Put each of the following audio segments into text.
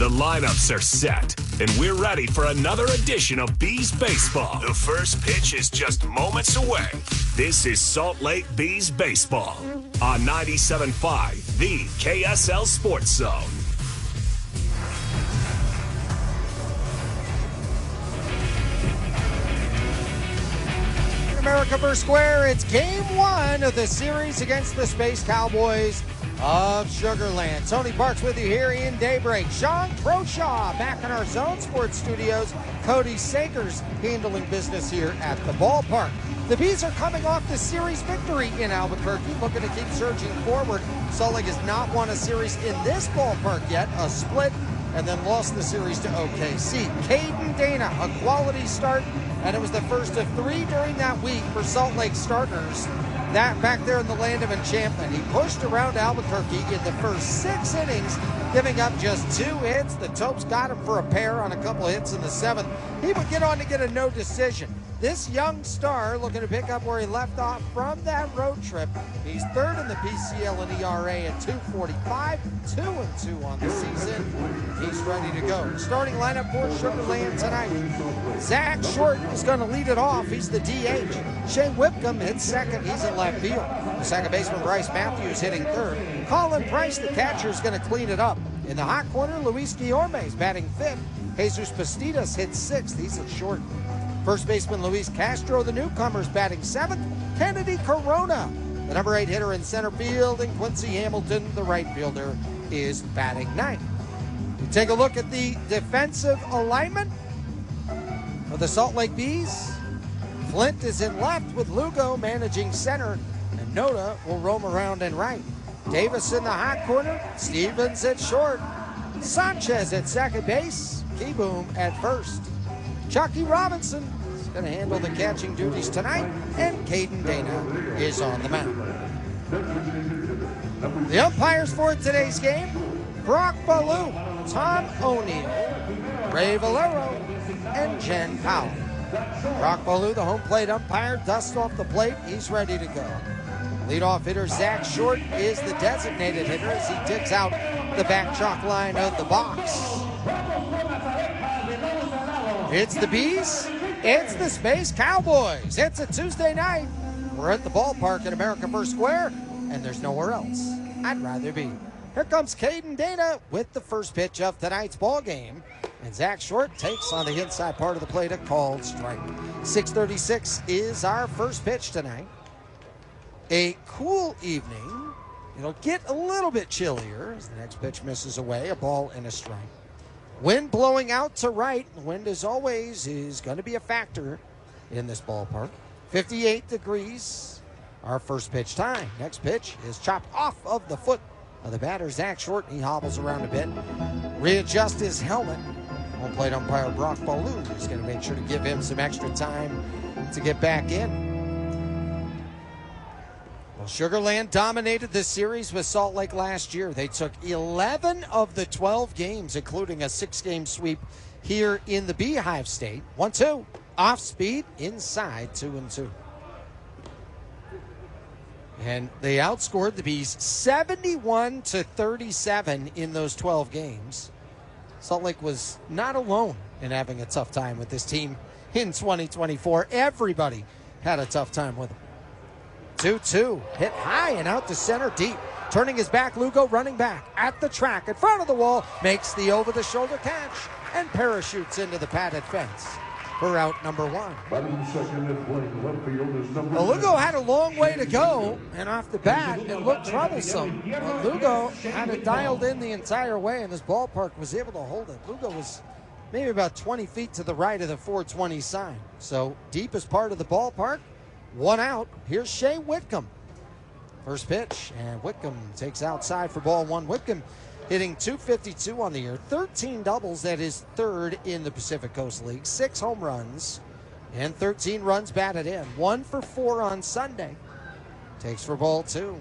The lineups are set, and we're ready for another edition of Bees Baseball. The first pitch is just moments away. This is Salt Lake Bees Baseball on 97.5, the KSL Sports Zone. America First Square, it's game one of the series against the Space Cowboys of Sugar Land. Tony Parks with you here in Daybreak. Sean Croshaw back in our Zone Sports studios. Cody Sakers handling business here at the ballpark. The Bees are coming off the series victory in Albuquerque, looking to keep surging forward. Salt Lake has not won a series in this ballpark yet, a split, and then lost the series to OKC. Caden Dana, a quality start, and it was the first of three during that week for Salt Lake starters. That back there in the land of enchantment. He pushed around Albuquerque in the first 6 innings, giving up just 2 hits. The Topes got him for a pair on a couple hits in the 7th. He would get on to get a no decision. This young star looking to pick up where he left off from that road trip. He's third in the PCL and ERA at 2.45, 2-2 on the season. He's ready to go. Starting lineup for Sugar Land tonight. Zach Short is going to lead it off. He's the DH. Shea Whipcomb hits second. He's in left field. The second baseman Bryce Matthews hitting third. Colin Price, the catcher, is going to clean it up. In the hot corner, Luis Guillorme is batting fifth. Jesus Pastitas hits sixth. He's at short. First baseman Luis Castro, the newcomer, is batting seventh. Kennedy Corona, the number 8 hitter in center field, and Quincy Hamilton, the right fielder, is batting ninth. We take a look at the defensive alignment for the Salt Lake Bees. Flint is in left with Lugo managing center, and Noda will roam around in right. Davis in the hot corner, Stevens at short, Sanchez at second base, Keyboom at first. Chucky Robinson is going to handle the catching duties tonight, and Caden Dana is on the mound. The umpires for today's game, Brock Ballou, Tom O'Neill, Ray Valero, and Jen Powell. Brock Ballou, the home plate umpire, dusts off the plate. He's ready to go. Leadoff hitter Zach Short is the designated hitter as he digs out the back chalk line of the box. It's the Bees. It's the Space Cowboys. It's a Tuesday night. We're at the ballpark at America First Square, and there's nowhere else I'd rather be. Here comes Caden Dana with the first pitch of tonight's ball game. And Zach Short takes on the inside part of the plate a called strike. 6:36 is our first pitch tonight. A cool evening. It'll get a little bit chillier as the next pitch misses away, a ball and a strike. Wind blowing out to right. The wind, as always, is going to be a factor in this ballpark. 58 degrees, our first pitch time. Next pitch is chopped off of the foot of the batter, Zach Short. He hobbles around a bit, readjusts his helmet. Home plate umpire Brock Ballou is going to make sure to give him some extra time to get back in. Well, Sugar Land dominated this series with Salt Lake last year. They took 11 of the 12 games, including a 6-game sweep here in the Beehive State. 1-2, off speed, inside, 2-2. And they outscored the Bees 71-37 in those 12 games. Salt Lake was not alone in having a tough time with this team in 2024. Everybody had a tough time with them. 2-2, hit high and out to center deep. Turning his back, Lugo running back at the track in front of the wall, makes the over-the-shoulder catch and parachutes into the padded fence for out number 1. Well, Lugo had a long way to go, and off the bat, it looked troublesome. Well, Lugo had it dialed in the entire way, and this ballpark was able to hold it. Lugo was maybe about 20 feet to the right of the 420 sign. So, deepest part of the ballpark, 1 out. Here's Shea Whitcomb. First pitch, and Whitcomb takes outside for ball 1. Whitcomb hitting .252 on the year, 13 doubles. That is third in the Pacific Coast League. 6 home runs and 13 runs batted in. 1 for 4 on Sunday. Takes for ball 2.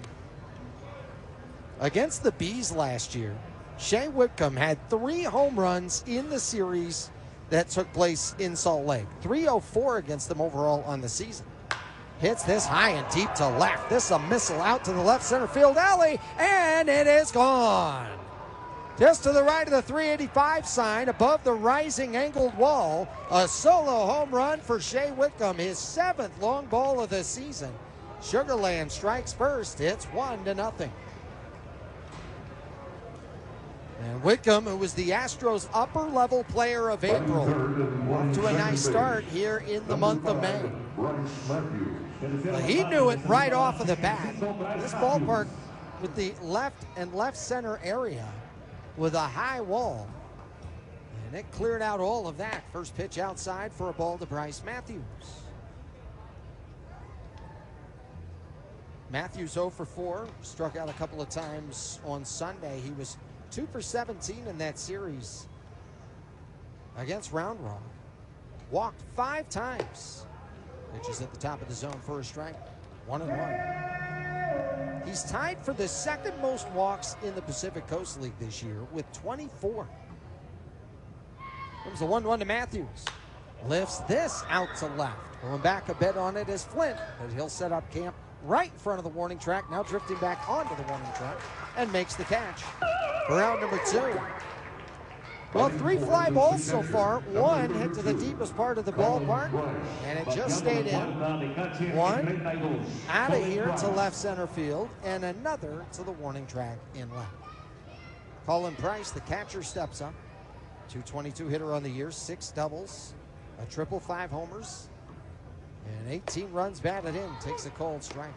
Against the Bees last year, Shea Whitcomb had 3 home runs in the series that took place in Salt Lake. 304 against them overall on the season. Hits this high and deep to left. This is a missile out to the left center field alley, and it is gone. Just to the right of the 385 sign, above the rising angled wall, a solo home run for Shea Whitcomb, his 7th long ball of the season. Sugar Land strikes first. It's 1-0. And Whitcomb, who was the Astros' upper-level player of April, off to a nice start here in the month of May. Well, he knew it right off of the bat. This ballpark with the left and left center area with a high wall. And it cleared out all of that. First pitch outside for a ball to Bryce Matthews. Matthews 0 for 4, struck out a couple of times on Sunday. He was 2 for 17 in that series against Round Rock. Walked 5 times. Pitches at the top of the zone for a strike. 1-1. He's tied for the second most walks in the Pacific Coast League this year with 24. Comes the 1-1 to Matthews. Lifts this out to left. Going back a bit on it is Flint, but he'll set up camp right in front of the warning track. Now drifting back onto the warning track and makes the catch for out number 2. Well, 3 fly balls so far. 1 hit to the deepest part of the ballpark, and it just stayed in. 1 out of here to left center field, and another to the warning track in left. Colin Price, the catcher, steps up. 222 hitter on the year, 6 doubles, a triple, 5 homers, and 18 runs batted in. Takes a cold strike.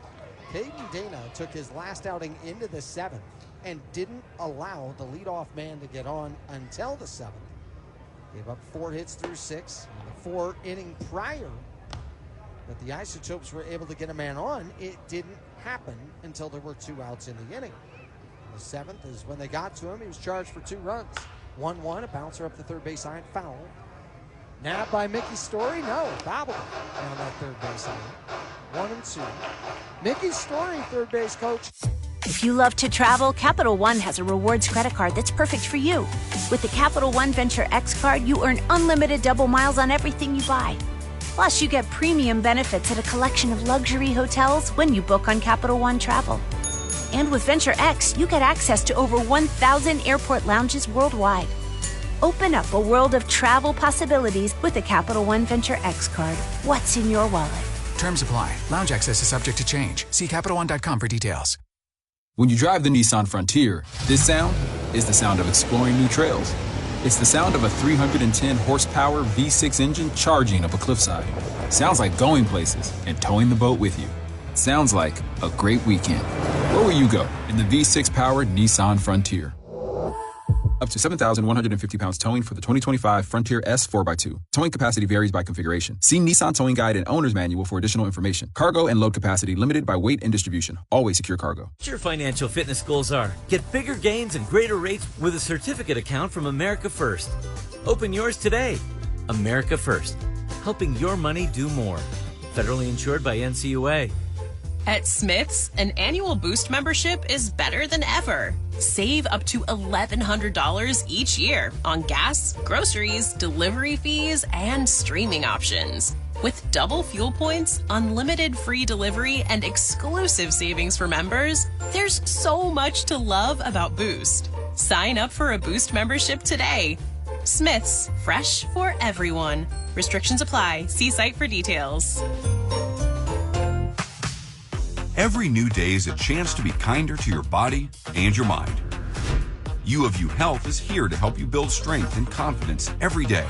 Caden Dana took his last outing into the 7th. And didn't allow the leadoff man to get on until the 7th. Gave up 4 hits through 6. In the 4 inning prior that the Isotopes were able to get a man on, it didn't happen until there were 2 outs in the inning. The 7th is when they got to him. He was charged for 2 runs. 1-1, a bouncer up the third base line, foul. Nabbed by Mickey Story? No, bobbled down that third base line. 1-2. Mickey Story, third base coach. If you love to travel, Capital One has a rewards credit card that's perfect for you. With the Capital One Venture X card, you earn unlimited double miles on everything you buy. Plus, you get premium benefits at a collection of luxury hotels when you book on Capital One Travel. And with Venture X, you get access to over 1,000 airport lounges worldwide. Open up a world of travel possibilities with the Capital One Venture X card. What's in your wallet? Terms apply. Lounge access is subject to change. See CapitalOne.com for details. When you drive the Nissan Frontier, this sound is the sound of exploring new trails. It's the sound of a 310 horsepower V6 engine charging up a cliffside. Sounds like going places and towing the boat with you. Sounds like a great weekend. Where will you go in the V6 powered Nissan Frontier? Up to 7,150 pounds towing for the 2025 Frontier S 4x2. Towing capacity varies by configuration. See Nissan Towing Guide and Owner's Manual for additional information. Cargo and load capacity limited by weight and distribution. Always secure cargo. What your financial fitness goals are. Get bigger gains and greater rates with a certificate account from America First. Open yours today. America First. Helping your money do more. Federally insured by NCUA. At Smith's, an annual Boost membership is better than ever. Save up to $1,100 each year on gas, groceries, delivery fees, and streaming options. With double fuel points, unlimited free delivery, and exclusive savings for members, there's so much to love about Boost. Sign up for a Boost membership today. Smith's, fresh for everyone. Restrictions apply. See site for details. Every new day is a chance to be kinder to your body and your mind. U of U Health is here to help you build strength and confidence every day.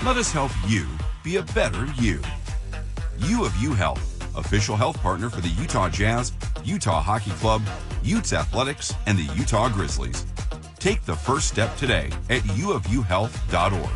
Let us help you be a better you. U of U Health, official health partner for the Utah Jazz, Utah Hockey Club, Utes Athletics, and the Utah Grizzlies. Take the first step today at uofuhealth.org.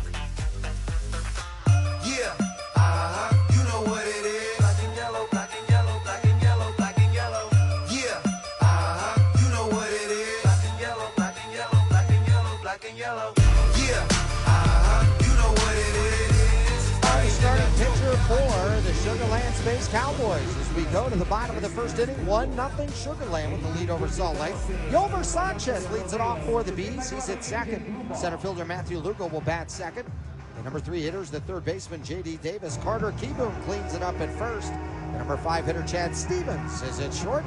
Sugar Land Space Cowboys as we go to the bottom of the first inning. 1-0 Sugar Land with the lead over Salt Lake. Yomer Sanchez leads it off for the Bees. He's at second. Center fielder Matthew Lugo will bat second. The number 3 hitters, the third baseman J.D. Davis. Carter Keyboom cleans it up at first. The Number 5 hitter Chad Stevens is at short.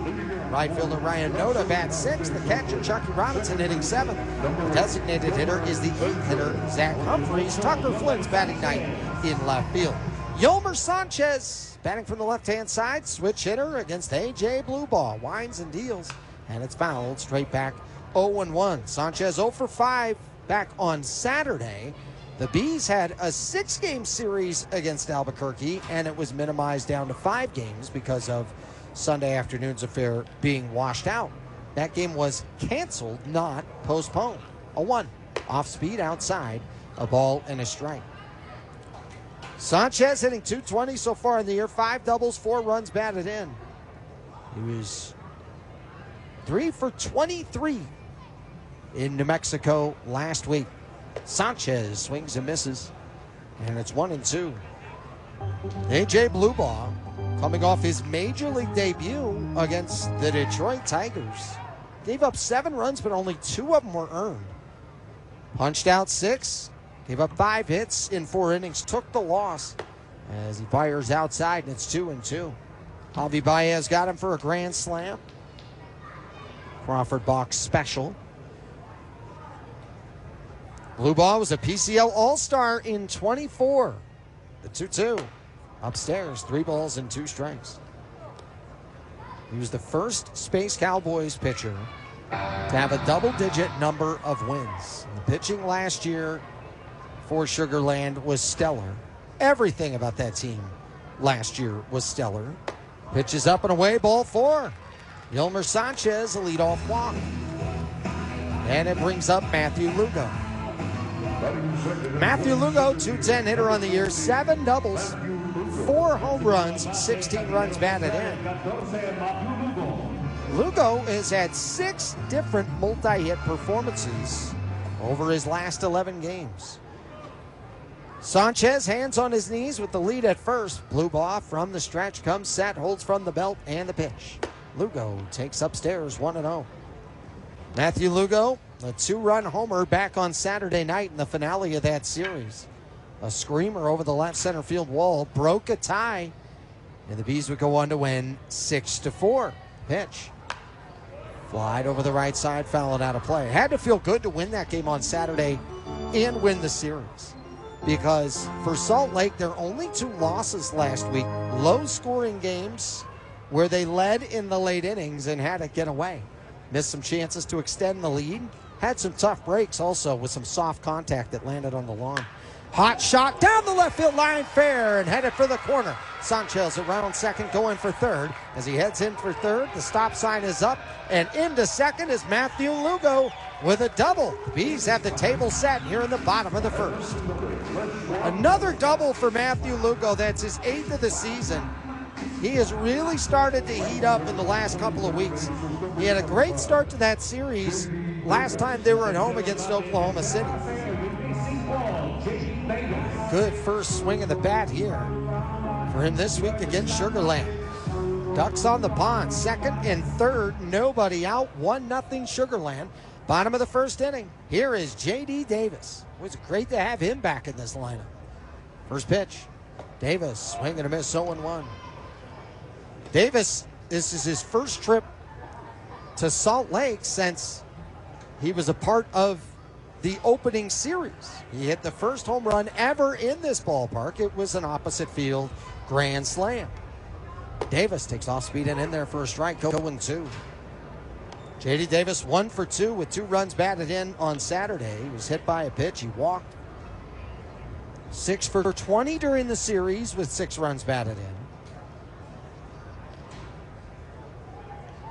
Right fielder Ryan Noda bats 6th. The catcher Chucky Robinson hitting 7th. The designated hitter is the 8th hitter Zach Humphreys. Tucker Flynn's batting 9th in left field. Yolmer Sanchez batting from the left-hand side. Switch hitter against A.J. Bluebaugh. Winds and deals, and it's fouled. Straight back 0-1. Sanchez 0 for 5 back on Saturday. The Bees had a 6-game series against Albuquerque, and it was minimized down to 5 games because of Sunday afternoon's affair being washed out. That game was canceled, not postponed. A 1. Off speed outside, a ball and a strike. Sanchez hitting .220 so far in the year. 5 doubles, 4 runs batted in. He was 3 for 23 in New Mexico last week. Sanchez swings and misses, and it's 1-2. A.J. Bluebaugh coming off his major league debut against the Detroit Tigers. Gave up 7 runs, but only 2 of them were earned. Punched out 6, gave up 5 hits in 4 innings, took the loss as he fires outside, and it's 2-2. Javi Baez got him for a grand slam. Crawford box special. Bluebaugh was a PCL All-Star in 24. The 2-2. Upstairs, 3 balls and 2 strikes. He was the first Space Cowboys pitcher to have a double-digit number of wins. The pitching last year for Sugar Land was stellar. Everything about that team last year was stellar. Pitches up and away, ball 4. Yolmer Sanchez, a leadoff walk. And it brings up Matthew Lugo. Matthew Lugo, .210 hitter on the year, 7 doubles, 4 home runs, 16 runs batted in. Lugo has had 6 different multi-hit performances over his last 11 games. Sanchez, hands on his knees with the lead at first. Bluebaugh from the stretch comes set, holds from the belt, and the pitch. Lugo takes upstairs 1-0. Matthew Lugo, a 2-run homer back on Saturday night in the finale of that series. A screamer over the left center field wall broke a tie, and the Bees would go on to win 6-4. Pitch. Flied over the right side, fouled out of play. Had to feel good to win that game on Saturday and win the series. Because for Salt Lake, their only 2 losses last week, low-scoring games where they led in the late innings and had to get away. Missed some chances to extend the lead. Had some tough breaks also with some soft contact that landed on the lawn. Hot shot down the left field line, fair, and headed for the corner. Sanchez around second, going for third. As he heads in for third, the stop sign is up, and into second is Matthew Lugo with a double. The Bees have the table set here in the bottom of the first. Another double for Matthew Lugo. That's his 8th of the season. He has really started to heat up in the last couple of weeks. He had a great start to that series last time they were at home against Oklahoma City. Good first swing of the bat here for him this week against Sugar Land. Ducks on the pond, second and third, nobody out, 1-0 Sugar Land. Bottom of the first inning. Here is J.D. Davis. It was great to have him back in this lineup. First pitch, Davis, swing and a miss, 0-1. Davis, this is his first trip to Salt Lake since he was a part of the opening series. He hit the first home run ever in this ballpark. It was an opposite field grand slam. Davis takes off speed and in there for a strike, 0-2. J.D. Davis 1 for 2 with 2 runs batted in on Saturday. He was hit by a pitch. He walked. 6 for 20 during the series with 6 runs batted in.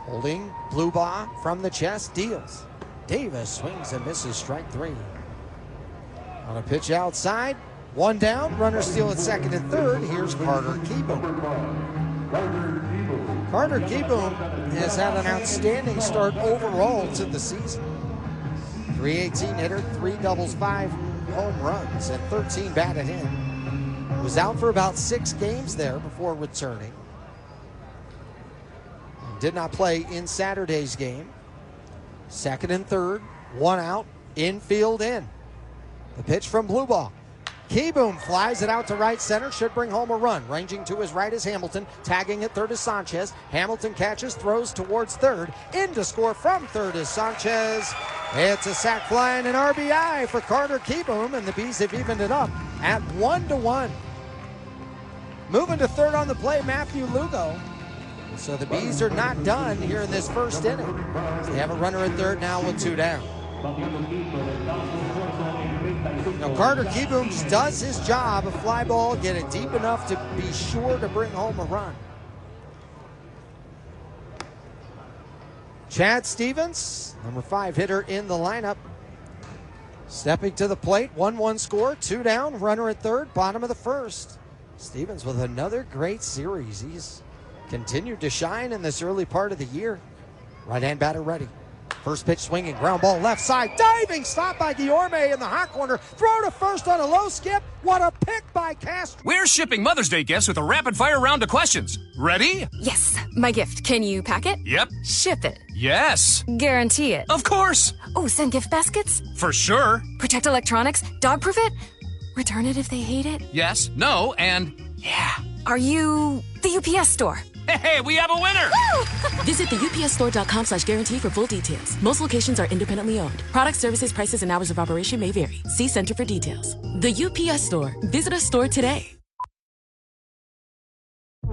Holding Bluebaugh from the chest, deals. Davis swings and misses, strike 3. On a pitch outside, 1 down, runner steal at second and third. Here's Carter Keyboom. Carter Keyboom has had an outstanding start overall to the season. .318 hitter, 3 doubles, 5 home runs, and 13 batted in. Was out for about 6 games there before returning. Did not play in Saturday's game. Second and third, 1 out, infield in. The pitch from Bluebaugh. Keyboom flies it out to right center, should bring home a run. Ranging to his right is Hamilton, tagging at third is Sanchez. Hamilton catches, throws towards third. In to score from third is Sanchez. It's a sac fly and an RBI for Carter Keyboom, and the Bees have evened it up at 1-1. Moving to third on the play, Matthew Lugo. So the Bees are not done here in this first inning. They have a runner at third now with 2 down. Now Carter Keyboom just does his job, a fly ball, get it deep enough to be sure to bring home a run. Chad Stevens, number 5 hitter in the lineup, stepping to the plate. 1-1 score, 2 down, runner at third, bottom of the first. Stevens with another great series. He's continued to shine in this early part of the year. Right-hand batter ready. First pitch swinging, ground ball left side, diving stop by Guillorme in the hot corner. Throw to first on a low skip. What a pick by Castro. We're shipping Mother's Day gifts with a rapid-fire round of questions. Ready? Yes, my gift. Can you pack it? Yep. Ship it? Yes. Guarantee it? Of course. Oh, send gift baskets? For sure. Protect electronics? Dog-proof it? Return it if they hate it? Yes, no, and yeah. Are you the UPS store? Hey, we have a winner! Visit the upsstore.com/guarantee for full details. Most locations are independently owned. Product, services, prices, and hours of operation may vary. See Center for details. The UPS Store. Visit a store today.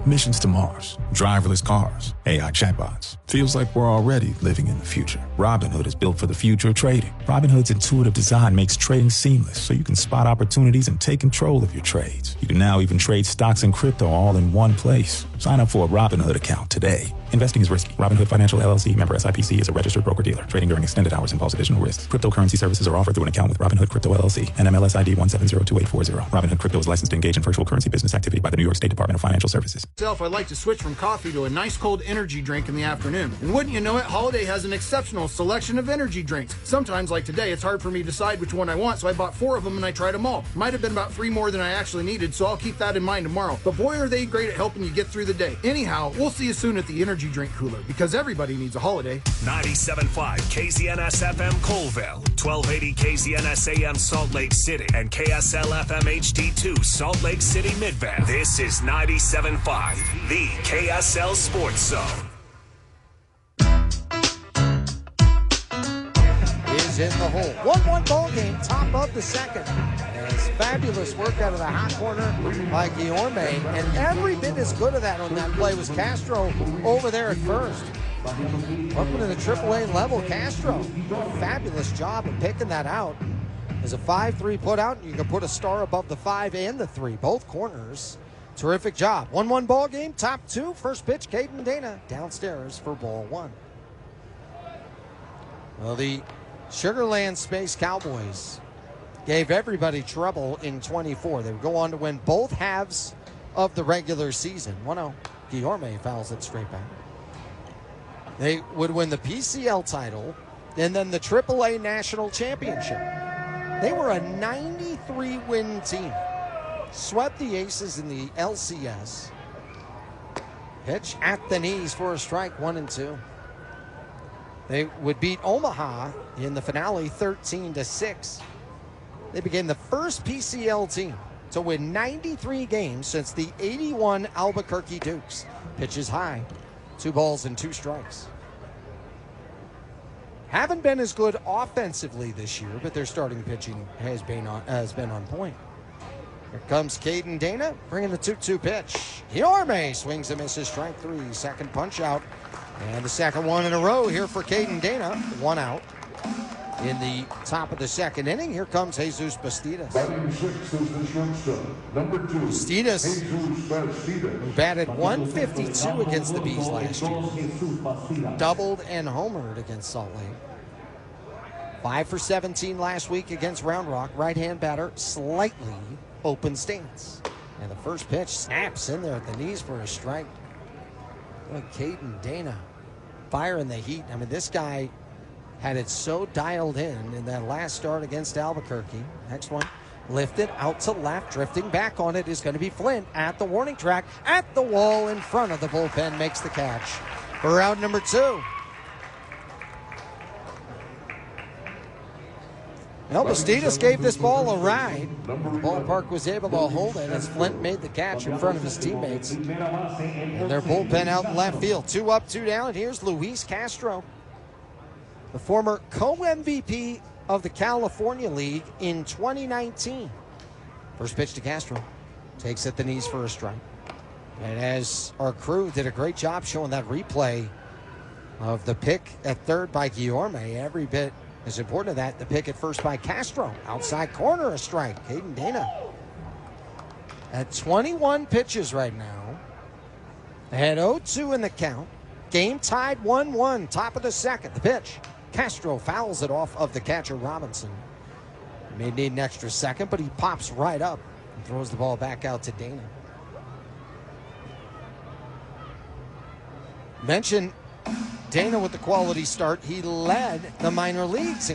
Missions to Mars, driverless cars, AI chatbots. Feels like we're already living in the future. Robinhood is built for the future of trading. Robinhood's intuitive design makes trading seamless so you can spot opportunities and take control of your trades. You can now even trade stocks and crypto all in one place. Sign up for a Robinhood account today. Investing is risky. Robinhood Financial LLC, member SIPC, is a registered broker-dealer. Trading during extended hours involves additional risks. Cryptocurrency services are offered through an account with Robinhood Crypto LLC and MLS ID 1702840. Robinhood Crypto is licensed to engage in virtual currency business activity by the New York State Department of Financial Services. I'd like to switch from coffee to a nice cold energy drink in the afternoon. And wouldn't you know it, Holiday has an exceptional selection of energy drinks. Sometimes, like today, it's hard for me to decide which one I want, so I bought 4 of them and I tried them all. Might have been about 3 more than I actually needed, so I'll keep that in mind tomorrow. But boy, are they great at helping you get through the day. Anyhow, we'll see you soon at the energy drink cooler, because everybody needs a Holiday. 97.5 KZNS FM Colville, 1280 KZNS AM Salt Lake City, and KSL FM HD2 Salt Lake City Midvale. This is 97.5, the KSL Sports Zone. Is in the hole. 1-1 ball game, top of the second. As fabulous work out of the hot corner by Guillorme, and every bit as good of that on that play was Castro over there at first. Welcome to the AAA level, Castro. Fabulous job of picking that out. There's a 5-3 put out, and you can put a star above the 5 and the 3, both corners. Terrific job. 1-1 ball game, top 2. First pitch, Caden Dana downstairs for ball 1. Well, the Sugarland Space Cowboys gave everybody trouble in 24. They would go on to win both halves of the regular season. 1-0. Guillorme fouls it straight back. They would win the PCL title and then the AAA National Championship. They were a 93-win team. Swept the Aces in the LCS. Pitch at the knees for a strike, 1-2. They would beat Omaha in the finale 13-6. They became the first PCL team to win 93 games since the 81 Albuquerque Dukes. Pitches high, 2 balls and 2 strikes. Haven't been as good offensively this year, but their starting pitching has been on point. Here comes Caden Dana, bringing the 2-2 pitch. Guillorme swings and misses, strike 3. Second punch out, and the second one in a row here for Caden Dana. 1 out in the top of the second inning. Here comes Jesus Bastidas. Bastidas, who batted 152 against the Bees last year, doubled and homered against Salt Lake. 5 for 17 last week against Round Rock. Right-hand batter, slightly open stance. And the first pitch snaps in there at the knees for a strike. Look, Caden Dana firing the heat. I mean, this guy had it so dialed in that last start against Albuquerque. Next one, lifted out to left, drifting back on it is going to be Flint at the warning track, at the wall in front of the bullpen, makes the catch for round number 2. Well, Bastidas gave this ball a ride. The ballpark was able to hold it as Flint made the catch in front of his teammates. And their bullpen out in left field. 2 up, 2 down. And here's Luis Castro, the former co-MVP of the California League in 2019. First pitch to Castro. Takes at the knees for a strike. And as our crew did a great job showing that replay of the pick at third by Guillorme, every bit as important to that, the pick at first by Castro. Outside corner, a strike. Hayden Dana at 21 pitches right now. They had 0-2 in the count. Game tied 1-1, top of the second. The pitch. Castro fouls it off of the catcher, Robinson. He may need an extra second, but he pops right up and throws the ball back out to Dana. Mention Dana with the quality start. He led the minor leagues.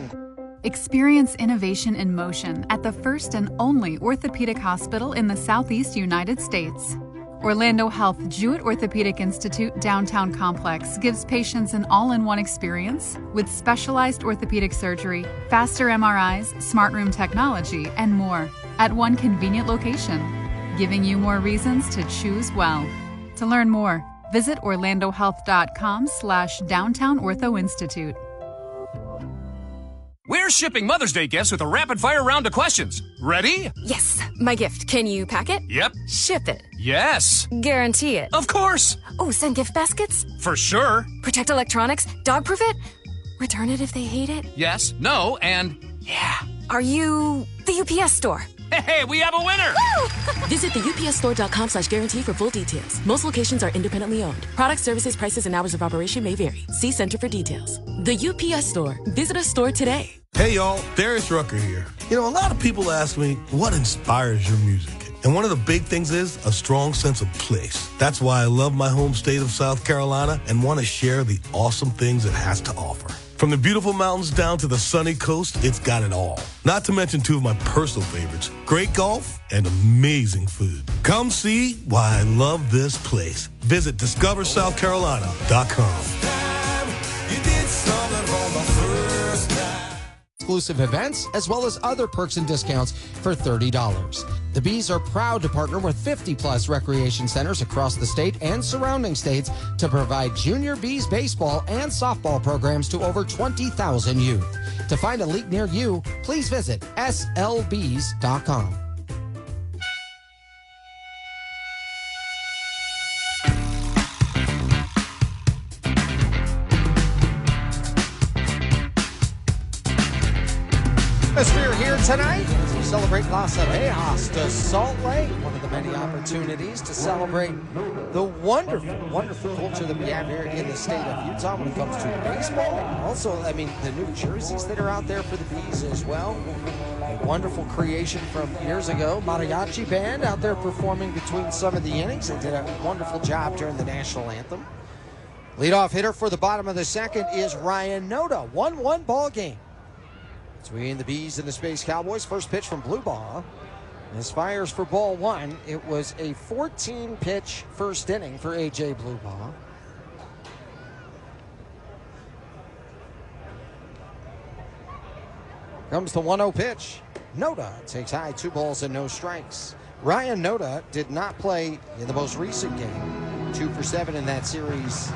Experience innovation in motion at the first and only orthopedic hospital in the Southeast United States. Orlando Health Jewett Orthopedic Institute Downtown Complex gives patients an all-in-one experience with specialized orthopedic surgery, faster MRIs, smart room technology, and more at one convenient location, giving you more reasons to choose well. To learn more, visit orlandohealth.com/Downtown Ortho Institute. We're shipping Mother's Day gifts with a rapid-fire round of questions. Ready? Yes, my gift. Can you pack it? Yep. Ship it? Yes. Guarantee it? Of course. Oh, send gift baskets? For sure. Protect electronics? Dog-proof it? Return it if they hate it? Yes, no, and yeah. Are you the UPS store? Hey, we have a winner! Visit the upsstore.com/guarantee for full details. Most locations are independently owned. Product, services, prices, and hours of operation may vary. See Center for details. The UPS Store. Visit a store today. Hey, y'all. Darius Rucker here. You know, a lot of people ask me, what inspires your music? And one of the big things is a strong sense of place. That's why I love my home state of South Carolina and want to share the awesome things it has to offer. From the beautiful mountains down to the sunny coast, it's got it all. Not to mention 2 of my personal favorites, great golf and amazing food. Come see why I love this place. Visit discoversouthcarolina.com. Exclusive events, as well as other perks and discounts for $30. The Bees are proud to partner with 50-plus recreation centers across the state and surrounding states to provide junior Bees baseball and softball programs to over 20,000 youth. To find a league near you, please visit slbees.com. Atmosphere here tonight as we celebrate Las Abejas de Salt Lake. One of the many opportunities to celebrate the wonderful, wonderful culture that we have here in the state of Utah when it comes to baseball. Also, I mean, the new jerseys that are out there for the Bees as well. A wonderful creation from years ago. Mariachi band out there performing between some of the innings. They did a wonderful job during the national anthem. Leadoff hitter for the bottom of the second is Ryan Noda. 1-1 ball game between the Bees and the Space Cowboys. First pitch from Bluebaugh. This fires for ball 1. It was a 14-pitch first inning for A.J. Bluebaugh. Comes the 1-0 pitch. Noda takes high, 2 balls and no strikes. Ryan Noda did not play in the most recent game. 2 for 7 in that series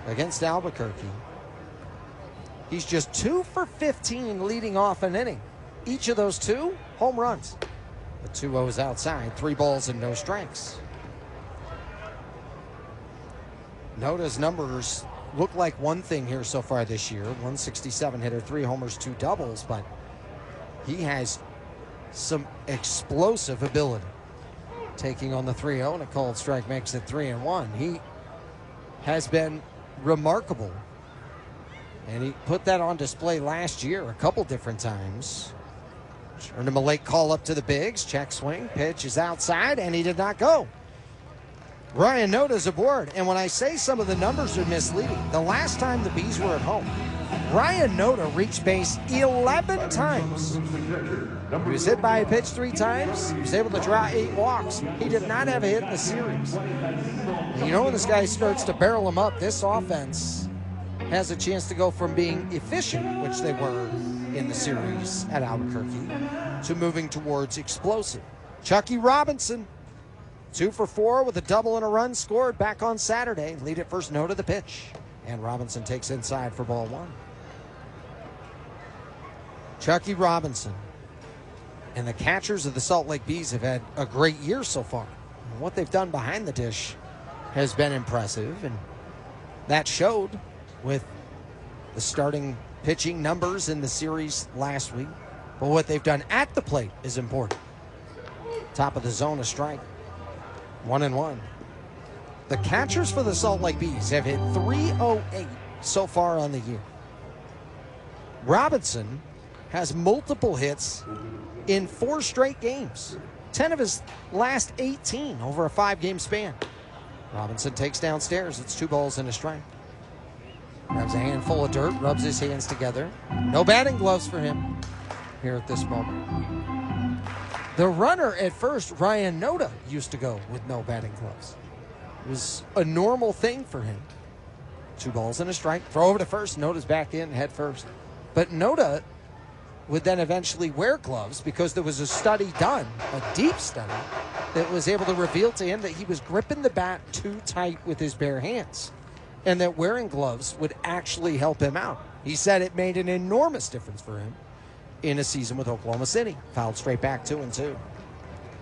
against Albuquerque. He's just 2 for 15 leading off an inning. Each of those 2 home runs. The 2-0s outside, 3 balls and no strikes. Noda's numbers look like one thing here so far this year. 167 hitter, 3 homers, 2 doubles, but he has some explosive ability. Taking on the 3-0 and a called strike makes it 3-1. He has been remarkable. And he put that on display last year a couple different times. Turned him a late call up to the bigs. Check swing. Pitch is outside, and he did not go. Ryan Noda's aboard. And when I say some of the numbers are misleading, the last time the Bees were at home, Ryan Noda reached base 11 times. He was hit by a pitch 3 times. He was able to draw 8 walks. He did not have a hit in the series. And you know when this guy starts to barrel him up, this offense has a chance to go from being efficient, which they were in the series at Albuquerque, to moving towards explosive. Chucky Robinson, 2 for 4 with a double and a run scored back on Saturday. Lead at first, no to the pitch. And Robinson takes inside for ball 1. Chucky Robinson and the catchers of the Salt Lake Bees have had a great year so far. And what they've done behind the dish has been impressive, and that showed with the starting pitching numbers in the series last week. But what they've done at the plate is important. Top of the zone, a strike. 1-1. The catchers for the Salt Lake Bees have hit .308 so far on the year. Robinson has multiple hits in 4 straight games. 10 of his last 18 over a 5-game span. Robinson takes downstairs. It's 2 balls and a strike. Grabs a handful of dirt, rubs his hands together. No batting gloves for him here at this moment. The runner at first, Ryan Noda, used to go with no batting gloves. It was a normal thing for him. 2 balls and a strike. Throw over to first. Noda's back in, head first. But Noda would then eventually wear gloves because there was a study done, a deep study, that was able to reveal to him that he was gripping the bat too tight with his bare hands, and that wearing gloves would actually help him out. He said it made an enormous difference for him in a season with Oklahoma City. Fouled straight back 2-2.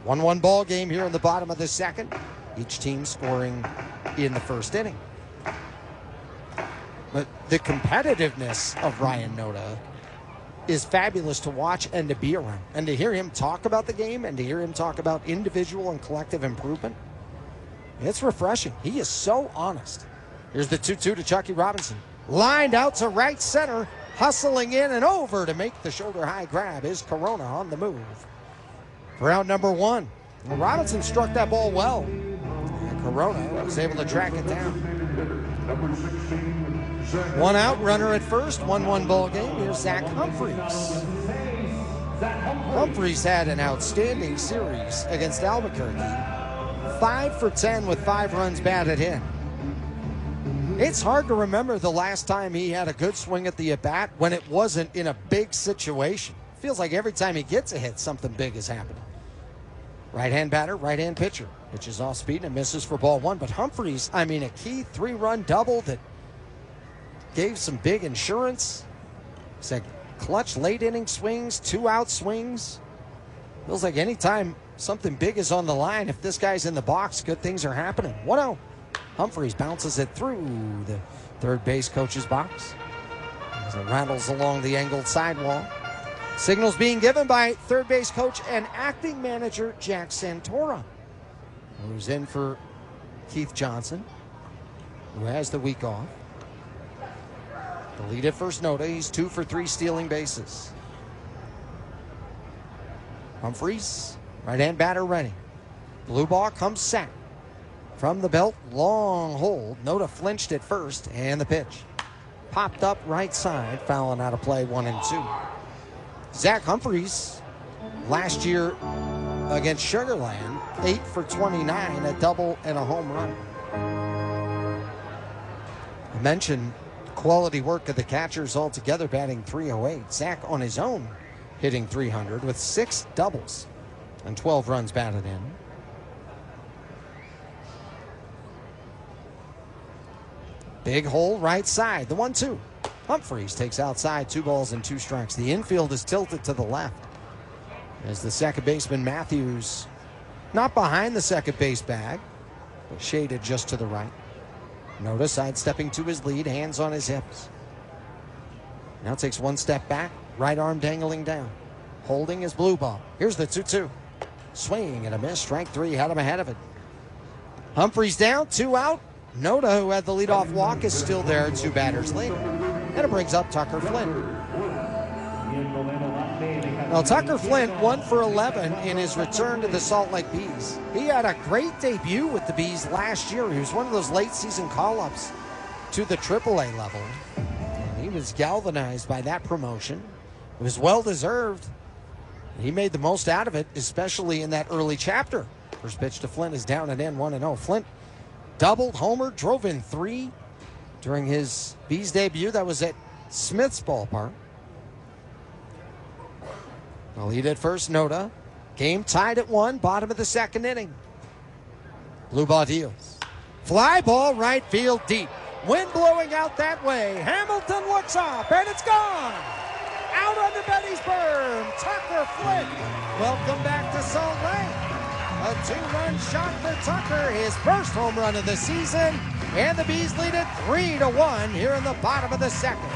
1-1 ball game here in the bottom of the second. Each team scoring in the first inning. But the competitiveness of Ryan Noda is fabulous to watch and to be around. And to hear him talk about the game and to hear him talk about individual and collective improvement, it's refreshing. He is so honest. Here's the 2-2 to Chucky Robinson. Lined out to right center, hustling in and over to make the shoulder-high grab is Corona on the move. For out number 1. Well, Robinson struck that ball well. And Corona was able to track it down. 1 out, runner at first, 1-1 ball game. Here's Zach Humphreys. Humphreys had an outstanding series against Albuquerque. 5 for 10 with 5 runs batted in. It's hard to remember the last time he had a good swing at the at-bat when it wasn't in a big situation. Feels like every time he gets a hit, something big is happening. Right-hand batter, right-hand pitcher. Pitches off speed and misses for ball 1. But Humphreys, a key 3-run double that gave some big insurance. Said clutch late inning swings, 2-out swings. Feels like anytime something big is on the line, if this guy's in the box, good things are happening. 1-0. Humphreys bounces it through the third base coach's box as it rattles along the angled sidewall. Signals being given by third base coach and acting manager Jack Santora, who's in for Keith Johnson, who has the week off. The lead at first, Noda. He's 2 for 3 stealing bases. Humphreys, right-hand batter ready. Blue ball comes set. From the belt, long hold. Noda flinched at first, and the pitch. Popped up right side, fouling out of play, 1-2. Zach Humphreys, last year against Sugar Land, 8 for 29, a double and a home run. I mentioned quality work of the catchers altogether, batting .308. Zach on his own hitting .300 with 6 doubles and 12 runs batted in. Big hole right side, the 1-2. Humphreys takes outside, 2 balls and 2 strikes. The infield is tilted to the left as the second baseman Matthews, not behind the second base bag, but shaded just to the right. Noda sidestepping to his lead, hands on his hips. Now takes 1 step back, right arm dangling down. Holding his blue ball. Here's the 2-2. Swing and a miss, strike 3, had him ahead of it. Humphreys down, 2 out. Noda, who had the leadoff walk, is still there 2 batters later. And it brings up Tucker Flint. Now, Tucker Flint, 1 for 11 in his return to the Salt Lake Bees. He had a great debut with the Bees last year. He was one of those late-season call-ups to the AAA level. And he was galvanized by that promotion. It was well-deserved. He made the most out of it, especially in that early chapter. First pitch to Flint is down and in, 1-0. Flint doubled, homered, drove in 3, during his Bees debut. That was at Smith's ballpark. The lead at first, Noda. Game tied at 1, bottom of the second inning. Blue ball deals. Fly ball right field deep. Wind blowing out that way. Hamilton looks up, and it's gone. Out on the Betty's berm. Tucker Flint. Welcome back to Salt Lake. A 2-run shot for Tucker, his first home run of the season. And the Bees lead it 3-1 here in the bottom of the second.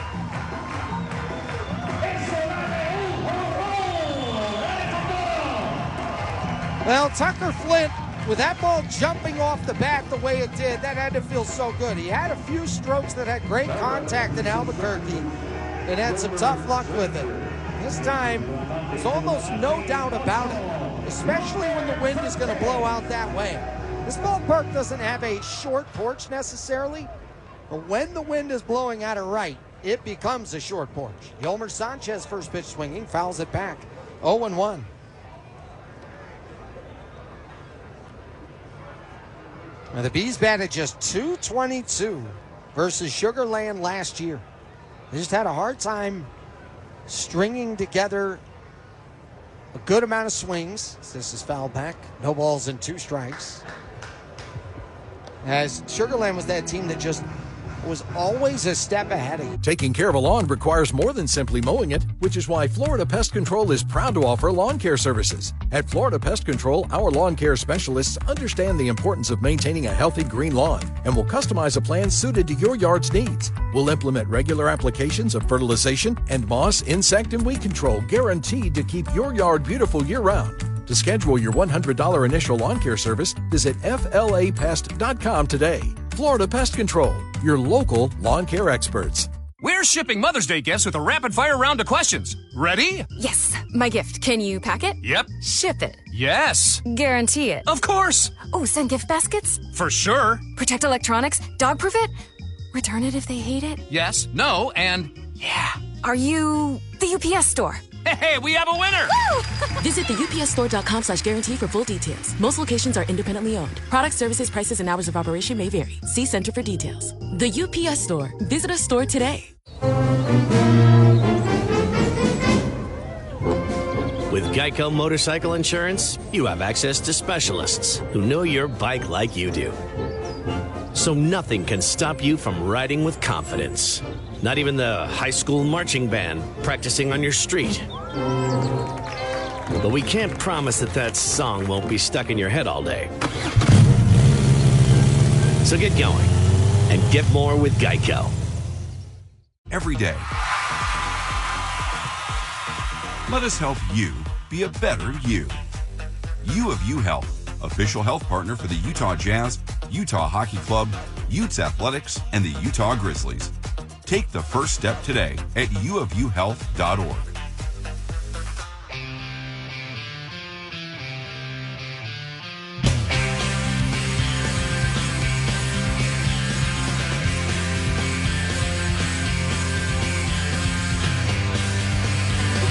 Well, Tucker Flint, with that ball jumping off the bat the way it did, that had to feel so good. He had a few strokes that had great contact in Albuquerque and had some tough luck with it. This time, there's almost no doubt about it, especially when the wind is going to blow out that way. This ballpark doesn't have a short porch necessarily, but when the wind is blowing out of right, it becomes a short porch. Yolmer Sanchez, first pitch swinging, fouls it back. 0-1. Now the Bees batted just .222 versus Sugar Land last year. They just had a hard time stringing together a good amount of swings. This is fouled back. No balls and 2 strikes. As Sugar Land was that team that just was always a step ahead of you. Taking care of a lawn requires more than simply mowing it, which is why Florida Pest Control is proud to offer lawn care services. At Florida Pest Control, our lawn care specialists understand the importance of maintaining a healthy green lawn and will customize a plan suited to your yard's needs. We'll implement regular applications of fertilization and moss, insect, and weed control guaranteed to keep your yard beautiful year-round. To schedule your $100 initial lawn care service, visit flapest.com today. Florida Pest Control, your local lawn care experts. We're shipping Mother's Day gifts with a rapid-fire round of questions. Ready? Yes, my gift. Can you pack it? Yep. Ship it? Yes. Guarantee it? Of course. Oh, send gift baskets? For sure. Protect electronics? Dog-proof it? Return it if they hate it? Yes, no, and yeah. Are you the UPS store? Hey, we have a winner! Visit the upsstore.com/guarantee for full details. Most locations are independently owned. Product, services, prices, and hours of operation may vary. See Center for details. The UPS Store. Visit a store today. With Geico Motorcycle Insurance, you have access to specialists who know your bike like you do. So nothing can stop you from riding with confidence. Not even the high school marching band practicing on your street. But we can't promise that song won't be stuck in your head all day. So get going and get more with Geico. Every day, let us help you be a better you. U of U Health, official health partner for the Utah Jazz, Utah Hockey Club, Utes Athletics, and the Utah Grizzlies. Take the first step today at uofuhealth.org.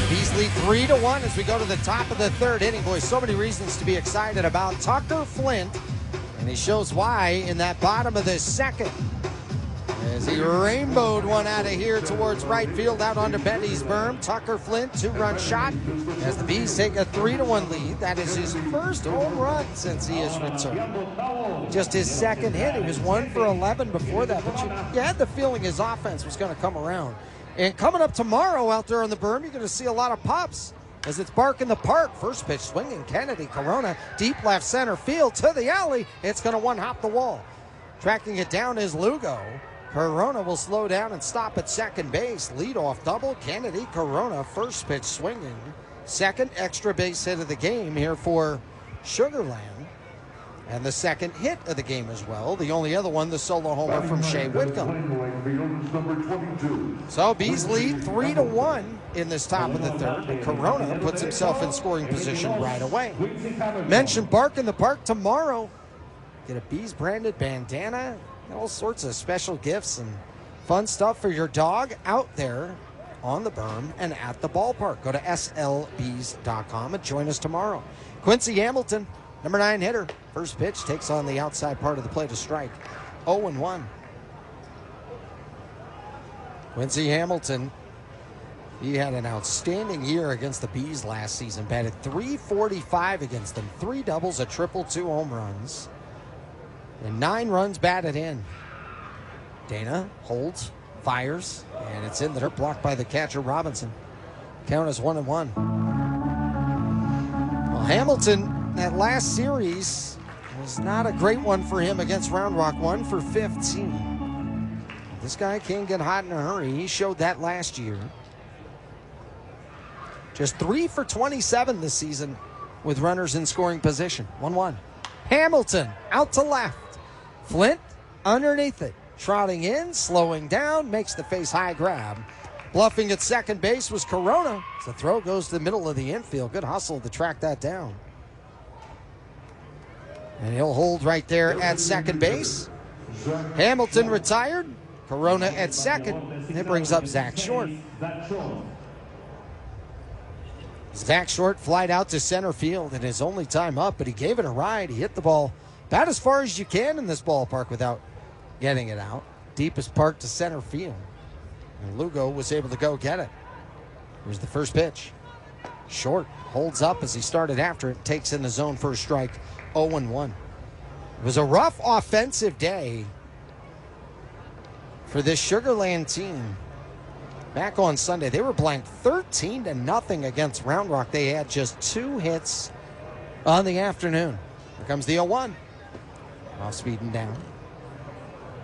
Bees lead 3-1 as we go to the top of the third inning. Boy, so many reasons to be excited about Tucker Flint, and he shows why in that bottom of the second. As he rainbowed one out of here towards right field out onto Betty's berm. Tucker Flint, 2-run shot as the Bees take a 3-1 lead. That is his first home run since he has returned. Just his second hit. He was 1 for 11 before that, but you had the feeling his offense was going to come around. And coming up tomorrow out there on the berm, you're going to see a lot of pops as it's Bark in the Park. First pitch swinging, Kennedy Corona, deep left center field to the alley. It's going to one-hop the wall. Tracking it down is Lugo. Corona will slow down and stop at second base. Leadoff double, Kennedy Corona, first pitch swinging. Second extra base hit of the game here for Sugar Land. And the second hit of the game as well. The only other one, the solo homer from Shea Whitcomb. So Bees lead 3-1 in this top of the third. But Corona puts himself in scoring position right away. Mentioned Bark in the Park tomorrow. Get a Bees branded bandana. All sorts of special gifts and fun stuff for your dog out there on the berm and at the ballpark. Go to slbees.com and join us tomorrow. Quincy Hamilton, number 9 hitter. First pitch takes on the outside part of the plate to strike. 0-1. Quincy Hamilton, he had an outstanding year against the Bees last season. Batted .345 against them. 3 doubles, a triple, 2 home runs. And 9 runs batted in. Dana holds, fires, and it's in the dirt, blocked by the catcher Robinson. Count is 1-1. Well, Hamilton, that last series was not a great one for him against Round Rock. 1 for 15. This guy can get hot in a hurry. He showed that last year. Just 3 for 27 this season with runners in scoring position. 1-1. Hamilton out to left. Flint underneath it. Trotting in, slowing down, makes the face high grab. Bluffing at second base was Corona. The throw goes to the middle of the infield. Good hustle to track that down. And he'll hold right there at second base. Hamilton retired. Corona at second. It brings up Zach Short. Zach Short flied out to center field in his only time up, but he gave it a ride. He hit the ball about as far as you can in this ballpark without getting it out. Deepest part to center field. And Lugo was able to go get it. Here's the first pitch. Short holds up as he started after it. Takes in the zone for a strike. 0-1. It was a rough offensive day for this Sugar Land team. Back on Sunday, they were blanked 13-0 against Round Rock. They had just 2 hits on the afternoon. Here comes the 0-1. Off speeding down.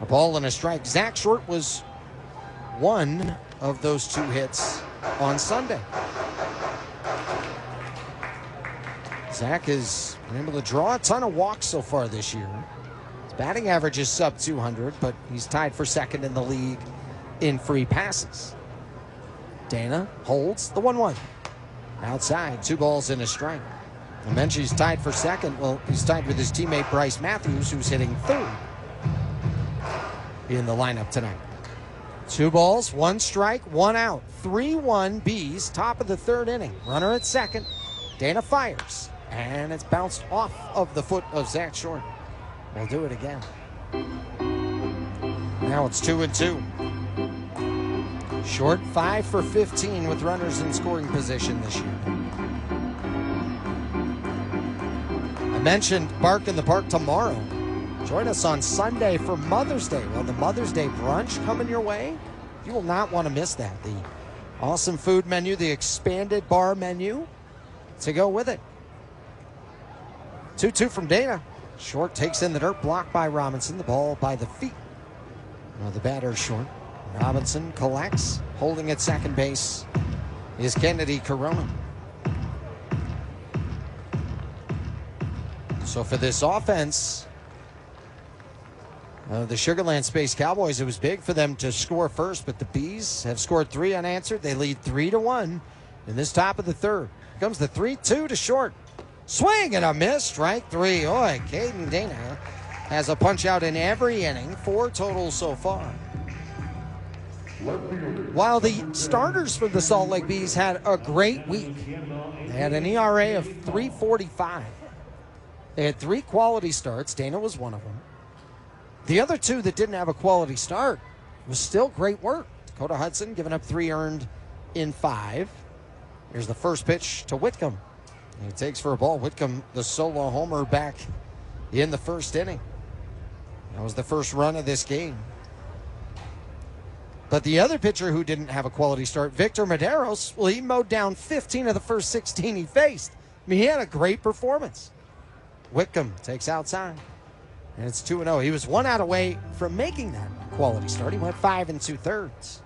A ball and a strike. Zach Short was one of those 2 hits on Sunday. Zach has been able to draw a ton of walks so far this year. His batting average is sub 200, but he's tied for second in the league in free passes. Dana holds the 1-1. Outside, 2 balls and a strike. I mentioned he's tied for second. Well, he's tied with his teammate Bryce Matthews, who's hitting third in the lineup tonight. 2 balls, 1 strike, 1 out. 3-1 Bees, top of the 3rd inning. Runner at second. Dana fires, and it's bounced off of the foot of Zach Short. We'll do it again. Now it's 2-2. Short 5 for 15 with runners in scoring position this year. I mentioned Bark in the Park tomorrow. Join us on Sunday for Mother's Day. Well, the Mother's Day brunch coming your way. You will not want to miss that. The awesome food menu, the expanded bar menu to go with it. 2-2 from Dana. Short takes in the dirt, blocked by Robinson. The ball by the feet. Well, the batter Short. Robinson collects, holding at second base is Kennedy Corona. So for this offense, the Sugar Land Space Cowboys, it was big for them to score first, but the Bees have scored 3 unanswered. They lead 3-1 in this top of the 3rd. Here comes the 3-2 to Short. Swing and a miss, strike 3. Oi, Caden Dana has a punch out in every inning, 4 total so far. While the starters for the Salt Lake Bees had a great week, they had an ERA of 3.45. They had 3 quality starts. Dana was one of them. The other 2 that didn't have a quality start was still great work. Dakota Hudson giving up 3 earned in 5. Here's the first pitch to Whitcomb. He takes for a ball. Whitcomb, the solo homer, back in the 1st inning. That was the first run of this game. But the other pitcher who didn't have a quality start, Victor Medeiros, well, he mowed down 15 of the first 16 he faced. I mean, he had a great performance. Whitcomb takes outside, and it's 2-0. He was 1 out away from making that quality start. He went 5 2/3.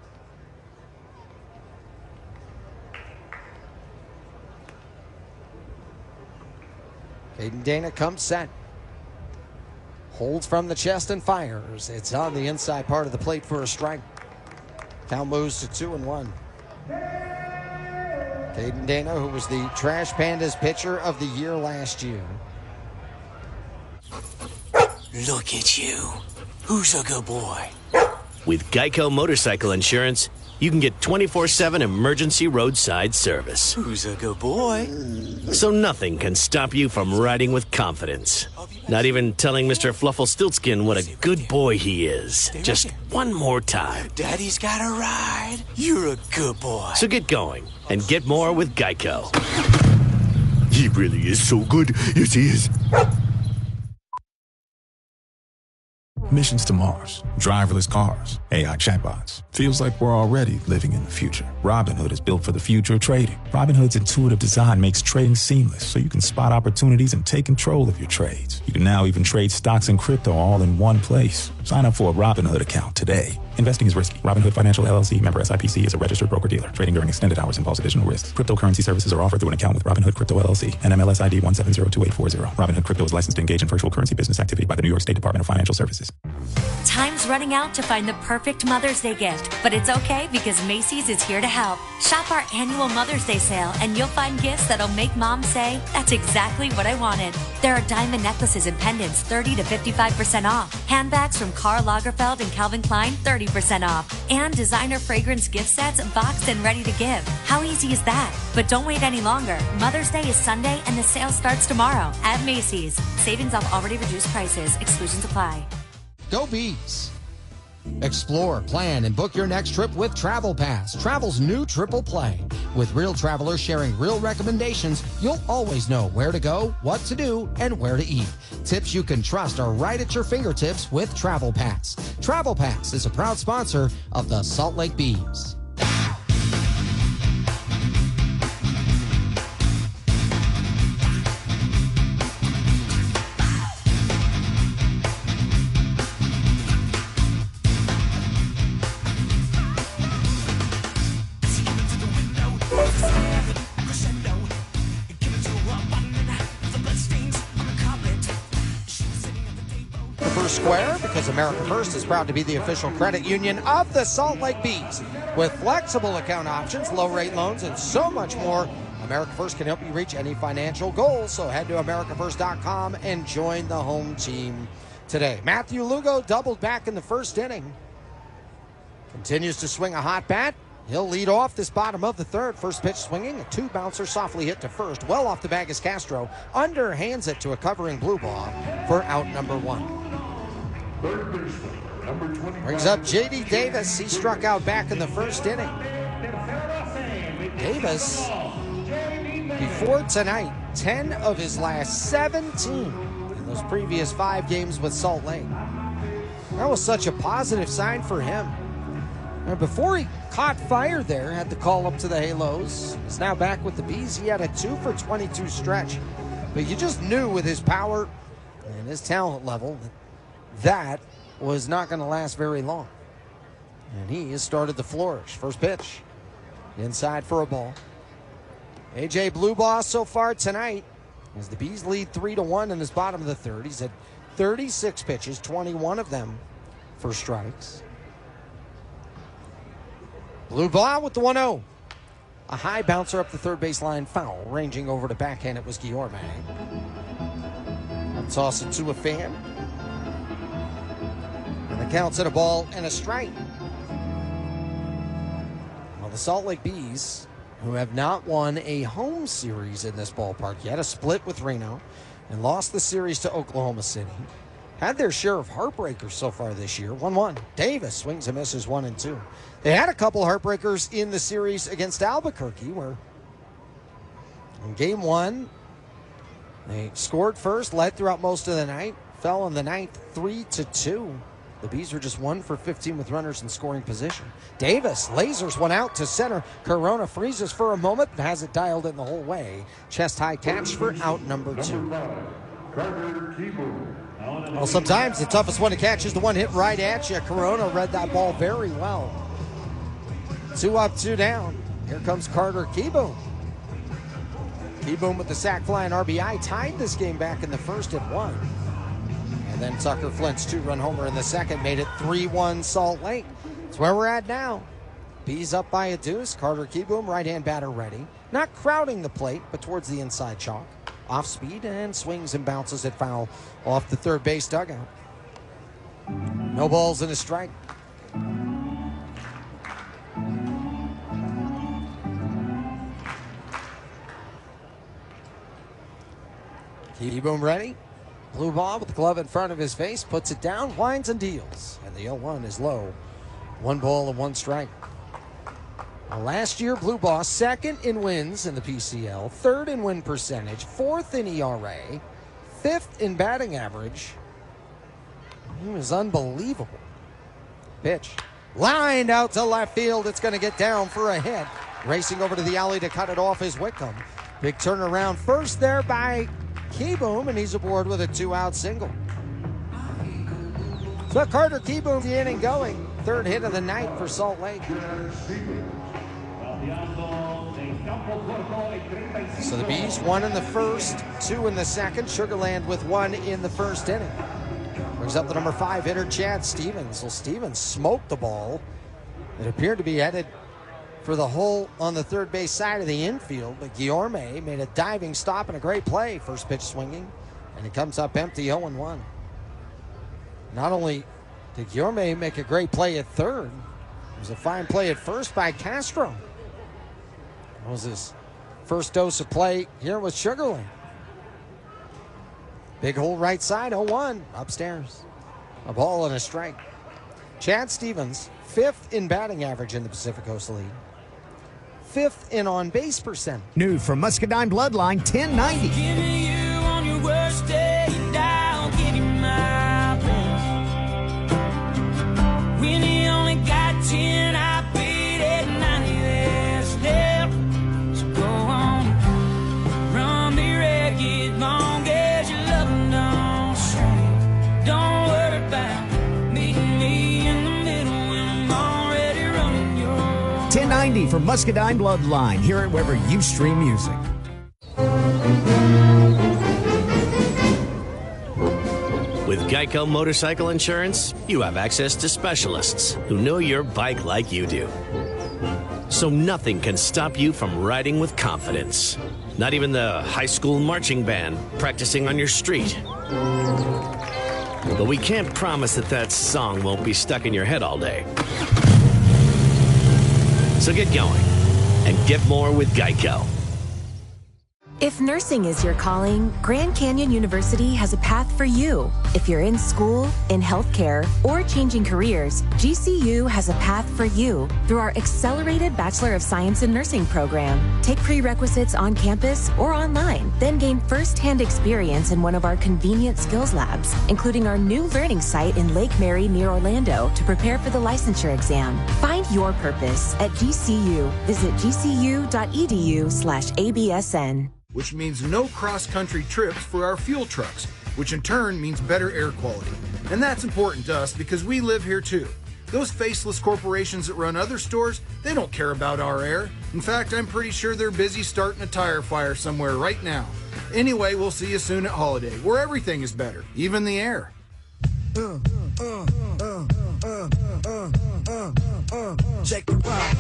Caden Dana comes set. Holds from the chest and fires. It's on the inside part of the plate for a strike. Count moves to 2-1. Caden Dana, who was the Trash Pandas pitcher of the year last year. Look at you. Who's a good boy? With Geico Motorcycle Insurance, you can get 24/7 emergency roadside service. Who's a good boy? So nothing can stop you from riding with confidence. Not even telling Mr. Flufflestiltskin what a good boy he is. Just one more time. Daddy's got a ride. You're a good boy. So get going and get more with Geico. He really is so good. Yes, he is. Missions to Mars, driverless cars, AI chatbots. Feels like we're already living in the future. Robinhood is built for the future of trading. Robinhood's intuitive design makes trading seamless so you can spot opportunities and take control of your trades. You can now even trade stocks and crypto all in one place. Sign up for a Robinhood account today. Investing is risky. Robinhood Financial LLC member SIPC is a registered broker-dealer. Trading during extended hours involves additional risks. Cryptocurrency services are offered through an account with Robinhood Crypto LLC and MLS ID 1702840. Robinhood Crypto is licensed to engage in virtual currency business activity by the New York State Department of Financial Services. Time's running out to find the perfect Mother's Day gift, but it's okay because Macy's is here to help. Shop our annual Mother's Day sale and you'll find gifts that'll make mom say, that's exactly what I wanted. There are diamond necklaces and pendants 30 to 55% off. Handbags from Karl Lagerfeld and Calvin Klein 30% off. And designer fragrance gift sets boxed and ready to give. How easy is that? But don't wait any longer. Mother's Day is Sunday and the sale starts tomorrow at Macy's. Savings off already reduced prices. Exclusions apply. Go Bees! Explore, plan, and book your next trip with Travel Pass, travel's new triple play. With real travelers sharing real recommendations, you'll always know where to go, what to do, and where to eat. Tips you can trust are right at your fingertips with Travel Pass. Travel Pass is a proud sponsor of the Salt Lake Bees. Square, because America First is proud to be the official credit union of the Salt Lake Bees. With flexible account options, low rate loans, and so much more, America First can help you reach any financial goals. So head to americafirst.com and join the home team today. Matthew Lugo doubled back in the first inning. Continues to swing a hot bat. He'll lead off this bottom of the third. First pitch swinging, a two-bouncer softly hit to first. Well off the bag is Castro. Underhands it to a covering blue ball for out number one. Brings up J.D. Davis. He struck out back in the first inning. Davis, before tonight, 10 of his last 17 in those previous 5 games with Salt Lake. That was such a positive sign for him. And before he caught fire there, had the call up to the Halos. He's now back with the Bees. He had a 2 for 22 stretch. But you just knew with his power and his talent level that was not going to last very long. And he has started to flourish. First pitch, inside for a ball. A.J. Blue Boss so far tonight as the Bees lead 3-1 in this bottom of the third. He's had 36 pitches, 21 of them for strikes. Blue Ball with the 1-0. A high bouncer up the third baseline, foul. Ranging over to backhand, it was Guillorme. I'll toss it to a fan. And the count's at a ball and a strike. Well, the Salt Lake Bees, who have not won a home series in this ballpark yet, a split with Reno, and lost the series to Oklahoma City, had their share of heartbreakers so far this year. 1-1. Davis swings and misses 1 and 2. They had a couple heartbreakers in the series against Albuquerque, where in game 1, they scored first, led throughout most of the night, fell in the ninth 3-2. The Bees are just 1 for 15 with runners in scoring position. Davis lasers one out to center. Corona freezes for a moment, but has it dialed in the whole way. Chest high catch for out number 2. Well, sometimes the toughest one to catch is the one hit right at you. Corona read that ball very well. 2 up, 2 down. Here comes Carter Kieboom. Kieboom with the sac fly and RBI tied this game back in the first at 1. And then Tucker Flint's 2-run homer in the second made it 3-1 Salt Lake. That's where we're at now. Bees up by a deuce. Carter Kieboom, right-hand batter ready. Not crowding the plate, but towards the inside chalk. Off speed and swings and bounces it foul off the third base dugout. No balls and a strike. Keyboom ready. Blue ball with the glove in front of his face. Puts it down, winds and deals. And the 0-1 is low. 1 ball and 1 strike. Well, last year, Blue Ball, second in wins in the PCL, third in win percentage, fourth in ERA, fifth in batting average. He was unbelievable. Pitch. Lined out to left field. It's going to get down for a hit. Racing over to the alley to cut it off is Whitcomb. Big turnaround first there by Keyboom, and he's aboard with a 2-out single. So Carter Keyboom, the inning going. Third hit of the night for Salt Lake. So the Bees, 1 in the first, 2 in the second. Sugar Land with 1 in the first inning. Brings up the number 5 hitter, Chad Stevens. Well, Stevens smoked the ball. It appeared to be headed for the hole on the third base side of the infield, but Guillorme made a diving stop and a great play. First pitch swinging, and it comes up empty, 0-1. Not only did Guillorme make a great play at third, it was a fine play at first by Castro. That was his first dose of play here with Sugar Land. Big hole right side, 0-1, upstairs. A ball and a strike. Chad Stevens, 5th in batting average in the Pacific Coast League. 5th in on-base percent. New from Muscadine Bloodline, 1090. Give me you on your worst day, I'll give you my best. When you only got 10, I beat it 90. There's step. So go on, run me ragged, long as your love don't stray. Don't worry about meeting me in the middle when I'm already running your 1090 from Muscadine Bloodline. Hear it wherever you stream music. With Geico Motorcycle Insurance, you have access to specialists who know your bike like you do. So nothing can stop you from riding with confidence. Not even the high school marching band practicing on your street. But we can't promise that that song won't be stuck in your head all day. So get going and get more with Geico. If nursing is your calling, Grand Canyon University has a path for you. If you're in school, in healthcare, or changing careers, GCU has a path for you through our accelerated Bachelor of Science in Nursing program. Take prerequisites on campus or online, then gain first-hand experience in one of our convenient skills labs, including our new learning site in Lake Mary near Orlando to prepare for the licensure exam. Find your purpose at GCU. Visit gcu.edu/ABSN. Which means no cross-country trips for our fuel trucks, which in turn means better air quality. And that's important to us because we live here too. Those faceless corporations that run other stores, they don't care about our air. In fact, I'm pretty sure they're busy starting a tire fire somewhere right now. Anyway, we'll see you soon at Holiday, where everything is better, even the air. Check it out.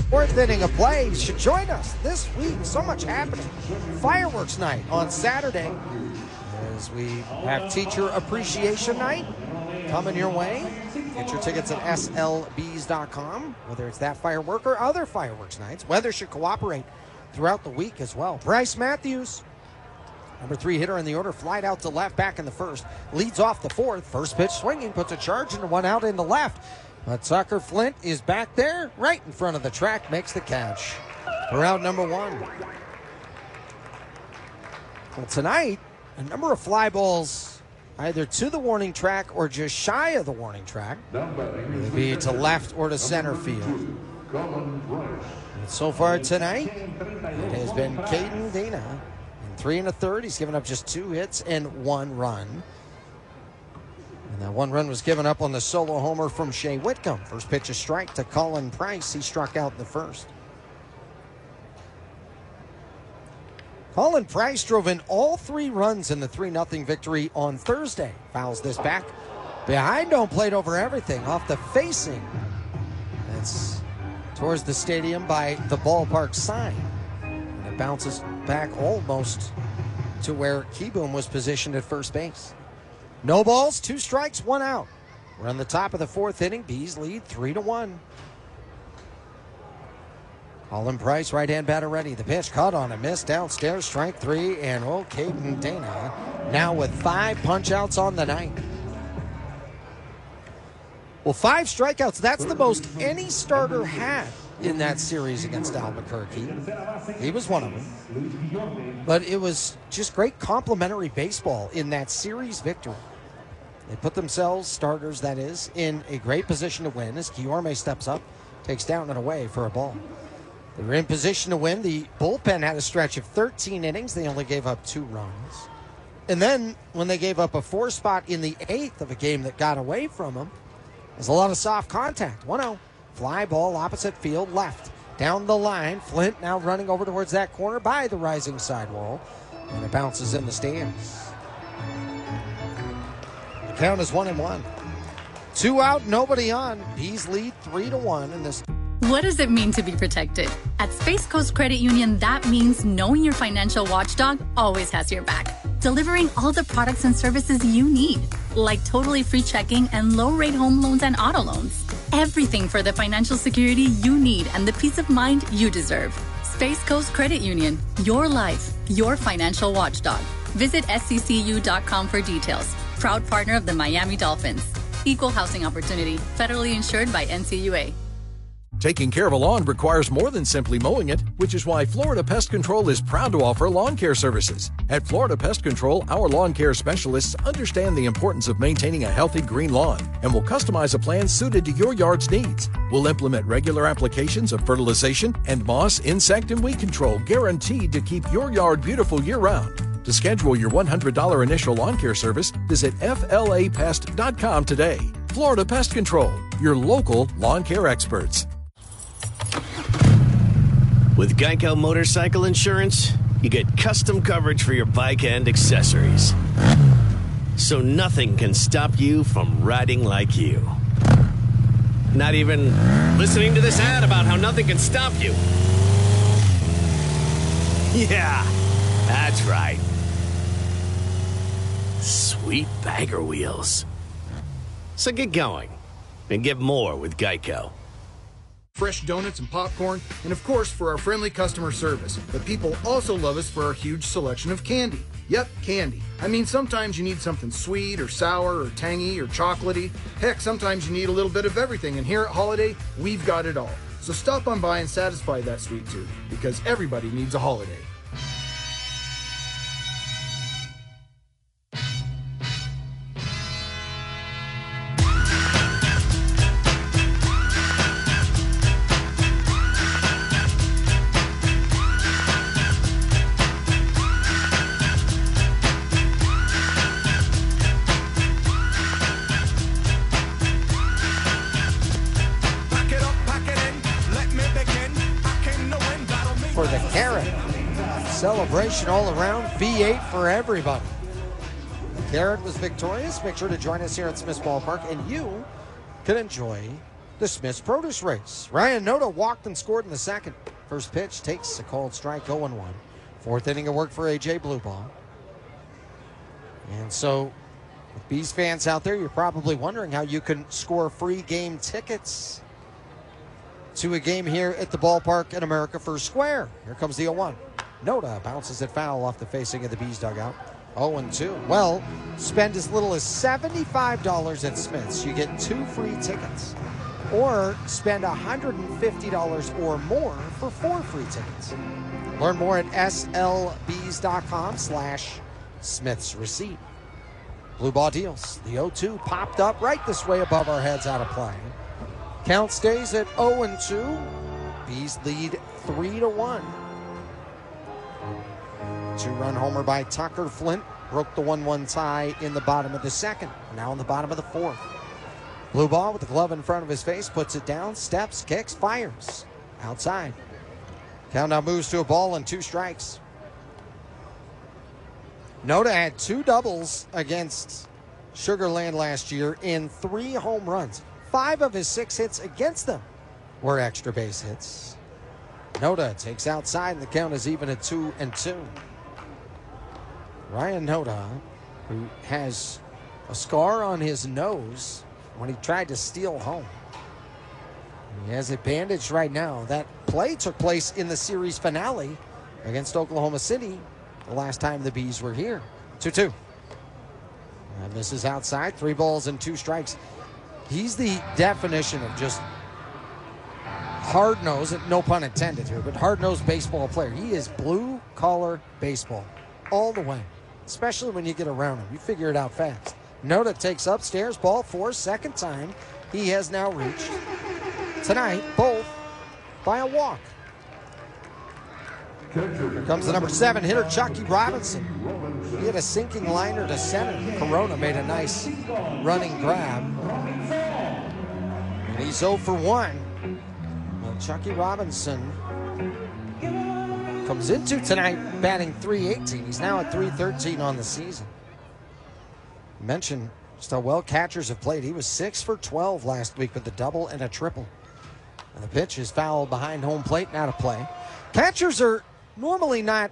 Fourth inning of play. You should join us this week. So much happening. Fireworks night on Saturday as we have Teacher Appreciation Night coming your way. Get your tickets at slbs.com, whether it's that firework or other fireworks nights. Weather should cooperate throughout the week as well. Bryce Matthews, number 3 hitter in the order, flied out to left back in the first. Leads off the fourth. First pitch swinging, puts a charge into one out into left. But Tucker Flint is back there, right in front of the track, makes the catch for out number 1. Well, tonight, a number of fly balls either to the warning track or just shy of the warning track. It'll be to left or to center field. And so far tonight, it has been Caden Dana in 3 1/3. He's given up just 2 hits and 1 run. And that 1 run was given up on the solo homer from Shea Whitcomb. First pitch a strike to Colin Price. He struck out in the first. Colin Price drove in all 3 runs in the 3-0 victory on Thursday. Fouls this back behind home plate over everything off the facing. That's towards the stadium by the ballpark sign. And it bounces back almost to where Keyboom was positioned at first base. No balls, 2 strikes, 1 out. We're on the top of the 4th inning. Bees lead 3-1. Colin Price, right-hand batter ready. The pitch caught on a miss downstairs, strike 3, and Caden Dana now with 5 punch-outs on the night. Well, 5 strikeouts, that's the most any starter had in that series against Albuquerque. He was one of them. But it was just great complimentary baseball in that series victory. They put themselves, starters that is, in a great position to win as Guillorme steps up, takes down and away for a ball. They were in position to win. The bullpen had a stretch of 13 innings. They only gave up 2 runs. And then when they gave up a 4 spot in the 8th of a game that got away from them, there's a lot of soft contact. 1-0. Fly ball opposite field left. Down the line. Flint now running over towards that corner by the rising sidewall. And it bounces in the stands. The count is 1-1. 2 out, nobody on. Bees lead 3-1 in this. What does it mean to be protected? At Space Coast Credit Union, that means knowing your financial watchdog always has your back. Delivering all the products and services you need, like totally free checking and low-rate home loans and auto loans. Everything for the financial security you need and the peace of mind you deserve. Space Coast Credit Union, your life, your financial watchdog. Visit sccu.com for details. Proud partner of the Miami Dolphins. Equal housing opportunity, federally insured by NCUA. Taking care of a lawn requires more than simply mowing it, which is why Florida Pest Control is proud to offer lawn care services. At Florida Pest Control, our lawn care specialists understand the importance of maintaining a healthy green lawn and will customize a plan suited to your yard's needs. We'll implement regular applications of fertilization and moss, insect, and weed control guaranteed to keep your yard beautiful year-round. To schedule your $100 initial lawn care service, visit flapest.com today. Florida Pest Control, your local lawn care experts. With Geico Motorcycle Insurance, you get custom coverage for your bike and accessories. So nothing can stop you from riding like you. Not even listening to this ad about how nothing can stop you. Yeah, that's right. Sweet bagger wheels. So get going and get more with Geico. Fresh donuts and popcorn, and of course for our friendly customer service. But people also love us for our huge selection of candy. Yep, candy. I mean, sometimes you need something sweet or sour or tangy or chocolatey. Heck, sometimes you need a little bit of everything, and here at Holiday, we've got it all. So stop on by and satisfy that sweet tooth, because everybody needs a holiday. For the Carrot. Celebration all around. V8 for everybody. The Carrot was victorious. Make sure to join us here at Smith's Ballpark, and you can enjoy the Smith's Produce Race. Ryan Noda walked and scored in the second. First pitch takes a called strike, 0-1. 4th inning of work for A.J. Blueball. And so, with Bees fans out there, you're probably wondering how you can score free game tickets to a game here at the ballpark at America First Square. Here comes the 0-1. Noda bounces it foul off the facing of the Bees dugout. 0-2. Well, spend as little as $75 at Smith's. You get 2 free tickets. Or spend $150 or more for 4 free tickets. Learn more at slbees.com/Smith's receipt. Blue ball deals. The 0-2 popped up right this way above our heads, out of play. Count stays at 0-2. Bees lead 3-1. 2-run homer by Tucker. Flint broke the 1-1 tie in the bottom of the second. Now in the bottom of the fourth. Blue ball with the glove in front of his face, puts it down, steps, kicks, fires. Outside. Count now moves to a ball and 2 strikes. Noda had 2 doubles against Sugar Land last year in 3 home runs. 5 of his 6 hits against them were extra base hits. Noda takes outside, and the count is even at 2-2. Ryan Noda, who has a scar on his nose when he tried to steal home. He has it bandaged right now. That play took place in the series finale against Oklahoma City the last time the Bees were here. 2-2. And this is outside. 3 balls and 2 strikes. He's the definition of just hard-nosed, no pun intended here, but hard-nosed baseball player. He is blue-collar baseball all the way, especially when you get around him. You figure it out fast. Noda takes upstairs, ball 4, second time he has now reached tonight, both by a walk. Here comes the number 7 hitter, Chucky Robinson. He had a sinking liner to center. Corona made a nice running grab. And he's 0 for 1. Well, Chucky Robinson comes into tonight batting .318. He's now at .313 on the season. Mentioned just how well catchers have played. He was 6 for 12 last week with a double and a triple. And the pitch is fouled behind home plate and out of play. Catchers are normally not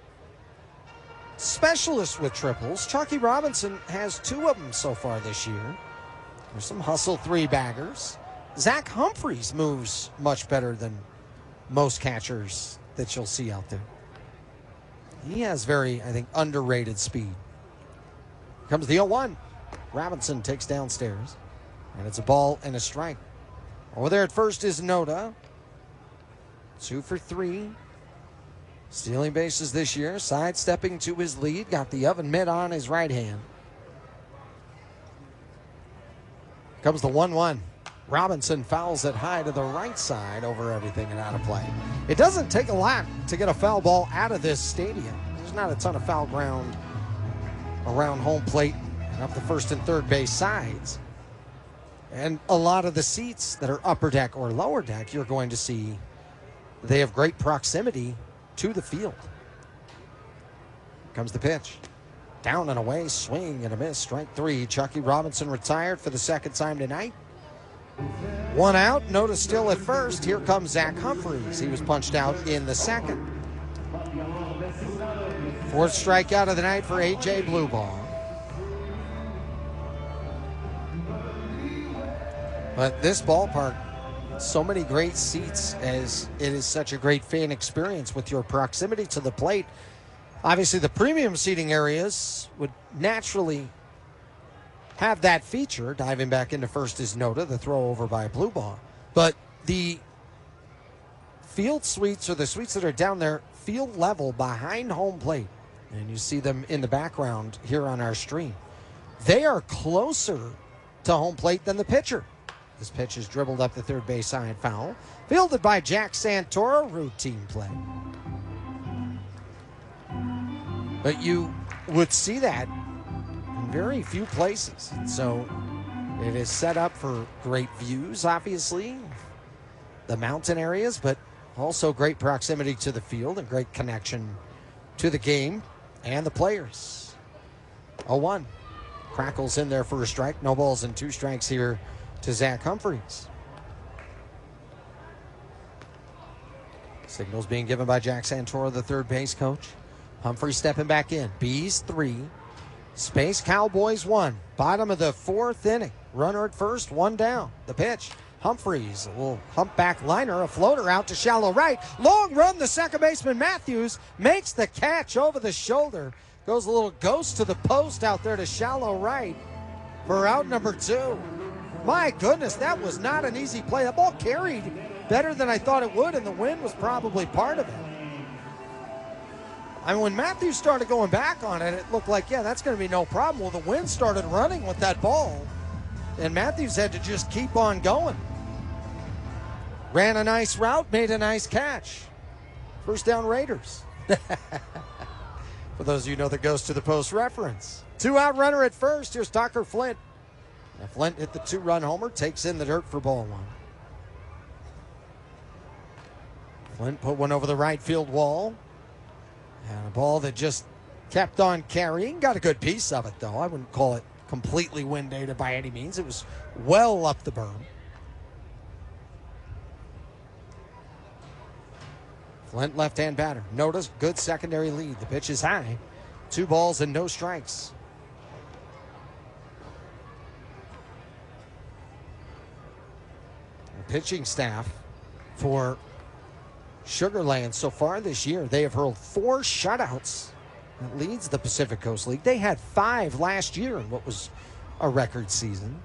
specialists with triples. Chucky Robinson has 2 of them so far this year. There's some hustle 3-baggers. Zach Humphreys moves much better than most catchers that you'll see out there. He has very, I think, underrated speed. Comes the 0-1. Robinson takes downstairs, and it's a ball and a strike. Over there at first is Noda. 2 for 3. Stealing bases this year, sidestepping to his lead. Got the oven mitt on his right hand. Comes the 1-1. Robinson fouls it high to the right side over everything and out of play. It doesn't take a lot to get a foul ball out of this stadium. There's not a ton of foul ground around home plate and up the first and third base sides. And a lot of the seats that are upper deck or lower deck, you're going to see they have great proximity to the field. Here comes the pitch. Down and away, swing and a miss. Strike 3. Chucky Robinson retired for the second time tonight. 1 out. Noda still at first. Here comes Zach Humphreys. He was punched out in the second. 4th strikeout of the night for A.J. Blueball. But this ballpark, so many great seats, as it is such a great fan experience with your proximity to the plate. Obviously, the premium seating areas would naturally have that feature. Diving back into first is Noda, the throw over by Blueball. But the field suites, or the suites that are down there, field level behind home plate, and you see them in the background here on our stream, they are closer to home plate than the pitcher. This pitch is dribbled up the third base side, foul. Fielded by Jack Santoro, routine play. But you would see that in very few places. So it is set up for great views, obviously, the mountain areas, but also great proximity to the field and great connection to the game and the players. 0-1. Crackles in there for a strike. No balls and 2 strikes here to Zach Humphreys. Signals being given by Jack Santoro, the third base coach. Humphreys stepping back in. Bees 3. Space Cowboys 1. Bottom of the 4th inning. Runner at first, 1 down. The pitch. Humphreys, a little humpback liner, a floater out to shallow right. Long run, the second baseman Matthews makes the catch over the shoulder. Goes a little ghost to the post out there to shallow right for out number 2. My goodness, that was not an easy play. That ball carried better than I thought it would, and the wind was probably part of it. I mean, when Matthews started going back on it, it looked like, yeah, that's going to be no problem. Well, the wind started running with that ball, and Matthews had to just keep on going. Ran a nice route, made a nice catch. First down Raiders. For those of you who know the goes to the post reference. 2-out runner at first. Here's Tucker Flint. Now Flint hit the 2-run homer, takes in the dirt for ball 1. Flint put one over the right field wall. And a ball that just kept on carrying. Got a good piece of it, though. I wouldn't call it completely wind-aided by any means. It was well up the berm. Flint, left-hand batter. Notice good secondary lead. The pitch is high. 2 balls and no strikes. The pitching staff for Sugar Land so far this year, they have hurled 4 shutouts. That leads the Pacific Coast League. They had 5 last year in what was a record season.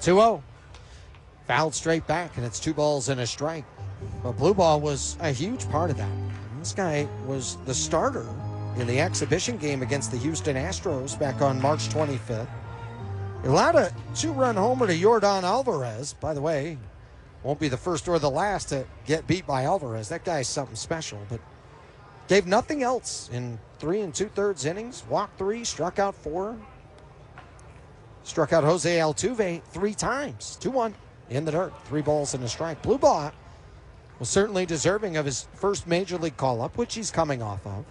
2-0. Fouled straight back, and it's 2 balls and a strike. But Blue Ball was a huge part of that. This guy was the starter in the exhibition game against the Houston Astros back on March 25th. He allowed a 2-run homer to Yordan Alvarez. By the way, won't be the first or the last to get beat by Alvarez. That guy's something special, but gave nothing else in 3 2/3 innings. Walked 3, struck out 4. Struck out Jose Altuve 3 times. 2-1 in the dirt. 3 balls and a strike. Blue Ball was certainly deserving of his first major league call-up, which he's coming off of.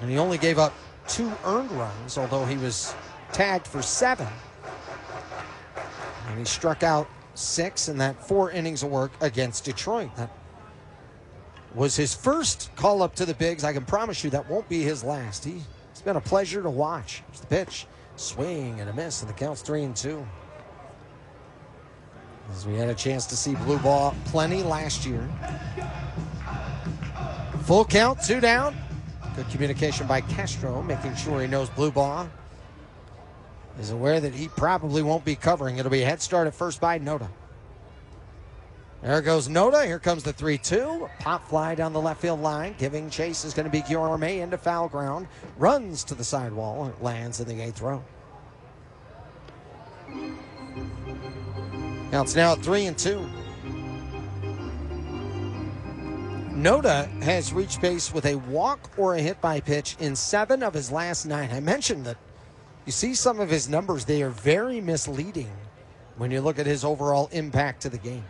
And he only gave up 2 earned runs, although he was tagged for 7. And he struck out 6 in that 4 innings of work against Detroit. That was his first call-up to the bigs. I can promise you that won't be his last. It's been a pleasure to watch. Here's the pitch. Swing and a miss, and the count's 3-2. As we had a chance to see Blue Ball plenty last year. Full count, 2 down. Good communication by Castro, making sure he knows Blue Ball is aware that he probably won't be covering. It'll be a head start at first by Noda. There goes Noda. Here comes the 3-2. Pop fly down the left field line. Giving chase is going to be Guillorme into foul ground. Runs to the sidewall. And it lands in the 8th row. Counts now at 3-2. Noda has reached base with a walk or a hit by pitch in 7 of his last 9. I mentioned that you see some of his numbers. They are very misleading when you look at his overall impact to the game.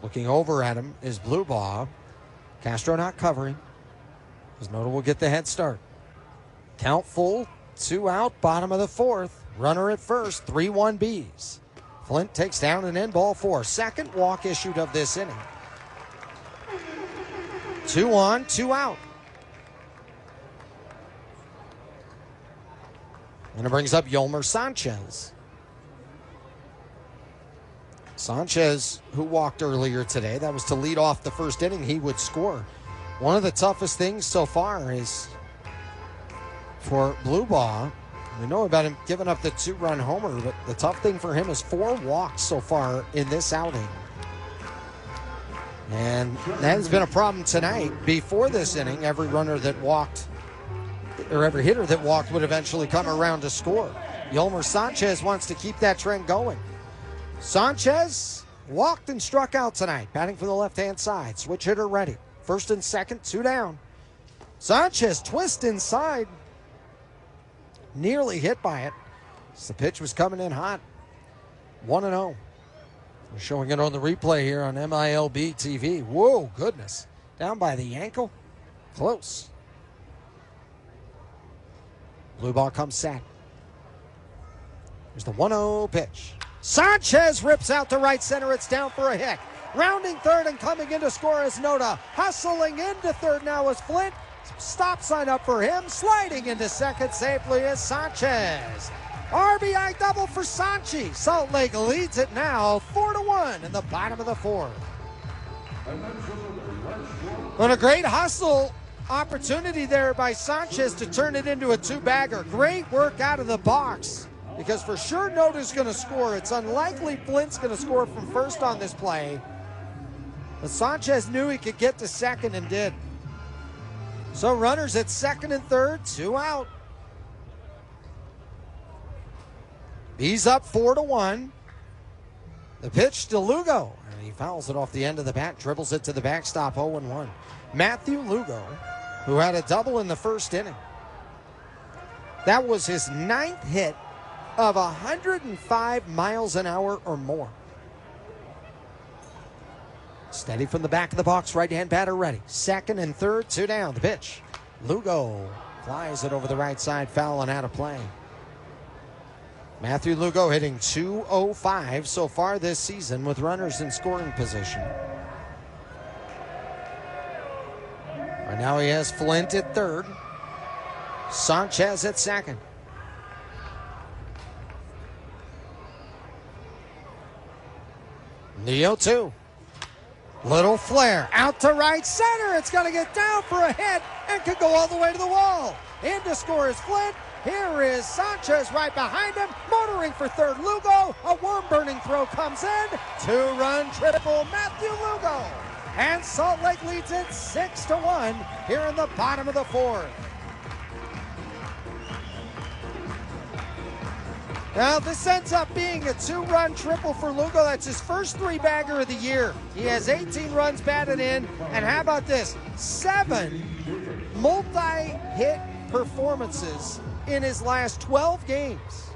Looking over at him is Blue Ball. Castro not covering, as Noda will get the head start. Count full, 2 out, bottom of the 4th. Runner at first, 3-1 Bs. Flint takes down an end, ball 4. Second walk issued of this inning. 2 on, 2 out. And it brings up Yolmer Sanchez. Sanchez, who walked earlier today, that was to lead off the first inning. He would score. One of the toughest things so far is for Blue Ball. We know about him giving up the 2-run homer, but the tough thing for him is 4 walks so far in this outing. And that has been a problem tonight. Before this inning, every runner that walked, or every hitter that walked, would eventually come around to score. Yolmer Sanchez wants to keep that trend going. Sanchez walked and struck out tonight, batting from the left-hand side. Switch hitter ready. First and second, 2 down. Sanchez twist inside. Nearly hit by it. The pitch was coming in hot. 1-0. We're showing it on the replay here on MILB TV. Whoa, goodness. Down by the ankle. Close. Blue Ball comes set. Here's the 1-0 pitch. Sanchez rips out to right center. It's down for a hit. Rounding third and coming in to score is Noda. Hustling into third now is Flint. Stop sign up for him. Sliding into second safely is Sanchez. RBI double for Sanchi. Salt Lake leads it now 4-1 in the bottom of the 4th. On a great hustle opportunity there by Sanchez to turn it into a 2-bagger. Great work out of the box. Because for sure Noda's going to score. It's unlikely Flint's going to score from first on this play. But Sanchez knew he could get to second and did. So runners at second and third, 2 out. He's up 4-1. The pitch to Lugo. And he fouls it off the end of the bat, dribbles it to the backstop, 0-1. Matthew Lugo, who had a double in the first inning. That was his 9th hit of 105 miles an hour or more. Steady from the back of the box, right-hand batter ready. Second and third, 2 down. The pitch. Lugo flies it over the right side, foul and out of play. Matthew Lugo hitting .205 so far this season with runners in scoring position. Right Now he has Flint at third. Sanchez at second. The 0-2. Little flare out to right center. It's going to get down for a hit and could go all the way to the wall. In to score is Flint. Here is Sanchez right behind him. Motoring for third, Lugo. A worm-burning throw comes in. 2-run triple, Matthew Lugo. And Salt Lake leads it 6-1 here in the bottom of the fourth. Now, this ends up being a 2-run triple for Lugo. That's his first 3-bagger of the year. He has 18 runs batted in. And how about this? 7 multi-hit performances in his last 12 games.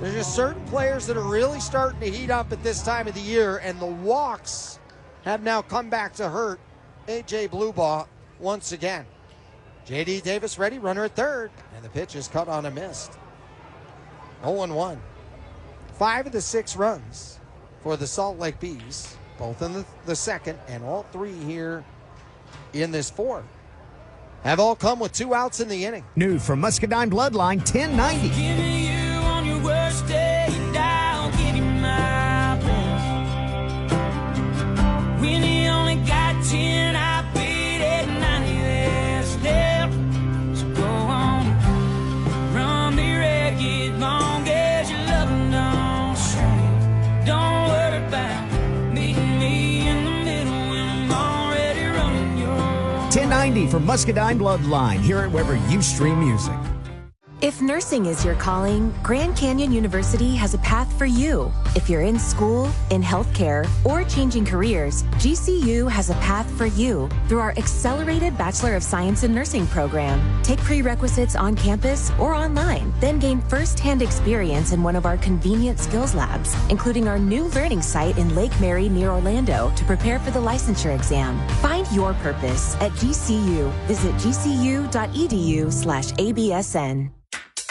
There's just certain players that are really starting to heat up at this time of the year, and the walks have now come back to hurt A.J. Bluebaugh once again. J.D. Davis ready, runner at third, and the pitch is cut on a missed. 0-1. 5 of the 6 runs for the Salt Lake Bees, both in the second and all 3 here in this fourth, have all come with 2 outs in the inning. New from Muscadine Bloodline 1090. Giving you on your worst day, I'll give you my best. When you only got 10, I beat it 90 that's left. So go on, run me ragged, long as your loving don't shrink. Don't worry about meeting me in the middle when I'm already running your 1090 from Muscadine Bloodline. Hear it wherever you stream music. If nursing is your calling, Grand Canyon University has a path for you. If you're in school, in healthcare, or changing careers, GCU has a path for you through our accelerated Bachelor of Science in Nursing program. Take prerequisites on campus or online, then gain first-hand experience in one of our convenient skills labs, including our new learning site in Lake Mary near Orlando to prepare for the licensure exam. Find your purpose at GCU. Visit gcu.edu/ABSN.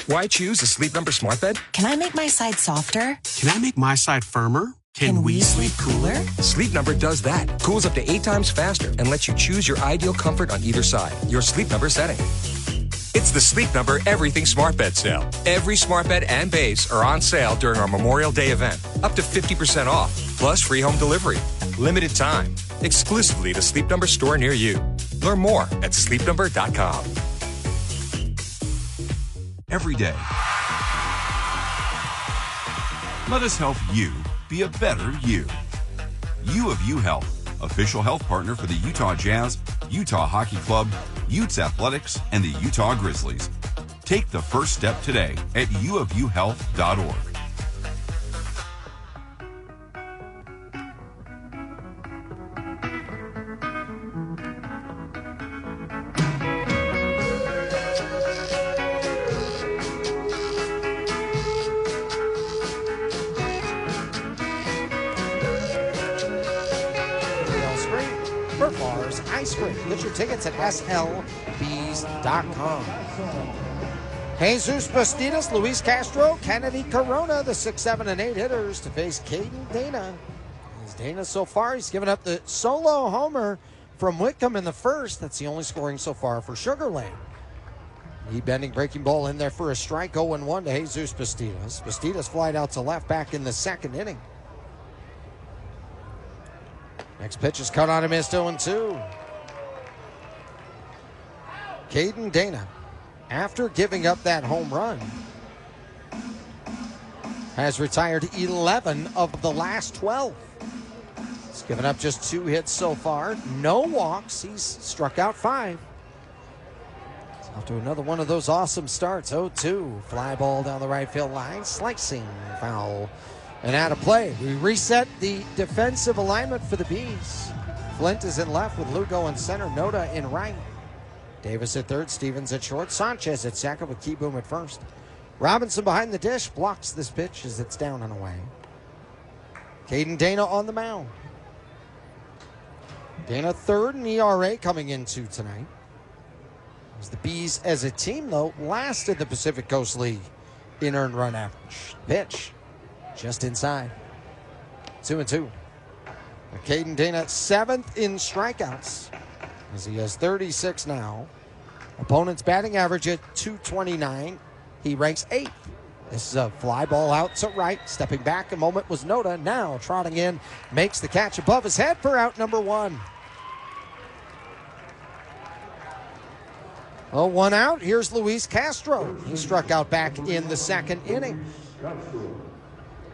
Why choose a Sleep Number smart bed? Can I make my side softer? Can I make my side firmer? Can we sleep cooler? Sleep Number does that. Cools up to 8 times faster and lets you choose your ideal comfort on either side. Your Sleep Number setting. It's the Sleep Number Everything Smart Bed sale. Every smart bed and base are on sale during our Memorial Day event. Up to 50% off, plus free home delivery. Limited time. Exclusively the Sleep Number store near you. Learn more at sleepnumber.com. Every day, let us help you be a better you. U of U Health, official health partner for the Utah Jazz, Utah Hockey Club, Utes Athletics, and the Utah Grizzlies. Take the first step today at uofuhealth.org. Get your tickets at slbs.com. Jesus Bastidas, Luis Castro, Kennedy Corona, the 6, 7, and 8 hitters to face Caden Dana. As Dana so far, he's given up the solo homer from Whitcomb in the first. That's the only scoring so far for Sugar Land. Knee bending breaking ball in there for a strike. 0-1 to Jesus Bastidas. Bastidas flied out to left back in the second inning. Next pitch is cut on a missed. 0-2. Caden Dana, after giving up that home run, has retired 11 of the last 12. He's given up just 2 hits so far, no walks. He's struck out 5. He's off to another one of those awesome starts. 0-2, fly ball down the right field line, slicing foul, and out of play. We reset the defensive alignment for the Bees. Flint is in left with Lugo in center, Noda in right. Davis at third, Stevens at short, Sanchez at second with Keyboom at first. Robinson behind the dish blocks this pitch as it's down and away. Caden Dana on the mound. Dana third in ERA coming into tonight. As the Bees as a team, though, last in the Pacific Coast League in earned run average. Pitch just inside. 2-2. Caden Dana 7th in strikeouts. as he has 36 now. Opponent's batting average at .229. He ranks 8th. This is a fly ball out to right. Stepping back a moment was Noda. Now trotting in, makes the catch above his head for out number 1. Oh, 1 out. Here's Luis Castro. He struck out back in the 2nd inning.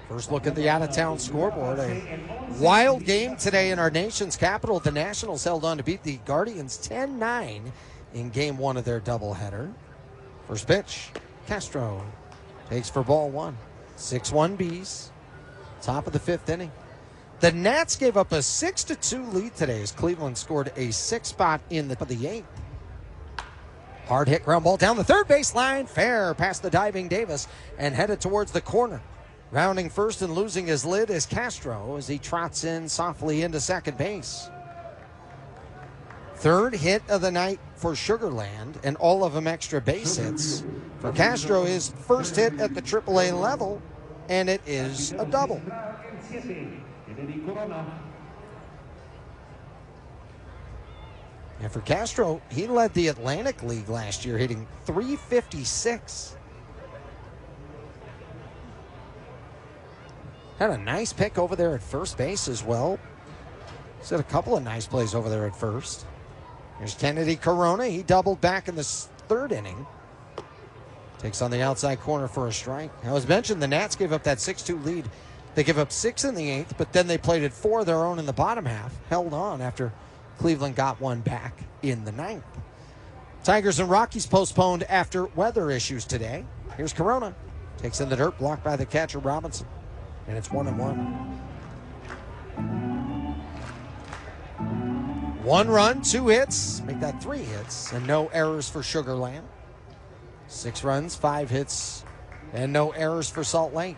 First look at the out-of-town scoreboard. A wild game today in our nation's capital. The Nationals held on to beat the Guardians 10-9 in game 1 of their doubleheader. First pitch, Castro takes for ball 1. 6-1 Bees. Top of the 5th inning. The Nats gave up a 6-2 lead today as Cleveland scored a 6 spot in the 8th. Hard hit ground ball down the third base line. Fair past the diving Davis and headed towards the corner. Rounding first and losing his lid is Castro as he trots in softly into second base. Third hit of the night for Sugarland, and all of them extra base hits. For Castro, his first hit at the AAA level, and it is a double. And for Castro, he led the Atlantic League last year, hitting .356. Had a nice pick over there at first base as well. He's had a couple of nice plays over there at first. Here's Kennedy Corona. He doubled back in the 3rd inning. Takes on the outside corner for a strike. Now, as mentioned, the Nats gave up that 6-2 lead. They give up 6 in the 8th, but then they played at 4 of their own in the bottom half. Held on after Cleveland got one back in the 9th. Tigers and Rockies postponed after weather issues today. Here's Corona. Takes in the dirt, blocked by the catcher Robinson. And it's 1-1. 1 run, 2 hits. Make that 3 hits. And no errors for Sugarland. 6 runs, 5 hits. And no errors for Salt Lake.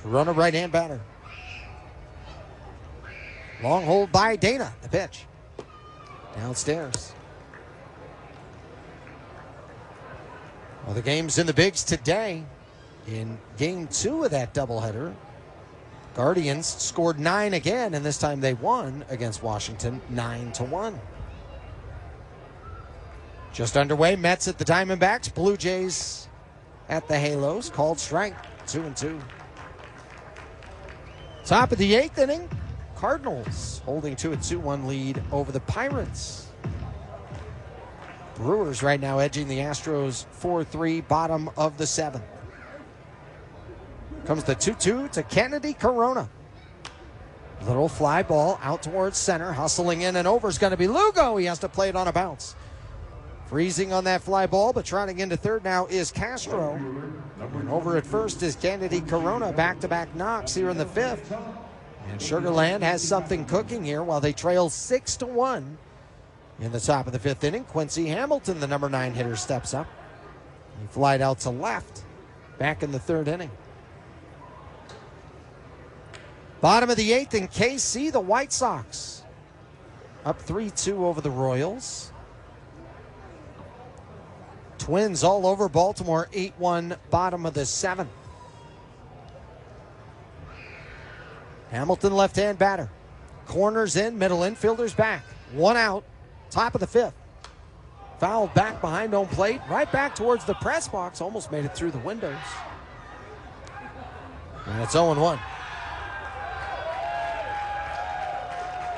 Corona right-hand batter. Long hold by Dana. The pitch. Downstairs. Well, the game's in the bigs today. In game 2 of that doubleheader, Guardians scored 9 again, and this time they won against Washington 9-1. Just underway, Mets at the Diamondbacks, Blue Jays at the Halos. Called strike, 2-2. Top of the 8th inning, Cardinals holding to a 2-1 lead over the Pirates. Brewers right now edging the Astros 4-3, bottom of the 7th. Comes the 2-2 to Kennedy Corona. Little fly ball out towards center. Hustling in and over is going to be Lugo. He has to play it on a bounce. Freezing on that fly ball, but trotting into third now is Castro. And over at first is Kennedy Corona. Back-to-back knocks here in the 5th. And Sugarland has something cooking here while they trail 6-1. In the top of the 5th inning, Quincy Hamilton, the number 9 hitter, steps up. He flied out to left back in the 3rd inning. Bottom of the 8th in KC, the White Sox up 3-2 over the Royals. Twins all over Baltimore, 8-1, bottom of the 7th. Hamilton left-hand batter. Corners in, middle infielders back. 1 out, top of the 5th. Fouled back behind home plate, right back towards the press box. Almost made it through the windows. And it's 0-1.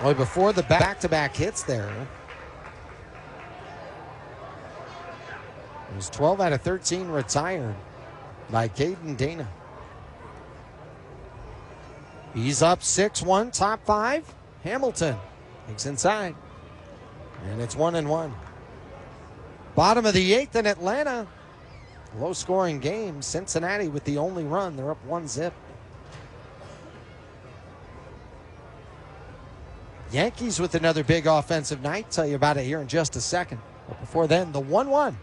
Boy, before the back-to-back hits there, it was 12 out of 13 retired by Caden Dana. He's up 6-1, top 5. Hamilton takes inside. And it's 1-1. Bottom of the 8th in Atlanta. Low-scoring game. Cincinnati with the only run. They're up 1-0. Yankees with another big offensive night. Tell you about it here in just a second. But before then, the 1-1.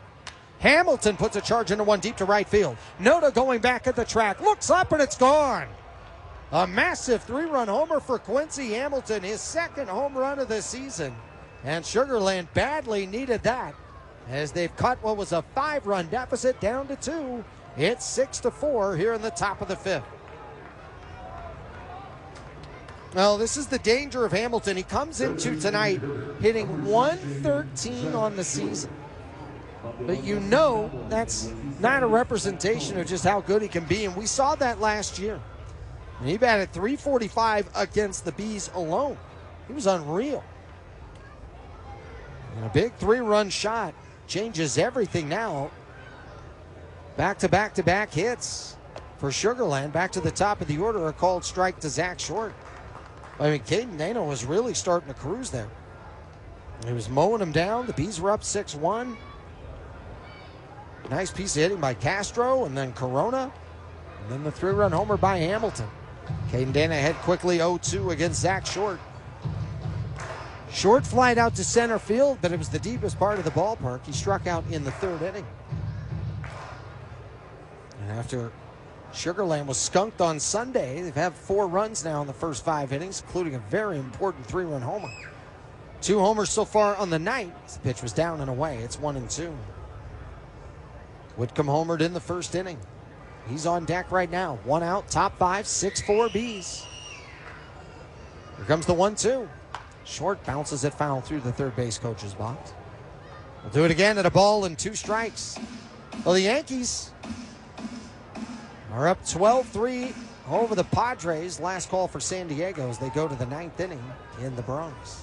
Hamilton puts a charge into one deep to right field. Noda going back at the track. Looks up and it's gone. A massive 3-run homer for Quincy Hamilton. His 2nd home run of the season. And Sugarland badly needed that as they've cut what was a 5-run deficit down to 2. It's 6-4 here in the top of the 5th. Well, this is the danger of Hamilton. He comes into tonight hitting 113 on the season. But you know that's not a representation of just how good he can be. And we saw that last year. He batted .345 against the Bees alone. He was unreal. And a big 3-run shot changes everything now. Back-to-back-to-back hits for Sugar Land. Back to the top of the order, a called strike to Zach Short. I mean, Caden Dano was really starting to cruise there. He was mowing him down. The Bees were up 6-1. Nice piece of hitting by Castro, and then Corona, and then the 3-run homer by Hamilton. Caden Dana ahead quickly 0-2 against Zach Short. Short flied out to center field, but it was the deepest part of the ballpark. He struck out in the 3rd inning. And after Sugar Land was skunked on Sunday, they've had 4 runs now in the first 5 innings, including a very important 3-run homer. 2 homers so far on the night. The pitch was down and away. It's 1-2. Whitcomb homered in the 1st inning. He's on deck right now. 1 out, top 5, 6-4 Bees. Here comes the 1-2. Short bounces it foul through the third base coach's box. We'll do it again at a ball and 2 strikes. Well, the Yankees are up 12-3 over the Padres. Last call for San Diego as they go to the 9th inning in the Bronx.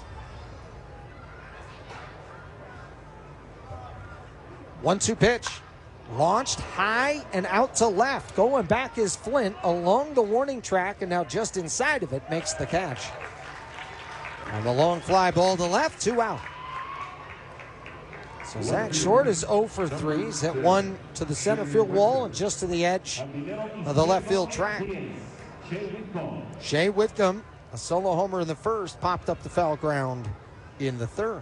1-2 pitch. Launched high and out to left. Going back is Flint along the warning track, and now just inside of it makes the catch. And the long fly ball to left, 2 out. So Zach Short is 0 for 3. He's hit 1 to the center field wall and just to the edge of the left field track. Shea Whitcomb, a solo homer in the 1st, popped up the foul ground in the 3rd.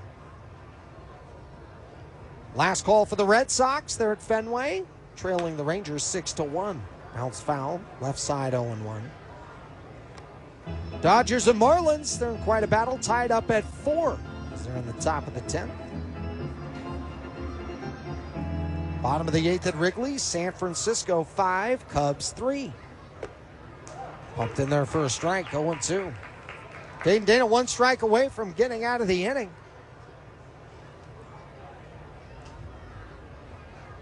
Last call for the Red Sox. They're at Fenway, trailing the Rangers 6-1. Bounce foul, left side 0-1. Dodgers and Marlins, they're in quite a battle, tied up at 4 as they're in the top of the 10th. Bottom of the 8th at Wrigley, San Francisco 5, Cubs 3. Pumped in there for a strike, 0-2. Caden Dana 1 strike away from getting out of the inning.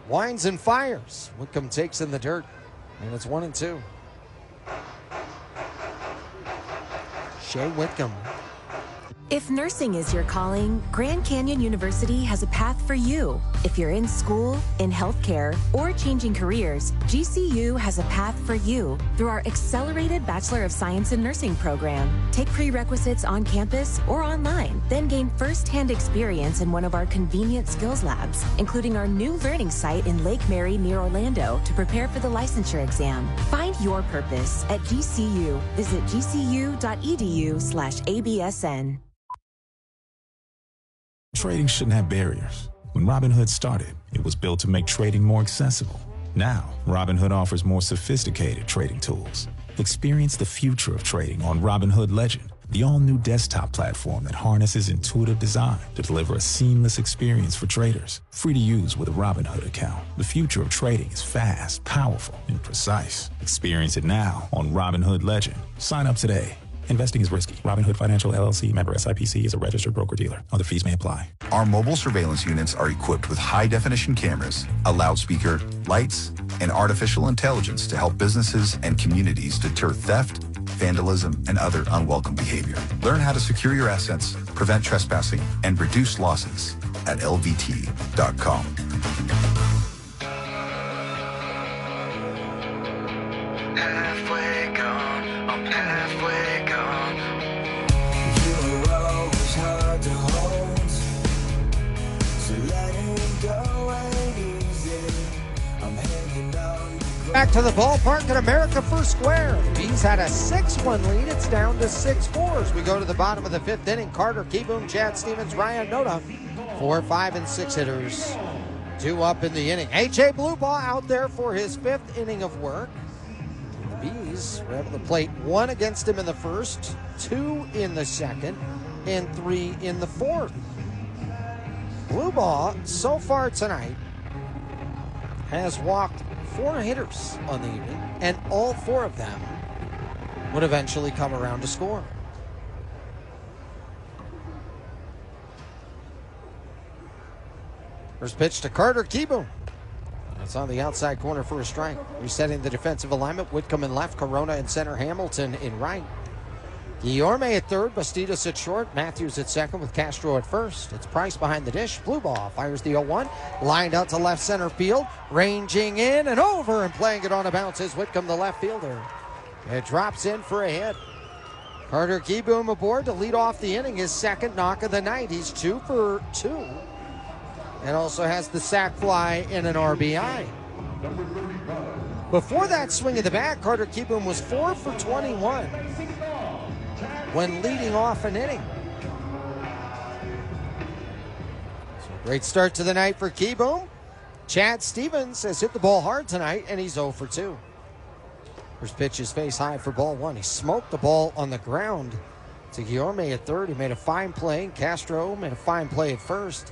Winds and fires. Whitcomb takes in the dirt, and it's 1-2. Shea Whitcomb. If nursing is your calling, Grand Canyon University has a path for you. If you're in school, in healthcare, or changing careers, GCU has a path for you through our accelerated Bachelor of Science in Nursing program. Take prerequisites on campus or online, then gain first-hand experience in one of our convenient skills labs, including our new learning site in Lake Mary near Orlando to prepare for the licensure exam. Find your purpose at GCU. Visit gcu.edu/ABSN. Trading shouldn't have barriers. When Robinhood started, it was built to make trading more accessible. Now, Robinhood offers more sophisticated trading tools. Experience the future of trading on Robinhood Legend, the all-new desktop platform that harnesses intuitive design to deliver a seamless experience for traders. Free to use with a Robinhood account. The future of trading is fast, powerful, and precise. Experience it now on Robinhood Legend. Sign up today. Investing is risky. Robinhood Financial LLC, member SIPC, is a registered broker-dealer. Other fees may apply. Our mobile surveillance units are equipped with high-definition cameras, a loudspeaker, lights, and artificial intelligence to help businesses and communities deter theft, vandalism, and other unwelcome behavior. Learn how to secure your assets, prevent trespassing, and reduce losses at lvt.com. Halfway gone, I'm halfway gone. You were always hard to hold, so letting go ain't easy. I'm hanging on. Back to the ballpark at America First Square. The Bees had a 6-1 lead. It's down to 6-4 as we go to the bottom of the 5th inning. Carter Kieboom, Chad Stevens, Ryan Noda. 4, 5, and 6 hitters. 2 up in the inning. A.J. Bluebaugh out there for his 5th inning of work. Bees were able to plate 1 against him in the 1st, 2 in the 2nd, and 3 in the 4th. Bluebaugh, so far tonight, has walked 4 hitters on the evening, and all 4 of them would eventually come around to score. First pitch to Carter Kieboom. That's on the outside corner for a strike. Resetting the defensive alignment. Whitcomb in left, Corona in center, Hamilton in right. Guillorme at third, Bastidas at short, Matthews at second with Castro at first. It's Price behind the dish. Blue ball fires the 0-1. Lined out to left center field. Ranging in and over and playing it on a bounce is Whitcomb, the left fielder. It drops in for a hit. Carter Kieboom aboard to lead off the inning. His second knock of the night. He's 2 for 2. And also has the sac fly and an RBI. Before that swing of the bat, Carter Kieboom was 4 for 21 when leading off an inning. So great start to the night for Kieboom. Chad Stevens has hit the ball hard tonight, and he's 0 for 2. First pitch is face high for ball 1. He smoked the ball on the ground to Guillorme at third. He made a fine play. Castro made a fine play at first,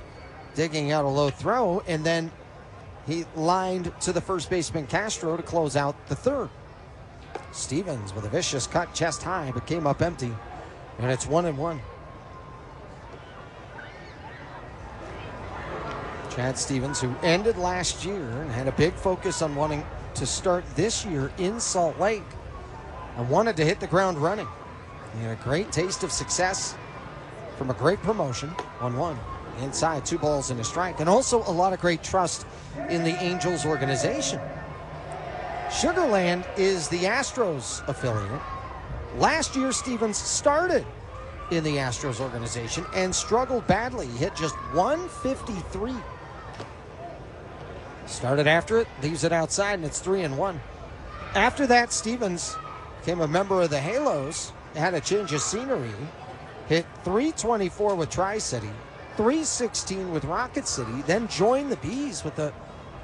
digging out a low throw, and then he lined to the first baseman Castro to close out the third. Stevens with a vicious cut chest high, but came up empty, and it's 1-1. Chad Stevens, who ended last year and had a big focus on wanting to start this year in Salt Lake and wanted to hit the ground running. He had a great taste of success from a great promotion. 1-1. Inside, 2 balls and a strike, and also a lot of great trust in the Angels organization. Sugar Land is the Astros affiliate. Last year, Stevens started in the Astros organization and struggled badly. He hit just 153. Started after it, leaves it outside, and it's 3-1. After that, Stevens became a member of the Halos, had a change of scenery, hit 324 with Tri-City, 316 with Rocket City, then joined the Bees with the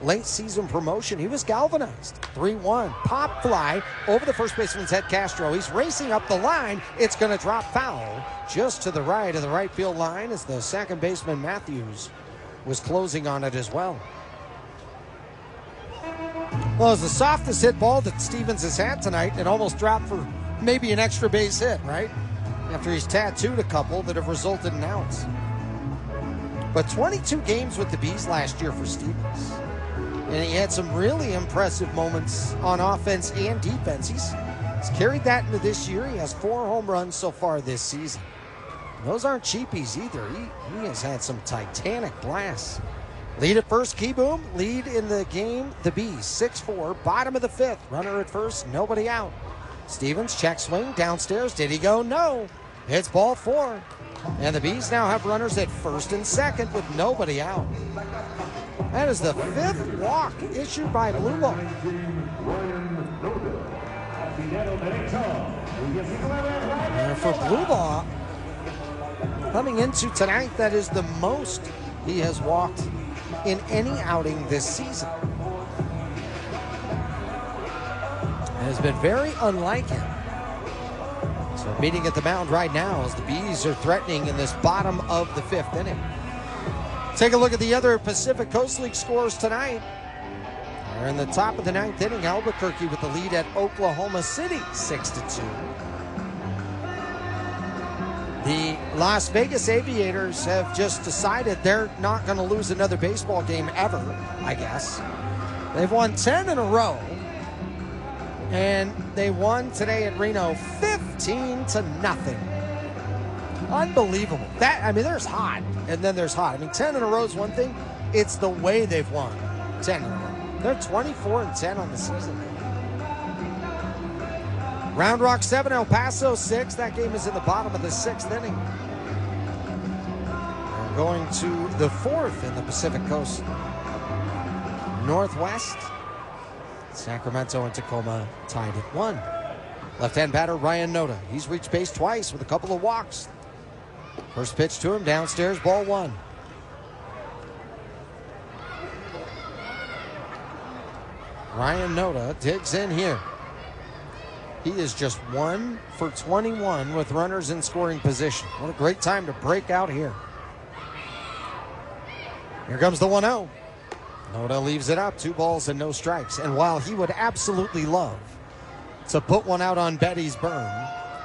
late season promotion. He was galvanized. 3-1. Pop fly over the first baseman's head, Castro. He's racing up the line. It's going to drop foul just to the right of the right field line as the second baseman, Matthews, was closing on it as well. Well, it's the softest hit ball that Stevens has had tonight, and almost dropped for maybe an extra base hit, right? After he's tattooed a couple that have resulted in outs. But 22 games with the Bees last year for Stevens. And he had some really impressive moments on offense and defense. He's carried that into this year. He has 4 home runs so far this season. And those aren't cheapies either. He has had some titanic blasts. Lead at first, Kieboom. Lead in the game, the Bees. 6-4, bottom of the 5th. Runner at first, nobody out. Stevens, check swing, downstairs. Did he go? No. It's ball 4. And the Bees now have runners at first and second with nobody out. That is the 5th walk issued by Blue Ball. And for Blue Ball, coming into tonight, that is the most he has walked in any outing this season. It has been very unlike him. So meeting at the mound right now as the Bees are threatening in this bottom of the 5th inning. Take a look at the other Pacific Coast League scores tonight. They're in the top of the 9th inning. Albuquerque with the lead at Oklahoma City, 6-2. The Las Vegas Aviators have just decided they're not going to lose another baseball game ever, I guess. They've won 10 in a row. And they won today at Reno 15-0. Unbelievable. There's hot, and then there's hot. 10 in a row is one thing. It's the way they've won 10 in a row. They're 24-10 on the season. Round Rock 7, El Paso 6. That game is in the bottom of the 6th inning. We're going to the 4th in the Pacific Coast Northwest. Sacramento and Tacoma tied at 1. Left-hand batter Ryan Noda. He's reached base twice with a couple of walks. First pitch to him, downstairs, ball 1. Ryan Noda digs in here. He is just 1 for 21 with runners in scoring position. What a great time to break out here. Here comes the 1-0. Noda leaves it up, 2 balls and no strikes. And while he would absolutely love to put one out on Betty's berm,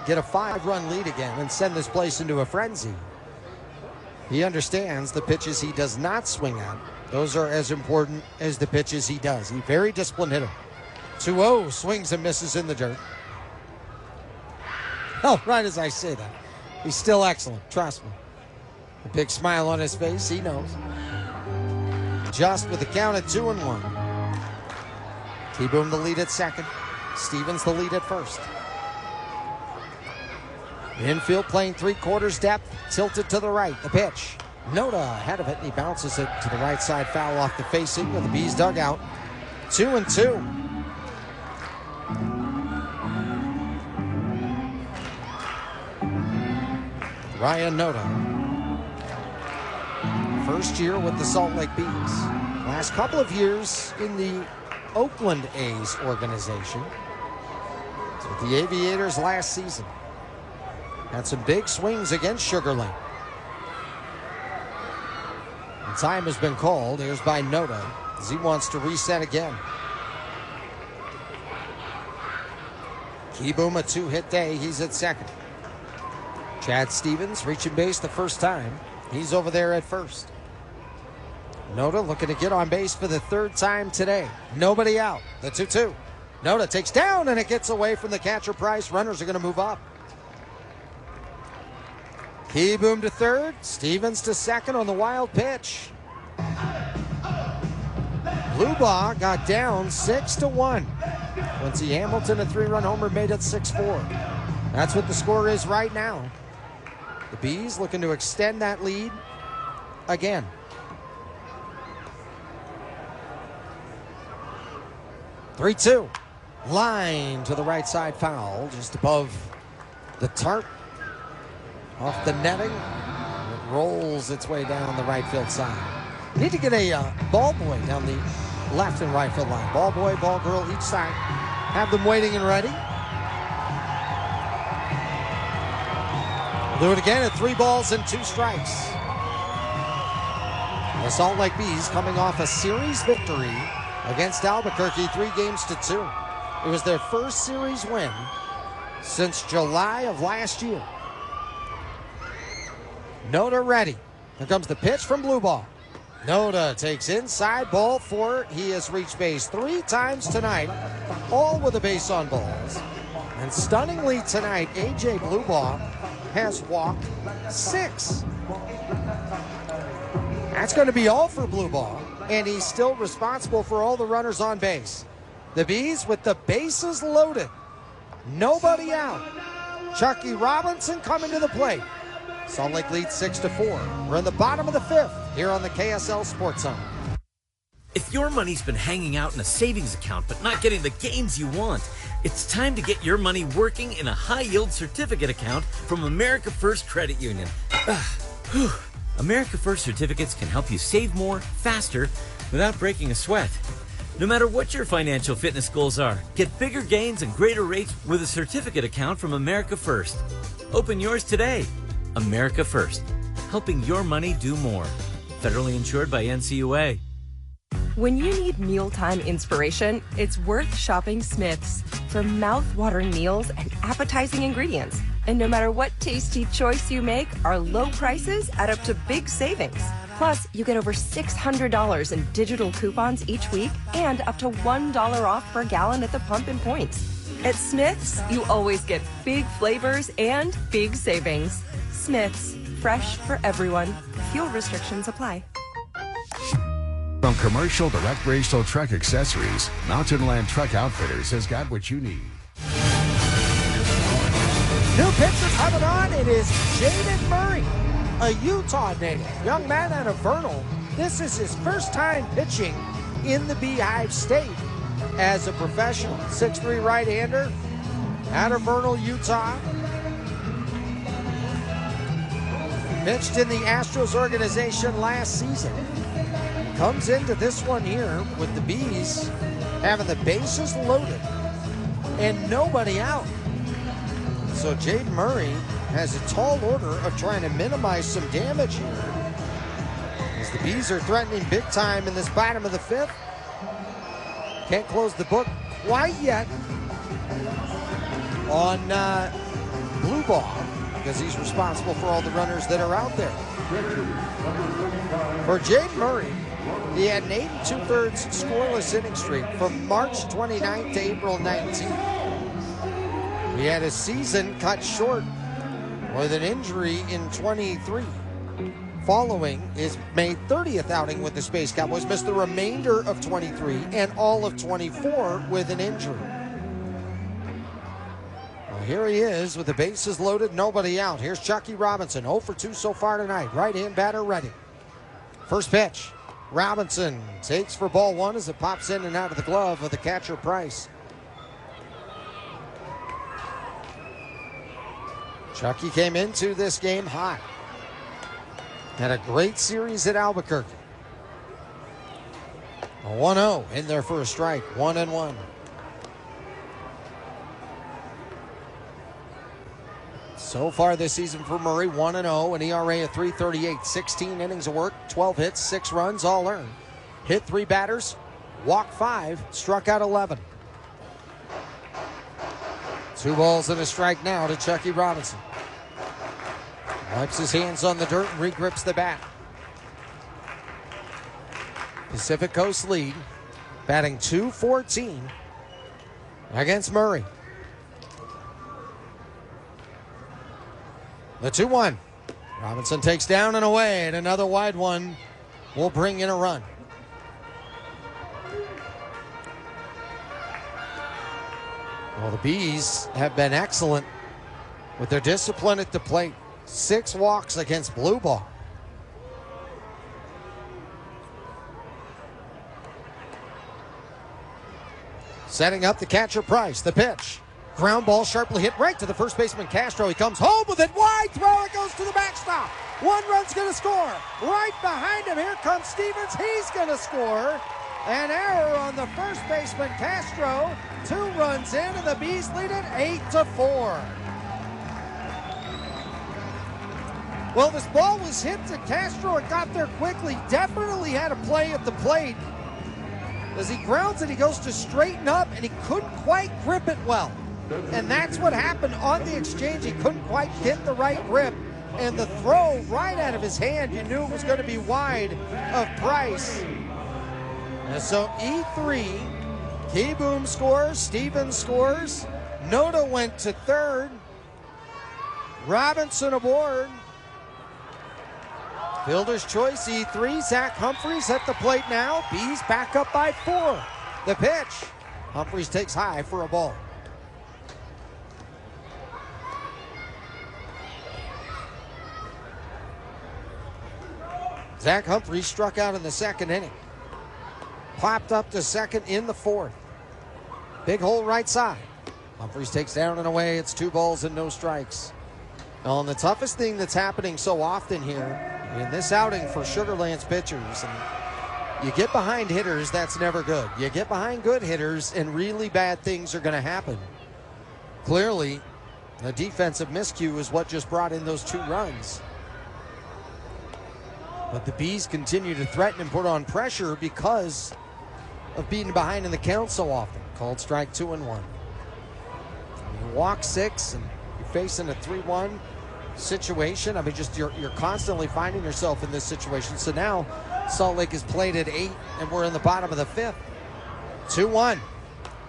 get a 5-run lead again, and send this place into a frenzy, He understands the pitches he does not swing at. Those are as important as the pitches he does. He's very disciplined hitter. 2-0, swings and misses in the dirt. Oh, right as I say that. He's still excellent, trust me. A big smile on his face, he knows. Just with the count at 2-1. T-Boom the lead at second. Stevens the lead at first. Infield playing three-quarters depth, tilted to the right. The pitch. Noda ahead of it, and he bounces it to the right side, foul off the facing of the Bees dugout. 2-2. Ryan Noda. First year with the Salt Lake Bees. Last couple of years in the Oakland A's organization. With the Aviators last season. Had some big swings against Sugar Land. And time has been called. Here's by Noda as he wants to reset again. T-Boom a 2-hit day. He's at second. Chad Stevens reaching base the first time. He's over there at first. Noda looking to get on base for the third time today. Nobody out. The 2-2. Noda takes down and it gets away from the catcher Price. Runners are going to move up. T-Boom to third. Stevens to second on the wild pitch. Bluebaugh got down 6-1. Quincy Hamilton, a 3-run homer, made it 6-4. That's what the score is right now. The Bees looking to extend that lead again. Three-two. Line to the right side foul, just above the tarp. Off the netting. It rolls its way down the right field side. Need to get a ball boy down the left and right field line. Ball boy, ball girl each side. Have them waiting and ready. We'll do it again at 3 balls and 2 strikes. The Salt Lake Bees coming off a series victory against Albuquerque, 3-2. It was their first series win since July of last year. Noda ready. Here comes the pitch from Bluebaugh. Noda takes inside, ball 4. He has reached base 3 times tonight, all with a base on balls. And stunningly tonight, A.J. Bluebaugh has walked 6. That's going to be all for Bluebaugh, and he's still responsible for all the runners on base. The Bees with the bases loaded. Nobody out. Chucky Robinson coming to the plate. Salt Lake leads 6-4. We're in the bottom of the 5th here on the KSL Sports Zone. If your money's been hanging out in a savings account but not getting the gains you want, it's time to get your money working in a high-yield certificate account from America First Credit Union. America First certificates can help you save more, faster, without breaking a sweat. No matter what your financial fitness goals are, get bigger gains and greater rates with a certificate account from America First. Open yours today. America First, helping your money do more. Federally insured by NCUA. When you need mealtime inspiration, it's worth shopping Smith's. For mouth-watering meals and appetizing ingredients. And no matter what tasty choice you make, our low prices add up to big savings. Plus, you get over $600 in digital coupons each week and up to $1 off per gallon at the pump and points. At Smith's, you always get big flavors and big savings. Smith's, fresh for everyone. Fuel restrictions apply. From commercial to recreational truck accessories, Mountain Land Truck Outfitters has got what you need. New pitcher coming on. It is Jaden Murray, a Utah native. Young man out of Vernal. This is his first time pitching in the Beehive State as a professional. 6'3" right-hander out of Vernal, Utah. Pitched in the Astros organization last season. Comes into this one here with the Bees having the bases loaded and nobody out. So Jaden Murray has a tall order of trying to minimize some damage here, as the Bees are threatening big time in this bottom of the 5th. Can't close the book quite yet on Bluebaugh. because he's responsible for all the runners that are out there. For Jaden Murray, he had an 8 2/3 scoreless inning streak from March 29th to April 19th. He had his season cut short with an injury in 23. Following his May 30th outing with the Space Cowboys, missed the remainder of 23 and all of 24 with an injury. Well, here he is with the bases loaded, nobody out. Here's Chucky Robinson, 0 for 2 so far tonight. Right-hand batter ready. First pitch, Robinson takes for ball one as it pops in and out of the glove of the catcher Price. Chucky came into this game hot. Had a great series at Albuquerque. A 1-0 in there for a strike, 1-1. So far this season for Murray, 1-0, an ERA of 3.38, 16 innings of work, 12 hits, 6 runs, all earned. Hit 3 batters, walked 5, struck out 11. 2 balls and a strike now to Chucky Robinson. Wipes his hands on the dirt and regrips the bat. Pacific Coast lead, batting .214 against Murray. The 2-1. Robinson takes down and away, and another wide one will bring in a run. Well, the Bees have been excellent with their discipline at the plate. 6 walks against Blue Ball. Setting up the catcher Price. The pitch. Ground ball sharply hit right to the first baseman Castro. He comes home with it wide throw. It goes to the backstop. 1 run's going to score. Right behind him, here comes Stevens. He's going to score. An error on the first baseman Castro. 2 runs in, and the Bees lead it 8-4. Well, this ball was hit to Castro. It got there quickly. Definitely had a play at the plate. As he grounds it, he goes to straighten up, and he couldn't quite grip it well. And that's what happened on the exchange. He couldn't quite get the right grip. And the throw right out of his hand, you knew it was going to be wide of Price. And so E3, Keyboom scores, Stevens scores. Noda went to third. Robinson aboard. Fielder's choice, E3. Zach Humphreys at the plate now. Bees back up by 4. The pitch. Humphreys takes high for a ball. Zach Humphreys struck out in the second inning. Popped up to second in the 4th. Big hole right side. Humphreys takes down and away. It's 2 balls and no strikes. Well, and the toughest thing that's happening so often here in this outing for Sugar Land's pitchers, and you get behind hitters, that's never good. You get behind good hitters, and really bad things are going to happen. Clearly, the defensive miscue is what just brought in those 2 runs. But the Bees continue to threaten and put on pressure because of being behind in the count so often. Called strike 2-1. You walk 6, and you're facing a 3-1 situation. I mean, just you're constantly finding yourself in this situation. So now Salt Lake is played at 8, and we're in the bottom of the 5th. 2-1.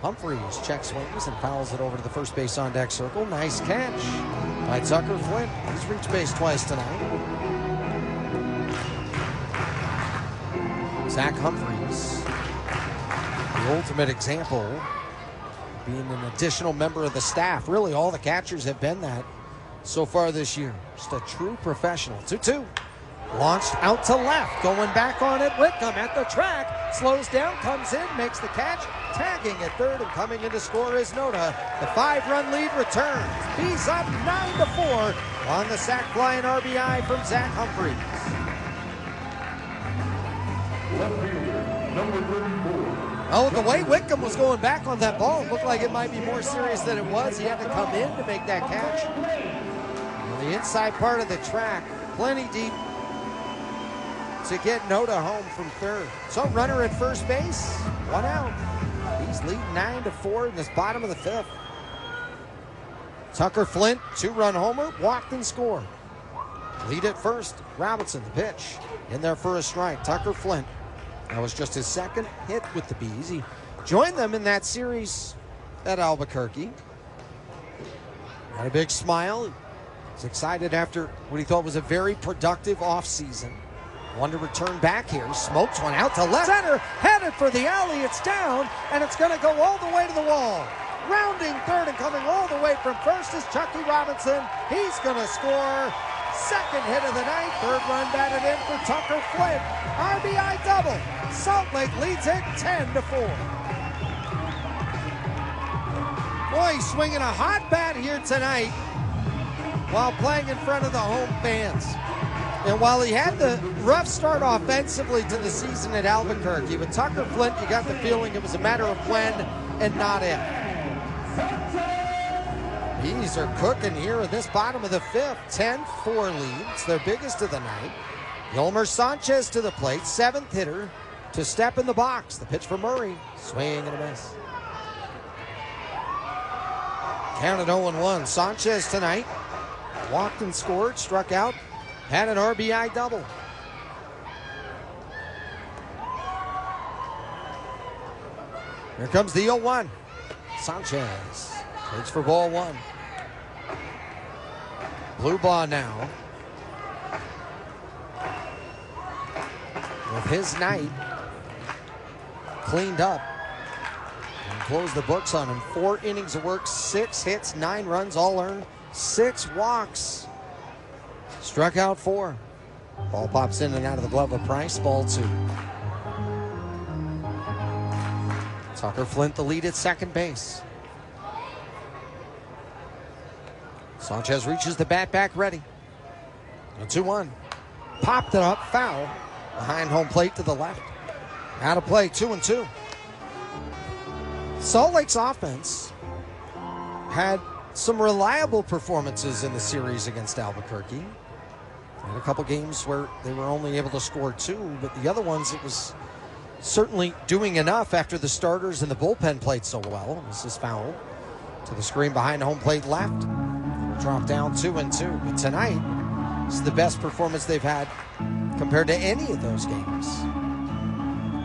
Humphreys check swings and fouls it over to the first base on deck circle. Nice catch by Tucker Flint. He's reached base twice tonight. Zach Humphreys, the ultimate example, being an additional member of the staff. Really, all the catchers have been that so far this year. Just a true professional. 2-2. Launched out to left. Going back on it. Whitcomb at the track. Slows down, comes in, makes the catch. Tagging at third and coming in to score is Noda. The 5-run lead returns. Bees up 9-4 on the sac fly and RBI from Zach Humphreys. Oh, the way Whitcomb was going back on that ball, it looked like it might be more serious than it was. He had to come in to make that catch. On the inside part of the track, plenty deep to get Noda home from third. So runner at first base, 1 out. He's leading 9-4 in this bottom of the 5th. Tucker Flint, 2-run homer, walked and scored. Lead at first, Robinson, the pitch. In there for a strike, Tucker Flint. That was just his second hit with the Bees. He joined them in that series at Albuquerque. Had a big smile. He's excited after what he thought was a very productive offseason. Wanted to return back here. Smokes one out to left center. Headed for the alley. It's down, and it's going to go all the way to the wall. Rounding third and coming all the way from first is Chucky Robinson. He's going to score. Second hit of the night. Third run batted in for Tucker Flint. RBI double. Salt Lake leads it 10-4. Boy, he's swinging a hot bat here tonight while playing in front of the home fans. And while he had the rough start offensively to the season at Albuquerque, with Tucker Flint, you got the feeling it was a matter of when and not if. Bees are cooking here in this bottom of the fifth. 10-4 lead. It's their biggest of the night. Yolmer Sanchez to the plate, 7th hitter to step in the box. The pitch for Murray. Swing and a miss. Counted 0-1. Sanchez tonight walked and scored, struck out, had an RBI double. Here comes the 0-1. Sanchez waits for ball one. Blue ball now. With his night cleaned up and closed the books on him. 4 innings of work, 6 hits, 9 runs, all earned, 6 walks. Struck out 4. Ball pops in and out of the glove of Price. Ball 2. Tucker Flint the lead at second base. Sanchez reaches the bat back ready. 2-1. Popped it up, foul. Behind home plate to the left. Out of play, 2-2. Salt Lake's offense had some reliable performances in the series against Albuquerque. Had a couple games where they were only able to score 2, but the other ones it was certainly doing enough after the starters and the bullpen played so well. This is foul to the screen behind home plate left. Drop down 2-2. But tonight, this is the best performance they've had compared to any of those games.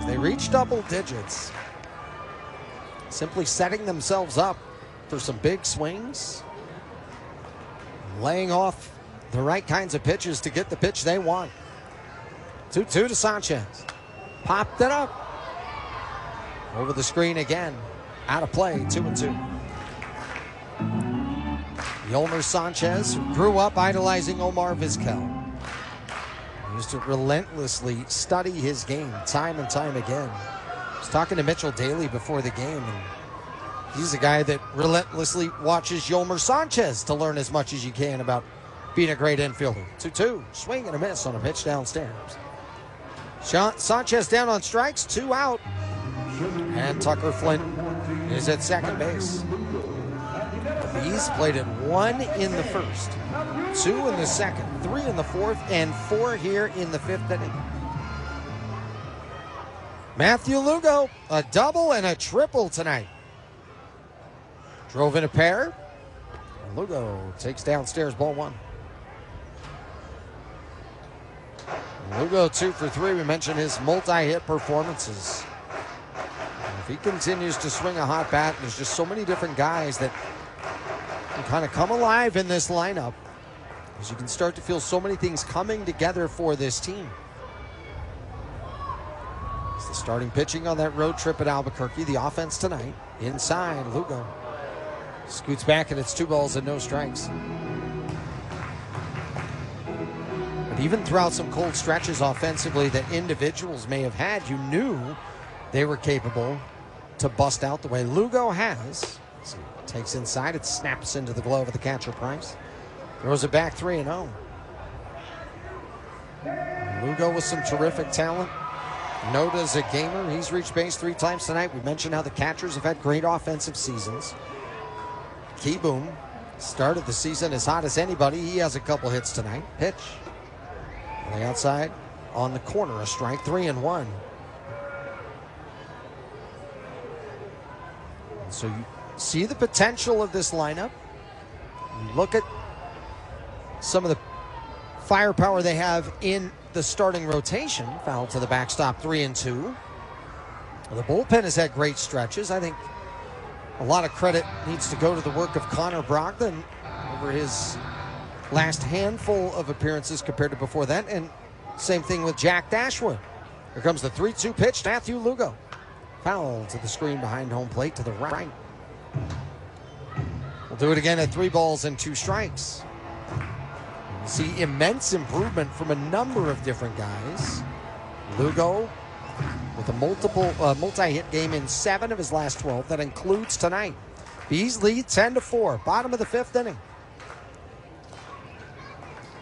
They reached double digits, simply setting themselves up for some big swings, laying off the right kinds of pitches to get the pitch they want. 2-2 to Sanchez. Popped it up. Over the screen again. Out of play, 2-2. Yolmer Sanchez, who grew up idolizing Omar Vizquel. He used to relentlessly study his game time and time again. I was talking to Mitchell Daly before the game, and he's a guy that relentlessly watches Yolmer Sanchez to learn as much as you can about being a great infielder. 2-2, swing and a miss on a pitch downstairs. Sanchez down on strikes, 2 out. And Tucker Flint is at second base. The Bees played at 1 in the first, 2 in the second, 3 in the fourth, and 4 here in the 5th inning. Matthew Lugo, a double and a triple tonight. Drove in a pair. And Lugo takes downstairs ball 1. Lugo 2 for 3. We mentioned his multi-hit performances. And if he continues to swing a hot bat, there's just so many different guys that can kind of come alive in this lineup, as you can start to feel so many things coming together for this team. It's the starting pitching on that road trip at Albuquerque. The offense tonight, inside, Lugo scoots back, and it's 2 balls and no strikes. But even throughout some cold stretches offensively that individuals may have had, you knew they were capable to bust out the way Lugo has. So takes inside, it snaps into the glove of the catcher Price. Throws it back 3-0. Lugo with some terrific talent. Noda's a gamer. He's reached base 3 times tonight. We mentioned how the catchers have had great offensive seasons. Keyboom started the season as hot as anybody. He has a couple hits tonight. Pitch. On the outside, on the corner, a strike, 3-1. So you see the potential of this lineup. Look at some of the firepower they have in the starting rotation. Foul to the backstop, 3-2. The bullpen has had great stretches. I think a lot of credit needs to go to the work of Connor Brogdon over his last handful of appearances compared to before that. And same thing with Jack Dashwood. Here comes the 3-2 pitch, Matthew Lugo. Foul to the screen behind home plate to the right. We'll do it again at 3 balls and 2 strikes. We'll see immense improvement from a number of different guys. Lugo with a multi-hit game in 7 of his last 12. That includes tonight. Bees lead 10-4, bottom of the 5th inning.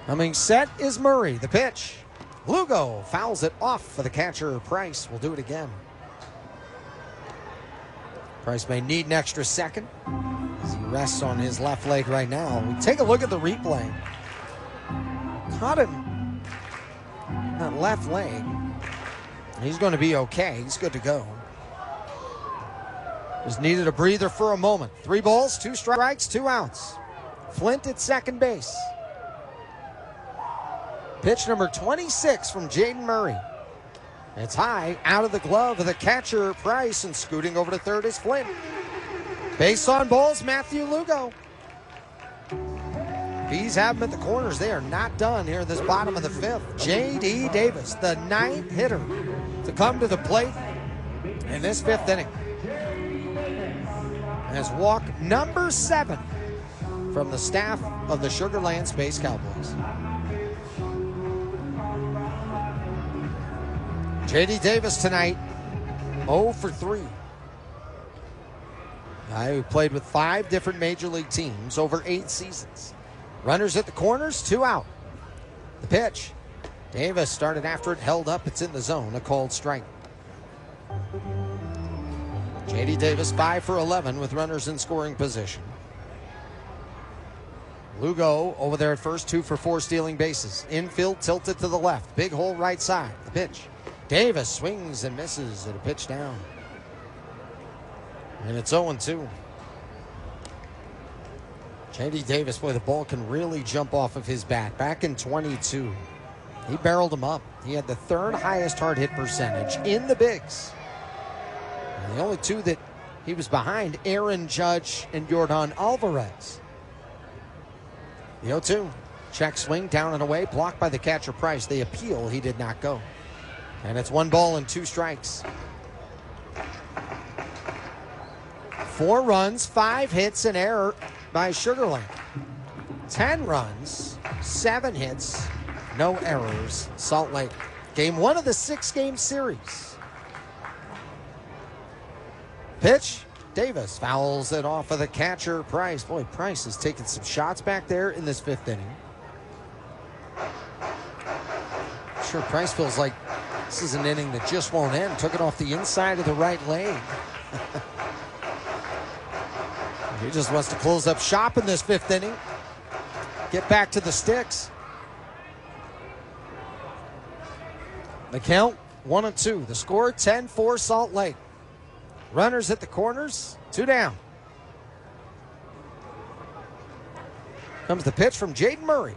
Coming set is Murray. The pitch. Lugo fouls it off for the catcher, Price. Will do it again. Price may need an extra second as he rests on his left leg right now. We take a look at the replay. Caught him that left leg. He's going to be okay. He's good to go. Just needed a breather for a moment. 3 balls, 2 strikes, 2 outs. Flint at second base. Pitch number 26 from Jaden Murray. It's high, out of the glove of the catcher, Price, and scooting over to third is Flint. Base on balls, Matthew Lugo. Bees have him at the corners. They are not done here in this bottom of the 5th. J.D. Davis, the 9th hitter to come to the plate in this 5th inning. As walk number 7 from the staff of the Sugar Land Space Cowboys. J.D. Davis tonight, 0 for 3. Guy who played with 5 different major league teams over 8 seasons. Runners at the corners, 2 out. The pitch. Davis started after it, held up. It's in the zone, a called strike. J.D. Davis 5 for 11 with runners in scoring position. Lugo over there at first, 2 for 4 stealing bases. Infield tilted to the left, big hole right side. The pitch. Davis swings and misses at a pitch down. And it's 0-2. J.D. Davis, boy, the ball can really jump off of his bat. Back in 22, he barreled him up. He had the 3rd highest hard hit percentage in the bigs. And the only 2 that he was behind, Aaron Judge and Yordan Alvarez. The 0-2. Check swing down and away, blocked by the catcher Price. They appeal, he did not go. And it's 1 ball and 2 strikes. 4 runs, 5 hits, an error by Sugar Land. 10 runs, 7 hits, no errors. Salt Lake. Game 1 of the 6-game series. Pitch. Davis fouls it off of the catcher, Price. Boy, Price has taken some shots back there in this 5th inning. Sure, Price feels like this is an inning that just won't end. Took it off the inside of the right leg. He just wants to close up shop in this 5th inning. Get back to the sticks. The count, 1-2. The score, 10-4 Salt Lake. Runners at the corners, 2 down. Comes the pitch from Jaden Murray.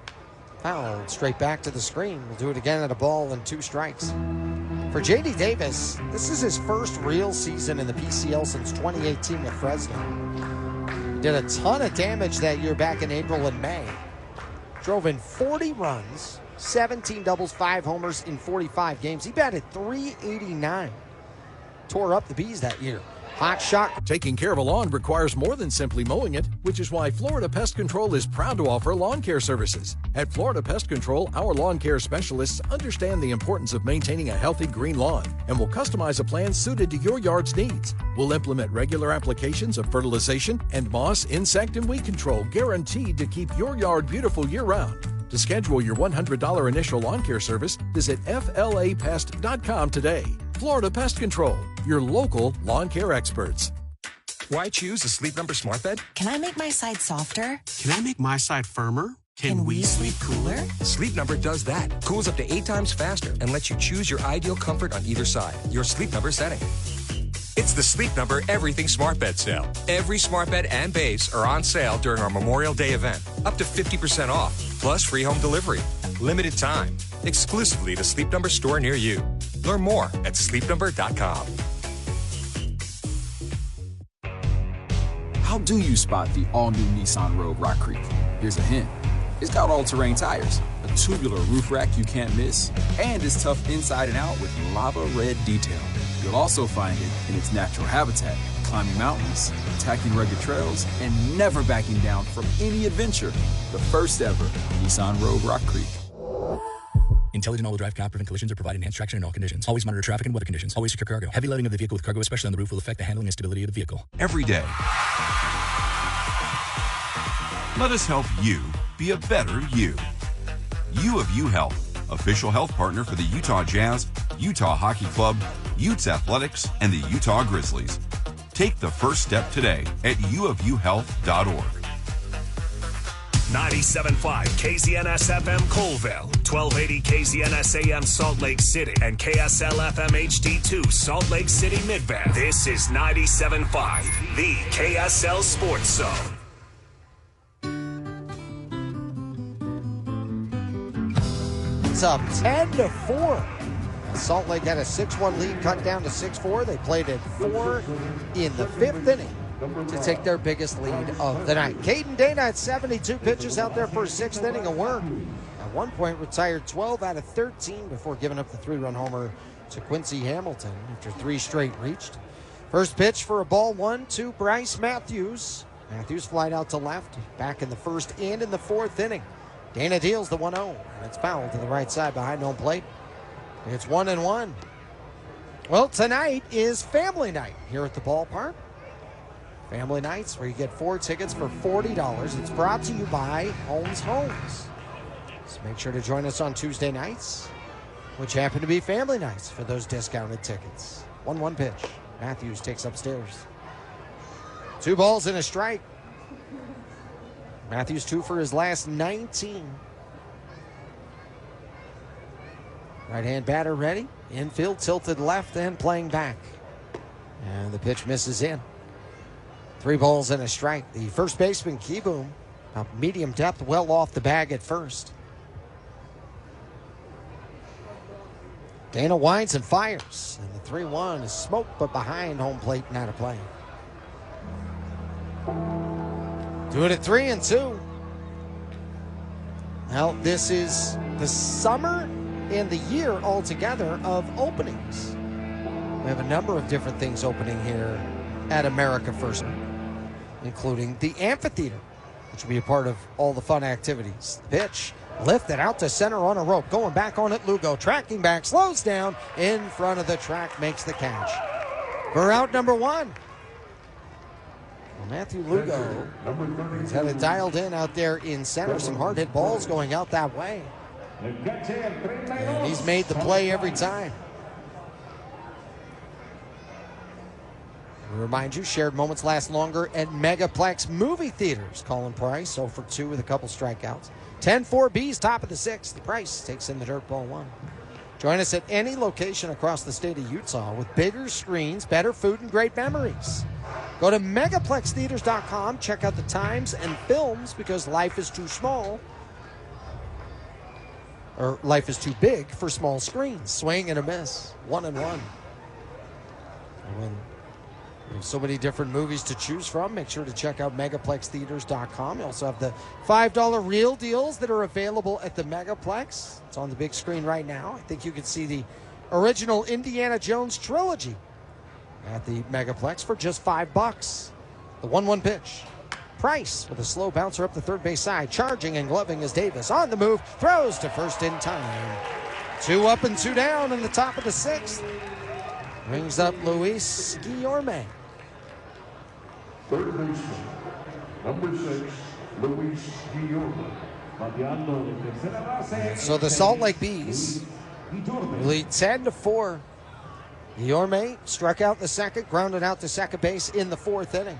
Fouled straight back to the screen. We'll do it again at a ball and 2 strikes. For J.D. Davis, this is his first real season in the PCL since 2018 with Fresno. Did a ton of damage that year back in April and May. Drove in 40 runs, 17 doubles, 5 homers in 45 games. He batted .389. Tore up the Bees that year. Hot shot. Taking care of a lawn requires more than simply mowing it, which is why Florida Pest Control is proud to offer lawn care services. At Florida Pest Control, our lawn care specialists understand the importance of maintaining a healthy green lawn and will customize a plan suited to your yard's needs. We'll implement regular applications of fertilization and moss, insect, and weed control guaranteed to keep your yard beautiful year-round. To schedule your $100 initial lawn care service, visit flapest.com today. Florida Pest Control, your local lawn care experts. Why choose a Sleep Number smart bed? Can I make my side softer? Can I make my side firmer? Can we sleep cooler? Sleep Number does that. Cools up to 8 times faster and lets you choose your ideal comfort on either side. Your Sleep Number setting. It's the Sleep Number Everything Smart Bed Sale. Every smart bed and base are on sale during our Memorial Day event. Up to 50% off, plus free home delivery. Limited time, exclusively at a Sleep Number store near you. Learn more at sleepnumber.com. How do you spot the all-new Nissan Rogue Rock Creek? Here's a hint. It's got all-terrain tires, a tubular roof rack you can't miss, and it's tough inside and out with lava red detail. You'll also find it in its natural habitat, climbing mountains, attacking rugged trails, and never backing down from any adventure. The first ever Nissan Rogue Rock Creek. Intelligent all-wheel drive cannot prevent collisions or provide enhanced traction in all conditions. Always monitor traffic and weather conditions. Always secure cargo. Heavy loading of the vehicle with cargo, especially on the roof, will affect the handling and stability of the vehicle. Every day, let us help you be a better you. U of U Health, official health partner for the Utah Jazz, Utah Hockey Club, Utes Athletics, and the Utah Grizzlies. Take the first step today at uofuhealth.org. 97.5 KZNS FM Colville, 1280 KZNS AM Salt Lake City, and KSL FM HD2 Salt Lake City Mid-Bend. This is 97.5, the KSL Sports Zone. It's up 10-4. Salt Lake had a 6-1 lead, cut down to 6-4. They played at 4 in the 5th inning to take their biggest lead of the night. Caden Dana at 72 pitches out there for a 6th inning of work. At one point retired 12 out of 13 before giving up the 3-run homer to Quincy Hamilton after 3 straight reached. First pitch for a ball 1 to Bryce Matthews. Matthews flied out to left, back in the 1st and in the 4th inning. Dana deals the 1-0, and it's fouled to the right side behind home plate. It's 1-1. Well, tonight is family night here at the ballpark. Family nights where you get 4 tickets for $40. It's brought to you by Holmes Homes. So make sure to join us on Tuesday nights, which happen to be family nights for those discounted tickets. 1-1 pitch. Matthews takes upstairs. 2 balls and a strike. Matthews 2 for his last 19. Right-hand batter ready. Infield tilted left and playing back. And the pitch misses in. 3 balls and a strike. The first baseman, Keyboom, up medium depth, well off the bag at first. Dana winds and fires. And the 3-1 is smoked, but behind home plate and out of play. Do it at 3-2. Now, this is the summer and the year altogether of openings. We have a number of different things opening here at America First, including the amphitheater, which will be a part of all the fun activities. The pitch lifted out to center on a rope. Going back on it, Lugo tracking back, slows down in front of the track, makes the catch. For out number 1. Matthew Lugo has had it dialed in out there in center. Some hard hit balls going out that way. And he's made the play every time. We remind you, shared moments last longer at Megaplex movie theaters. Colin Price, 0 for 2 with a couple strikeouts. 10-4 B's, top of the 6th. Price takes in the dirt ball 1. Join us at any location across the state of Utah with bigger screens, better food, and great memories. Go to megaplextheaters.com, check out the times and films, because life is too small, or life is too big for small screens. Swing and a miss, 1-1. When we have so many different movies to choose from, make sure to check out megaplextheaters.com. You also have the $5 reel deals that are available at the Megaplex. It's on the big screen right now. I think you can see the original Indiana Jones trilogy at the Megaplex for just $5. The 1-1 pitch. Price with a slow bouncer up the third base side. Charging and gloving is Davis. On the move, throws to first in time. 2 up and 2 down in the top of the 6th. Brings up Luis Guillorme. Third baseman, number 6, Luis Guillorme. So the Salt Lake Bees lead 10-4. Guillorme struck out the second, grounded out to second base in the 4th inning.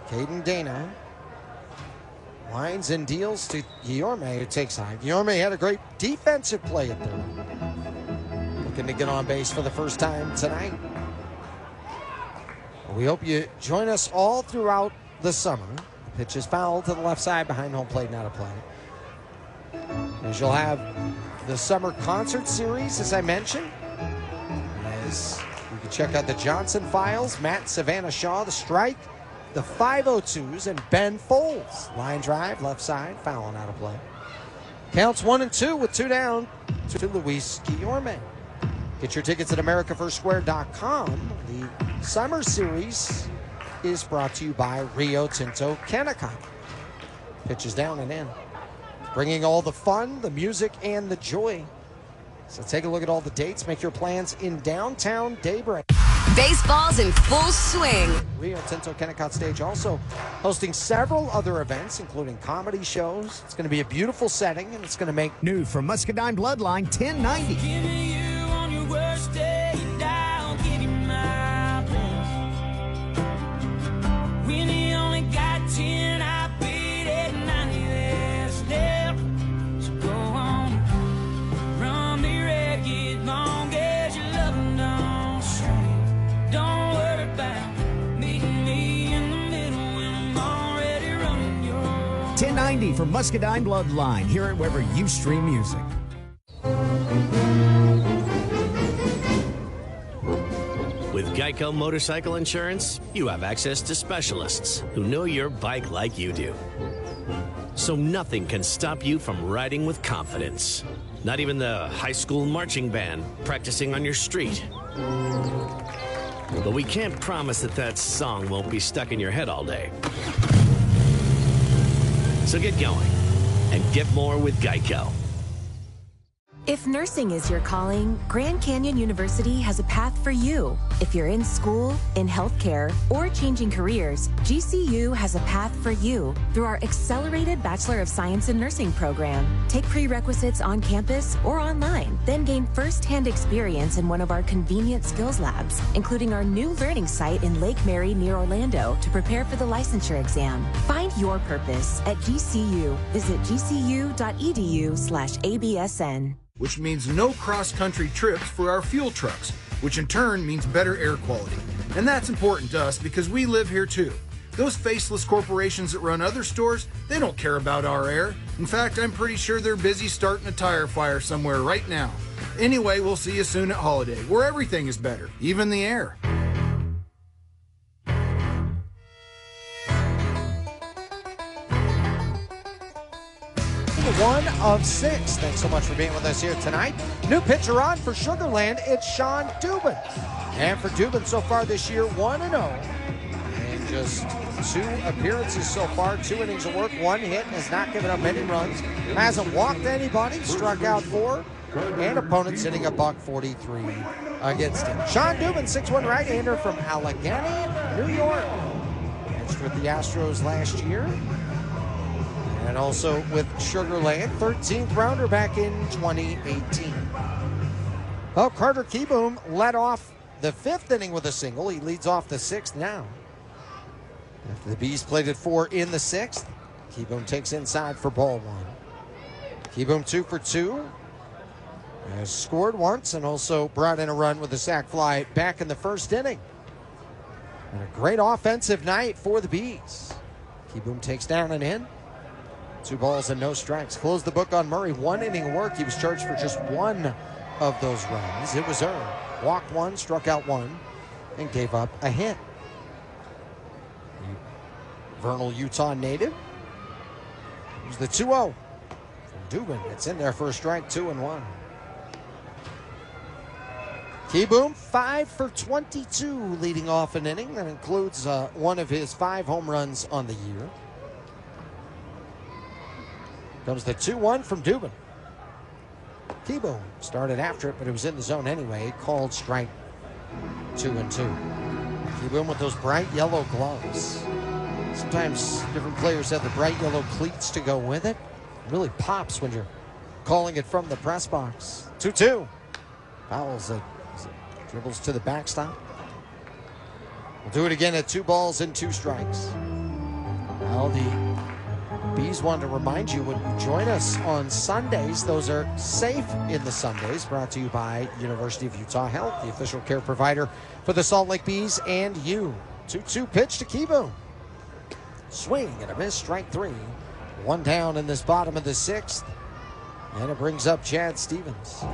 Caden Dana winds and deals to Guillorme, who takes high. Guillorme had a great defensive play at third. looking to get on base for the first time tonight. We hope you join us all throughout the summer. The pitch is fouled to the left side behind home plate, not a play. As you'll have the summer concert series, as I mentioned. As you can check out the Johnson Files, Matt Savannah Shaw, the strike, the 502s, and Ben Foles. Line drive, left side, foul and out of play. Counts 1-2 with 2 down to Luis Guillorme. Get your tickets at AmericaFirstSquare.com. The summer series is brought to you by Rio Tinto Kennecott. Pitches down and in. Bringing all the fun, the music, and the joy. So take a look at all the dates. Make your plans in downtown Daybreak. Baseball's in full swing. Rio Tinto Kennecott Stage also hosting several other events, including comedy shows. It's going to be a beautiful setting, and it's going to make... New from Muscadine Bloodline, 1090. Give me you on your worst day, and I'll give you my best. When you only got 10, I beat it 90 there. Step, so go on. Run me ragged, long as your love don't shrink. Don't worry about meeting me in the middle when I'm already running your... 1090 from Muscadine Bloodline. Hear it wherever you stream music. With Geico Motorcycle Insurance, you have access to specialists who know your bike like you do. So nothing can stop you from riding with confidence. Not even the high school marching band practicing on your street. But we can't promise that that song won't be stuck in your head all day. So get going and get more with Geico. If nursing is your calling, Grand Canyon University has a path for you. If you're in school, in healthcare, or changing careers, GCU has a path for you through our accelerated Bachelor of Science in Nursing program. Take prerequisites on campus or online, then gain first-hand experience in one of our convenient skills labs, including our new learning site in Lake Mary near Orlando to prepare for the licensure exam. Find your purpose at GCU. Visit gcu.edu/ABSN. Which means no cross-country trips for our fuel trucks, which in turn means better air quality. And that's important to us because we live here too. Those faceless corporations that run other stores, they don't care about our air. In fact, I'm pretty sure they're busy starting a tire fire somewhere right now. Anyway, we'll see you soon at Holiday, where everything is better, even the air. One of 6. Thanks so much for being with us here tonight. New pitcher on for Sugar Land, it's Sean Dubin. And for Dubin so far this year, 1-0. And just 2 appearances so far, 2 innings of work, 1 hit, has not given up any runs, hasn't walked anybody, struck out 4, and opponents hitting a .143 against him. Sean Dubin, 6'1" right-hander from Allegheny, New York. Pitched with the Astros last year. And also with Sugar Land, 13th rounder back in 2018. Well, Carter Keyboom led off the 5th inning with a single. He leads off the 6th now. After the Bees played at 4 in the 6th, Keyboom takes inside for ball 1. Keyboom 2 for 2. Has scored once and also brought in a run with a sac fly back in the 1st inning. And a great offensive night for the Bees. Keyboom takes down and in. 2 balls and no strikes. Closed the book on Murray. 1 inning of work. He was charged for just 1 of those runs. It was earned. Walked 1, struck out 1, and gave up a hit. Vernal, Utah native. It was the 2-0 from Dubin. It's in there for a strike, 2-1. Keyboom, 5 for 22 leading off an inning. That includes one of his 5 home runs on the year. Comes the 2-1 from Dubin. Keyboom started after it, but it was in the zone anyway. Called strike 2-2. Keyboom with those bright yellow gloves. Sometimes different players have the bright yellow cleats to go with it. It really pops when you're calling it from the press box. 2-2. Fouls it. Dribbles to the backstop. We'll do it again at 2 balls and 2 strikes. Now the Bees Bees wanted to remind you when you join us on Sundays, those are Safe in the Sundays, brought to you by University of Utah Health, the official care provider for the Salt Lake Bees and you. 2-2 pitch to Kieboom. Swing and a miss, strike 3. One down in this bottom of the 6th. And it brings up Chad Stevens.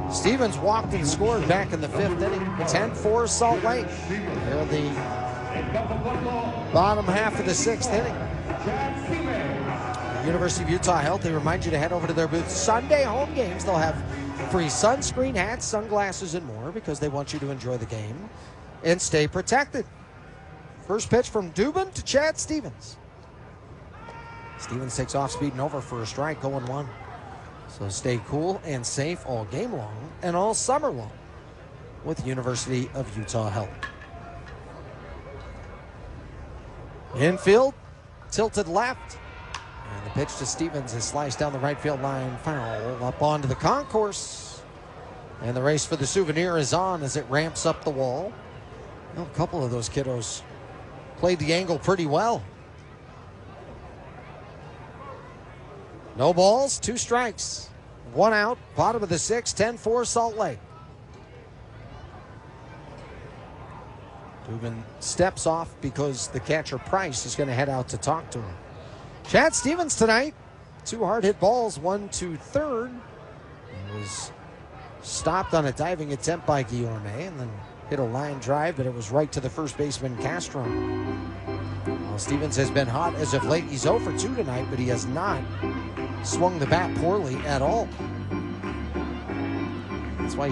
Stevens walked and scored back in the 5th inning. 10-4 Salt Lake. They're the bottom half of the 6th inning. University of Utah Health, they remind you to head over to their booth. Sunday home games, they'll have free sunscreen, hats, sunglasses, and more because they want you to enjoy the game and stay protected. First pitch from Dubin to Chad Stevens. Stevens takes off speed and over for a strike, 0-1. So stay cool and safe all game long and all summer long with University of Utah Health. Infield, tilted left. And the pitch to Stevens is sliced down the right field line, foul up onto the concourse. And the race for the souvenir is on as it ramps up the wall. Well, a couple of those kiddos played the angle pretty well. No balls, 2 strikes, 1 out, bottom of the 6th, 10-4 Salt Lake. Dubin steps off because the catcher Price is going to head out to talk to him. Chad Stevens tonight, 2 hard hit balls, 1 to third. He was stopped on a diving attempt by Guillorme and then hit a line drive, but it was right to the first baseman Castro. Well, Stevens has been hot as of late. He's 0 for 2 tonight, but he has not swung the bat poorly at all. That's why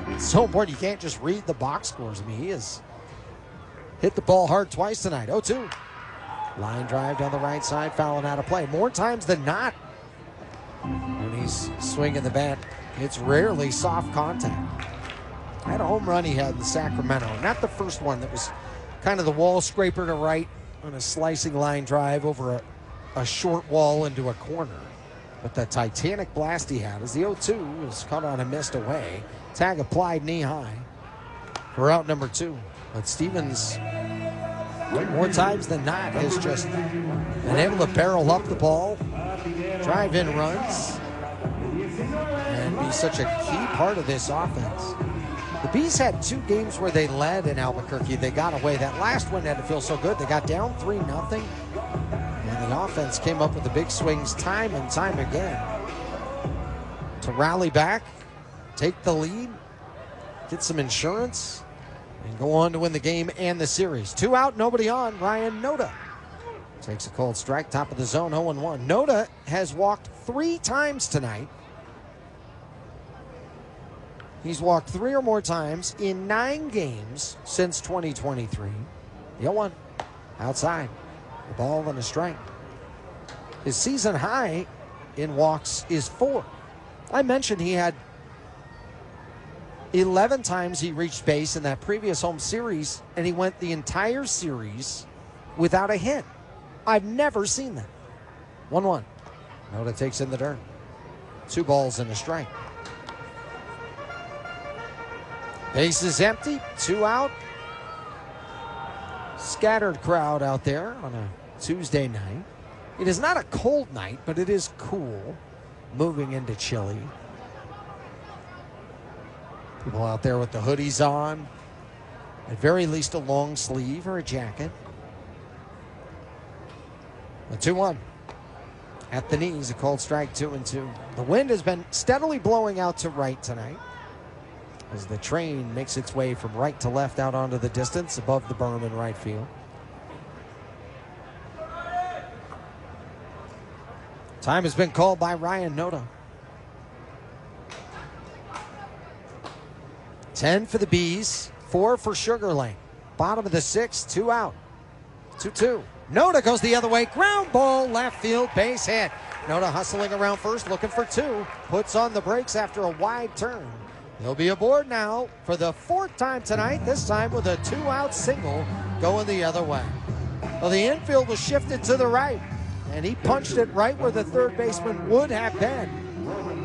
it's so important. You can't just read the box scores. I mean, he has hit the ball hard twice tonight. 0-2. Line drive down the right side, fouling out of play. More times than not, when he's swinging the bat, it's rarely soft contact. I had a home run he had in Sacramento. Not the first one that was kind of the wall scraper to right on a slicing line drive over a short wall into a corner. But the Titanic blast he had is the 0-2 was caught on and missed away. Tag applied knee high for out number 2. But Stevens, more times than not, has just been able to barrel up the ball, drive in runs, and be such a key part of this offense. The Bees had 2 games where they led in Albuquerque. They got away. That last one had to feel so good. They got down 3-0. And the offense came up with the big swings time and time again to rally back, take the lead, get some insurance, and go on to win the game and the series. 2 out, nobody on. Ryan Noda takes a cold strike, top of the zone, 0-1. Noda has walked 3 times tonight. He's walked 3 or more times in 9 games since 2023. The 0-1, outside. The ball and a strike. His season high in walks is 4. I mentioned he had 11 times he reached base in that previous home series, and he went the entire series without a hit. I've never seen that. 1-1. Noda takes in the dirt. 2 balls and a strike. Base is empty, 2 out. Scattered crowd out there on a Tuesday night. It is not a cold night, but it is cool, moving into chilly. People out there with the hoodies on, at very least a long sleeve or a jacket. A 2-1. At the knees, a cold strike, 2-2. The wind has been steadily blowing out to right tonight as the train makes its way from right to left out onto the distance above the berm in right field. Time has been called by Ryan Noda. 10 for the Bees, 4 for Sugar Lane. Bottom of the 6th, 2 out. 2-2. Noda goes the other way. Ground ball, left field, base hit. Noda hustling around first, looking for 2. Puts on the brakes after a wide turn. He'll be aboard now for the 4th time tonight, this time with a 2-out single going the other way. Well, the infield was shifted to the right, and he punched it right where the third baseman would have been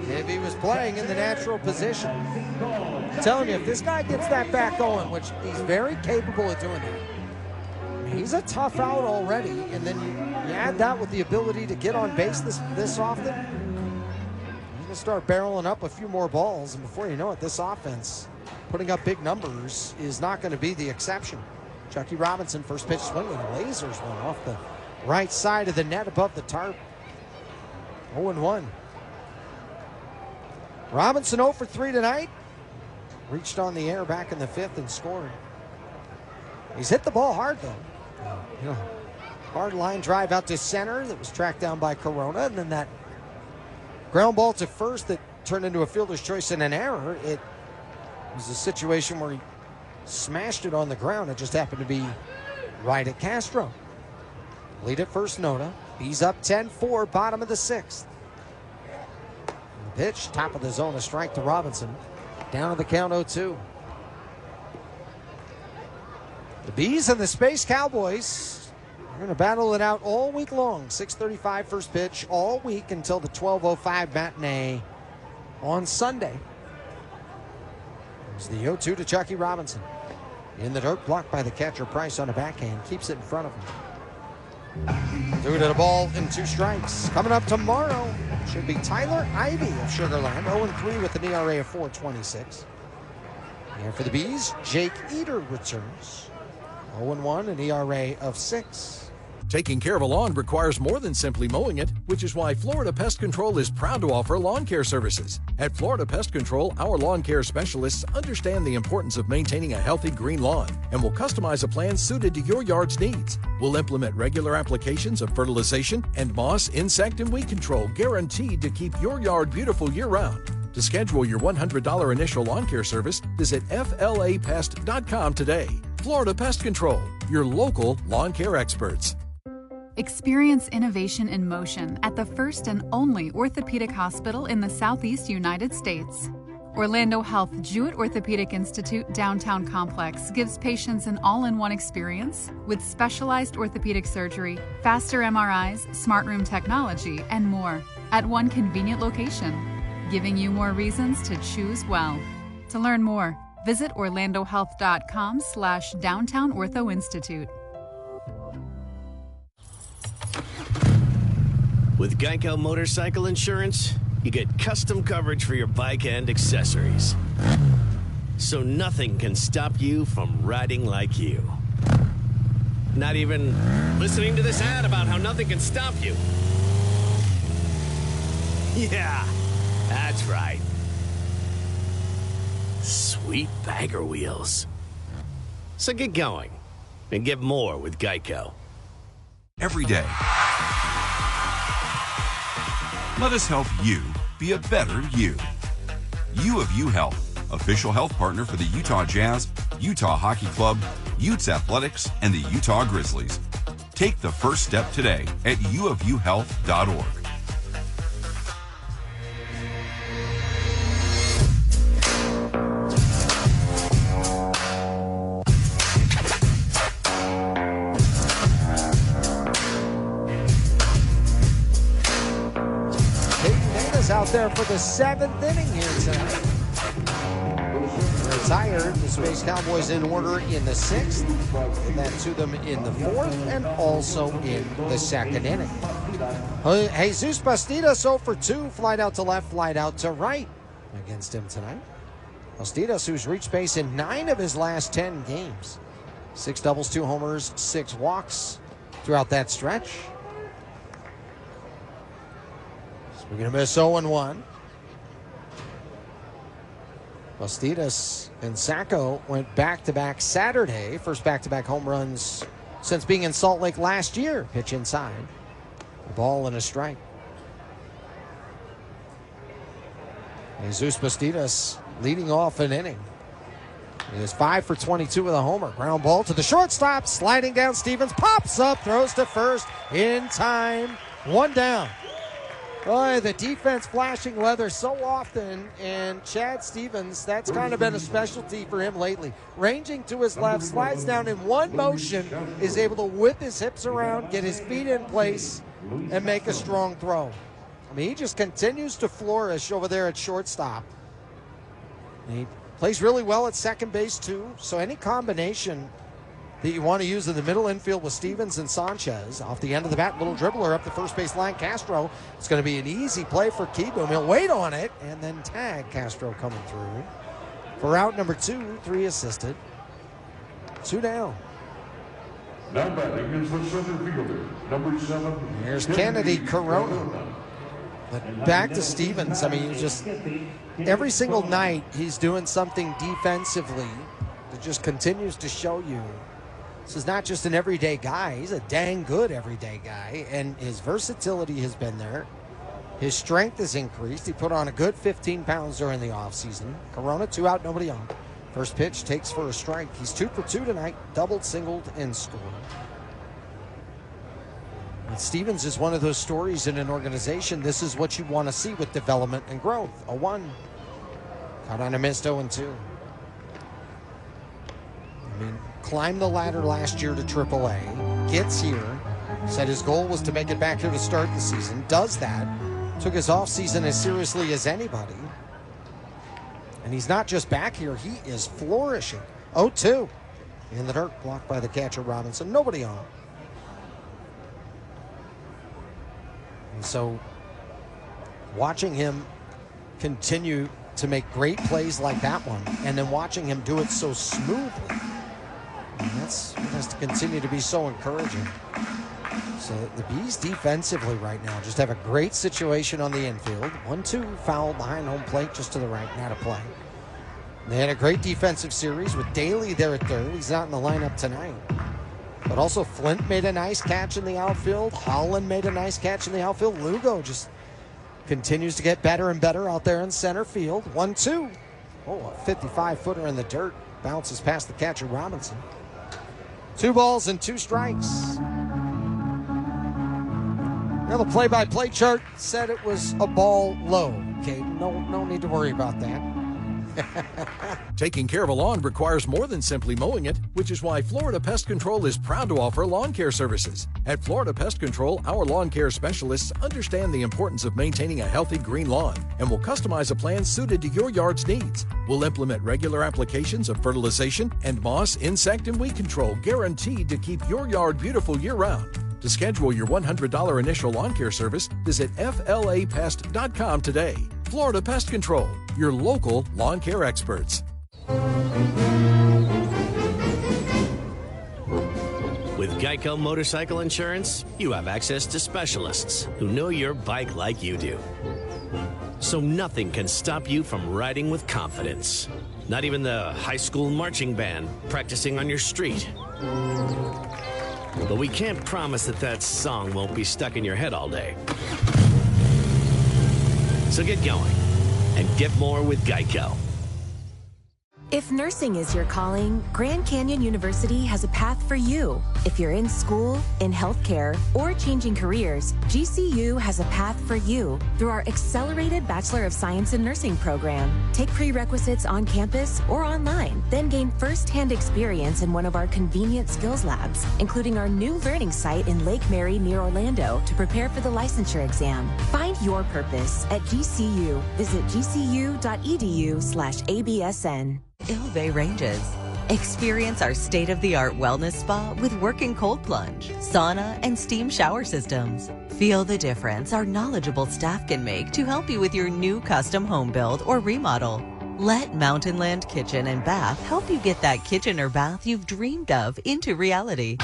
if he was playing in the natural position. I'm telling you, if this guy gets that back going, which he's very capable of doing that, he's a tough out already, and then you add that with the ability to get on base this often, he's going to start barreling up a few more balls, and before you know it, this offense putting up big numbers is not going to be the exception. Chucky Robinson, first pitch swinging, lasers one off the right side of the net above the tarp. 0-1. Robinson 0 for 3 tonight. Reached on the air back in the 5th and scored. He's hit the ball hard, though. Hard line drive out to center that was tracked down by Corona, and then that ground ball to first that turned into a fielder's choice and an error. It was a situation where he smashed it on the ground. It just happened to be right at Castro. Lead at first, Noda. He's up 10-4, bottom of the 6th. The pitch, top of the zone, a strike to Robinson. Down to the count 0-2. The Bees and the Space Cowboys are going to battle it out all week long. 6:35 first pitch all week until the 12:05 matinee on Sunday. There's the 0-2 to Chucky Robinson. In the dirt, blocked by the catcher. Price on a backhand. Keeps it in front of him. Threw to the ball in 2 strikes. Coming up tomorrow should be Tyler Ivey of Sugar Land. 0-3 with an ERA of 4.26. And for the Bees, Jake Eater returns. 0-1, an ERA of 6. Taking care of a lawn requires more than simply mowing it, which is why Florida Pest Control is proud to offer lawn care services. At Florida Pest Control, our lawn care specialists understand the importance of maintaining a healthy green lawn and will customize a plan suited to your yard's needs. We'll implement regular applications of fertilization and moss, insect, and weed control guaranteed to keep your yard beautiful year-round. To schedule your $100 initial lawn care service, visit flapest.com today. Florida Pest Control, your local lawn care experts. Experience innovation in motion at the first and only orthopedic hospital in the Southeast United States. Orlando Health Jewett Orthopedic Institute Downtown Complex gives patients an all-in-one experience with specialized orthopedic surgery, faster MRIs, smart room technology, and more at one convenient location, giving you more reasons to choose well. To learn more, visit orlandohealth.com/Downtown Ortho Institute. With Geico Motorcycle Insurance, you get custom coverage for your bike and accessories. So nothing can stop you from riding like you. Not even listening to this ad about how nothing can stop you. Yeah, that's right. Sweet bagger wheels. So get going and get more with Geico. Every day, let us help you be a better you. U of U Health, official health partner for the Utah Jazz, Utah Hockey Club, Utes Athletics, and the Utah Grizzlies. Take the first step today at uofuhealth.org. Out there for the 7th inning here tonight. Retired, the Space Cowboys in order in the 6th. And that to them in the 4th and also in the 2nd inning. Jesus Bastidas 0 for 2, flied out to left, flied out to right against him tonight. Bastidas, who's reached base in 9 of his last 10 games. 6 doubles, 2 homers, 6 walks throughout that stretch. We're going to miss 0-1. Bastidas and Sacco went back-to-back Saturday. First back-to-back home runs since being in Salt Lake last year. Pitch inside. A ball and a strike. Jesus Bastidas leading off an inning. He is 5 for 22 with a homer. Ground ball to the shortstop. Sliding down Stevens. Pops up. Throws to first in time. 1 down. Boy, the defense flashing leather so often, and Chad Stevens, that's kind of been a specialty for him lately. Ranging to his left, slides down in one motion, is able to whip his hips around, get his feet in place, and make a strong throw. I mean, he just continues to flourish over there at shortstop. And he plays really well at second base, too, so any combination that you want to use in the middle infield with Stevens and Sanchez. Off the end of the bat, little dribbler up the first base line, Castro. It's going to be an easy play for Kieboom. He'll wait on it and then tag Castro coming through. For out number 2, 3 assisted. 2 down. Now batting is the center fielder, number 7. Here's Kennedy Corona. But back to Stevens. I mean, just every single night he's doing something defensively that just continues to show you this is not just an everyday guy. He's a dang good everyday guy, and his versatility has been there. His strength has increased. He put on a good 15 pounds during the offseason. Corona, 2 out, nobody on. First pitch takes for a strike. He's 2 for 2 tonight, doubled, singled, and scored. And Stevens is one of those stories in an organization. This is what you want to see with development and growth. A 1. Caught on a missed 0-2. I mean, climbed the ladder last year to AAA. Gets here. Said his goal was to make it back here to start the season. Does that. Took his offseason as seriously as anybody. And he's not just back here. He is flourishing. 0-2. In the dirt, blocked by the catcher, Robinson. Nobody on. And so watching him continue to make great plays like that one, and then watching him do it so smoothly, and that's what has to continue to be so encouraging. So the Bees defensively right now just have a great situation on the infield. 1-2, foul behind home plate just to the right, not a play. They had a great defensive series with Daly there at third. He's not in the lineup tonight. But also Flint made a nice catch in the outfield. Holland made a nice catch in the outfield. Lugo just continues to get better and better out there in center field. 1-2. Oh, a 55-footer in the dirt. Bounces past the catcher, Robinson. 2 balls and 2 strikes. Now the play-by-play chart said it was a ball low. Okay, no need to worry about that. Taking care of a lawn requires more than simply mowing it, which is why Florida Pest Control is proud to offer lawn care services. At Florida Pest Control, our lawn care specialists understand the importance of maintaining a healthy green lawn and will customize a plan suited to your yard's needs. We'll implement regular applications of fertilization and moss, insect, and weed control guaranteed to keep your yard beautiful year-round. To schedule your $100 initial lawn care service, visit flapest.com today. Florida Pest Control, your local lawn care experts. With Geico Motorcycle Insurance, you have access to specialists who know your bike like you do. So nothing can stop you from riding with confidence. Not even the high school marching band practicing on your street. But we can't promise that song won't be stuck in your head all day. So get going and get more with Geico. If nursing is your calling, Grand Canyon University has a path for you. If you're in school, in healthcare, or changing careers, GCU has a path for you through our accelerated Bachelor of Science in Nursing program. Take prerequisites on campus or online, then gain first-hand experience in one of our convenient skills labs, including our new learning site in Lake Mary near Orlando to prepare for the licensure exam. Find your purpose at GCU. Visit gcu.edu/ABSN. Ilve Ranges. Experience our state-of-the-art wellness spa with working cold plunge, sauna, and steam shower systems. Feel the difference our knowledgeable staff can make to help you with your new custom home build or remodel. Let Mountainland Kitchen and Bath help you get that kitchen or bath you've dreamed of into reality.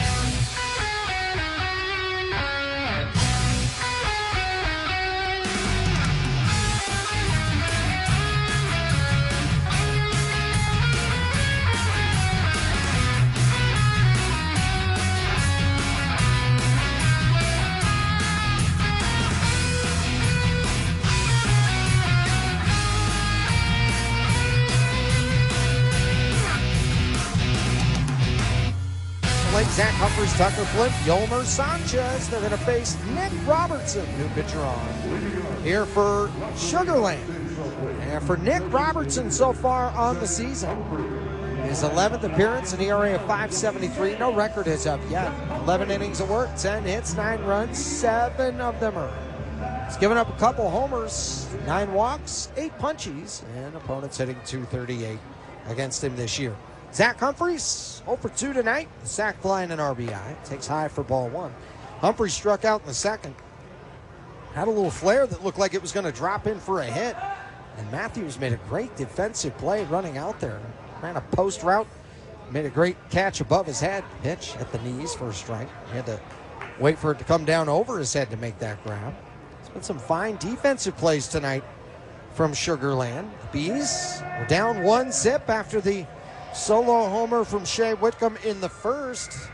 Zach Humphries, Tucker Flint, Yolmer Sanchez. They're going to face Nick Robertson, new pitcher on here for Sugar Land. And for Nick Robertson so far on the season, his 11th appearance, an ERA of 5.73. No record is up yet. 11 innings of work, 10 hits, 9 runs, 7 of them earned. He's given up a couple homers, 9 walks, 8 punchies, and opponents hitting .238 against him this year. Zach Humphreys, 0 for 2 tonight. The sack flying an RBI. Takes high for ball 1. Humphreys struck out in the second. Had a little flare that looked like it was going to drop in for a hit. And Matthews made a great defensive play running out there. Ran a post route. Made a great catch above his head. Pitch at the knees for a strike. He had to wait for it to come down over his head to make that grab. It's been some fine defensive plays tonight from Sugar Land. The Bees were down 1-0 after the solo homer from Shea Whitcomb in the first.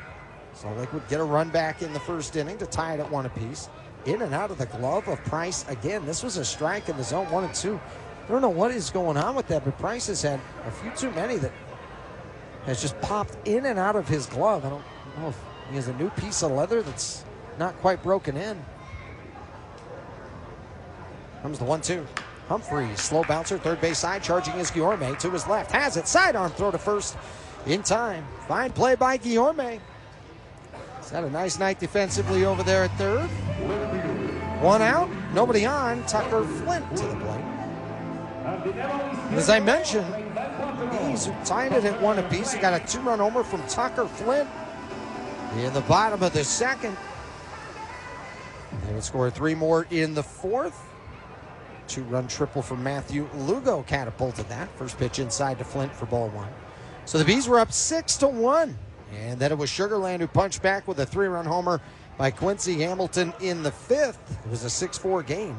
Salt Lake would get a run back in the first inning to tie it at 1 apiece. In and out of the glove of Price again. This was a strike in the zone 1 and 2. I don't know what is going on with that, but Price has had a few too many that has just popped in and out of his glove. I don't know if he has a new piece of leather that's not quite broken in. Comes the 1-2. Humphreys, slow bouncer, third base side, charging is Guillorme to his left. Has it, sidearm throw to first in time. Fine play by Guillorme. He's had a nice night defensively over there at third. 1 out, nobody on. Tucker Flint to the plate. As I mentioned, he's tying it at 1 apiece. He got a 2-run homer from Tucker Flint in the bottom of the second. They would score 3 more in the fourth. 2-run triple from Matthew Lugo catapulted that. First pitch inside to Flint for ball 1. So the Bees were up 6-1. And then it was Sugar Land who punched back with a 3-run homer by Quincy Hamilton in the 5th. It was a 6-4 game.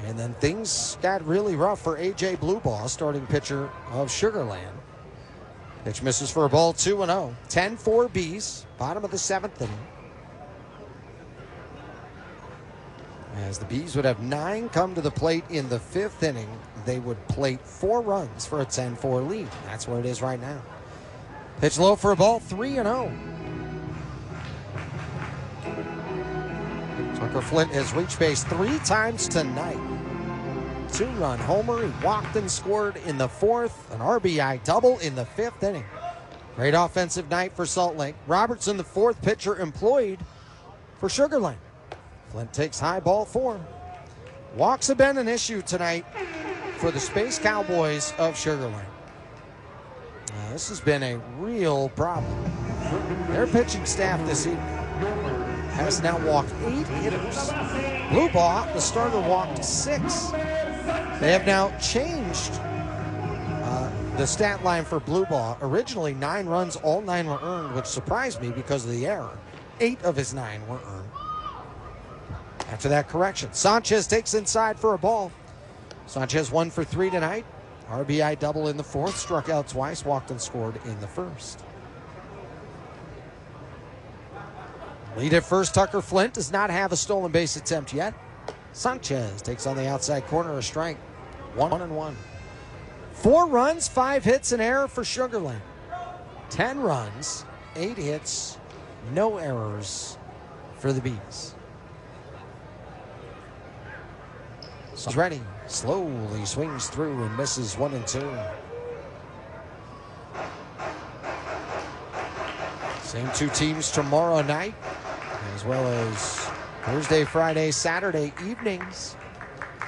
And then things got really rough for A.J. Bluebaugh, starting pitcher of Sugar Land. Pitch misses for a ball, 2-0. 10-4 Bees, bottom of the 7th inning. As the Bees would have 9 come to the plate in the 5th inning, they would plate 4 runs for a 10-4 lead. That's where it is right now. Pitch low for a ball, 3-0. Tucker Flint has reached base 3 times tonight. 2-run homer. He walked and scored in the 4th. An RBI double in the 5th inning. Great offensive night for Salt Lake. Robertson, the 4th pitcher employed for Sugar Land. Flint takes high, ball 4. Walks have been an issue tonight for the Space Cowboys of Sugar Land. This has been a real problem. Their pitching staff this evening has now walked 8 hitters. Bluebaugh, the starter, walked 6. They have now changed the stat line for Bluebaugh. Originally 9 runs, all 9 were earned, which surprised me because of the error. 8 of his 9 were earned. After that correction, Sanchez takes inside for a ball. Sanchez 1 for 3 tonight. RBI double in the 4th, struck out twice, walked and scored in the 1st. Lead at first, Tucker Flint does not have a stolen base attempt yet. Sanchez takes on the outside corner, a strike. 1-1. 4 runs, 5 hits, an error for Sugar Land. 10 runs, 8 hits, no errors for the Bees. He's ready. Slowly swings through and misses 1 and 2. Same 2 teams tomorrow night, as well as Thursday, Friday, Saturday evenings.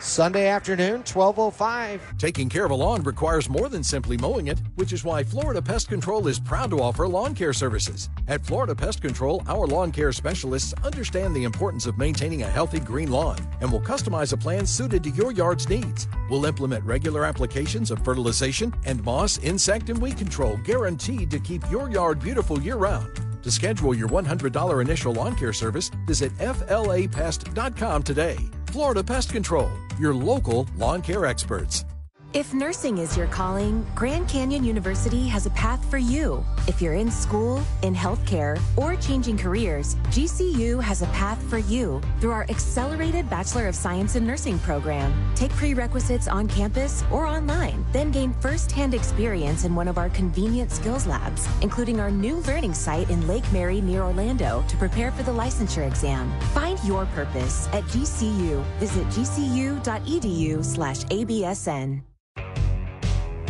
Sunday afternoon, 12:05. Taking care of a lawn requires more than simply mowing it, which is why Florida Pest Control is proud to offer lawn care services. At Florida Pest Control, our lawn care specialists understand the importance of maintaining a healthy green lawn and will customize a plan suited to your yard's needs. We'll implement regular applications of fertilization and moss, insect, and weed control guaranteed to keep your yard beautiful year-round. To schedule your $100 initial lawn care service, visit flapest.com today. Florida Pest Control, your local lawn care experts. If nursing is your calling, Grand Canyon University has a path for you. If you're in school, in healthcare, or changing careers, GCU has a path for you through our accelerated Bachelor of Science in Nursing program. Take prerequisites on campus or online, then gain first-hand experience in one of our convenient skills labs, including our new learning site in Lake Mary near Orlando to prepare for the licensure exam. Find your purpose at GCU. Visit gcu.edu/absn.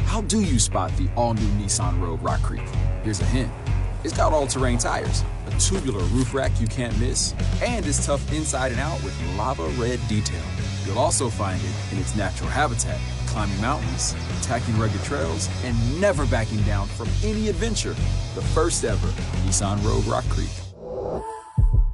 How do you spot the all-new Nissan Rogue Rock Creek? Here's a hint. It's got all-terrain tires, a tubular roof rack you can't miss, and it's tough inside and out with lava red detail. You'll also find it in its natural habitat, climbing mountains, attacking rugged trails, and never backing down from any adventure. The first ever Nissan Rogue Rock Creek.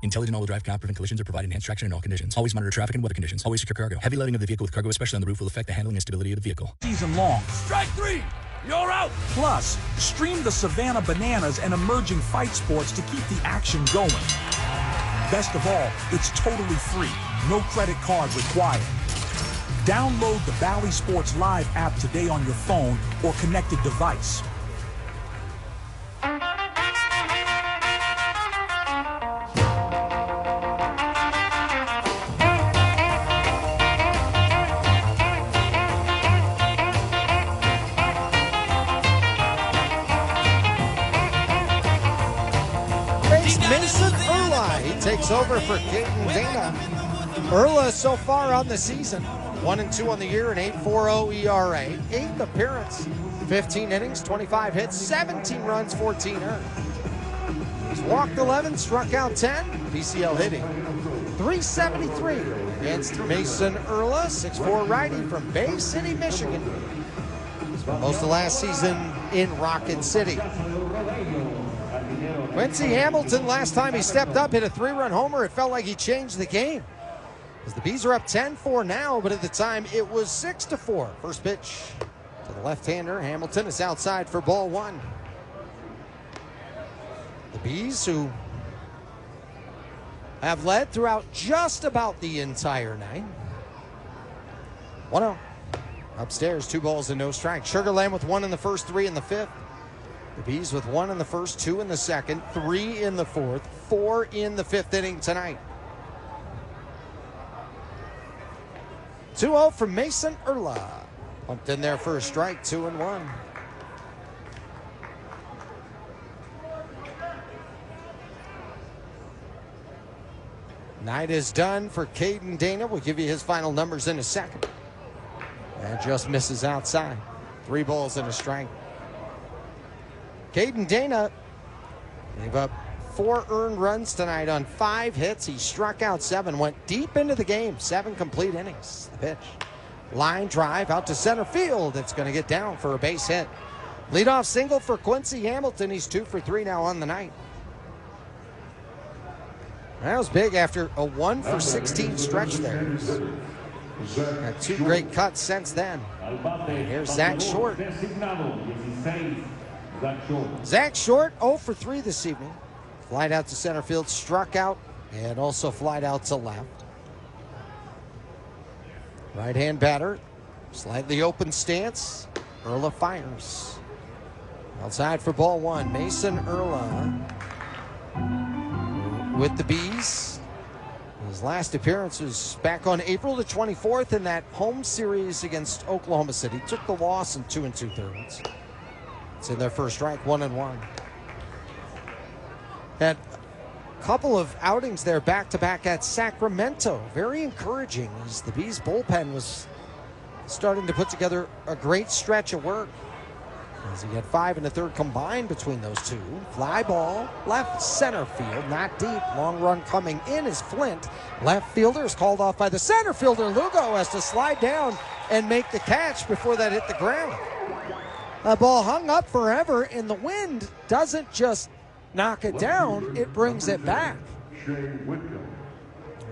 Intelligent all-wheel drive cannot prevent collisions or provide enhanced traction in all conditions. Always monitor traffic and weather conditions. Always secure cargo. Heavy loading of the vehicle with cargo, especially on the roof, will affect the handling and stability of the vehicle. Season long. Strike three! You're out! Plus, stream the Savannah Bananas and emerging fight sports to keep the action going. Best of all, it's totally free. No credit card required. Download the Bally Sports Live app today on your phone or connected device. Mason Urla, he takes over for Caden Dana. Urla so far on the season, 1-2 on the year, an 8.40 ERA, 8th appearance, 15 innings, 25 hits, 17 runs, 14 earned. He's walked 11, struck out 10, PCL hitting .373 against Mason Urla, 6'4" righty from Bay City, Michigan. Spent most of last season in Rocket City. Quincy Hamilton, last time he stepped up, hit a 3-run homer. It felt like he changed the game. As the Bees are up 10-4 now, but at the time it was 6-4. First pitch to the left-hander. Hamilton is outside for ball one. The Bees, who have led throughout just about the entire night. 1-0. Upstairs, 2 balls and no strikes. Sugar Land with 1 in the first, 3 in the fifth. The Bees with 1 in the first, 2 in the second, 3 in the fourth, 4 in the fifth inning tonight. 2-0 from Mason Urla. Pumped in there for a strike, 2-1. Night is done for Caden Dana. We'll give you his final numbers in a second. And just misses outside. 3 balls and a strike. Caden Dana gave up 4 earned runs tonight on 5 hits. He struck out 7, went deep into the game, 7 complete innings. The pitch. Line drive out to center field. It's going to get down for a base hit. Leadoff single for Quincy Hamilton. He's 2 for 3 now on the night. That was big after a 1 for 16 stretch there. Got 2 great cuts since then. And here's Zach Short. Zach Short, 0 for 3 this evening. Flied out to center field, struck out, and also flied out to left. Right-hand batter, slightly open stance. Urla fires. Outside for ball one, Mason Urla with the Bees. His last appearance was back on April the 24th in that home series against Oklahoma City. Took the loss in 2 2/3. It's in their first strike, 1-1. Had a couple of outings there back-to-back at Sacramento. Very encouraging as the Bees bullpen was starting to put together a great stretch of work. As he had 5 1/3 combined between those two. Fly ball, left center field, not deep. Long run coming in is Flint. Left fielder is called off by the center fielder. Lugo has to slide down and make the catch before that hit the ground. The ball hung up forever, and the wind doesn't just knock it down, it brings it back.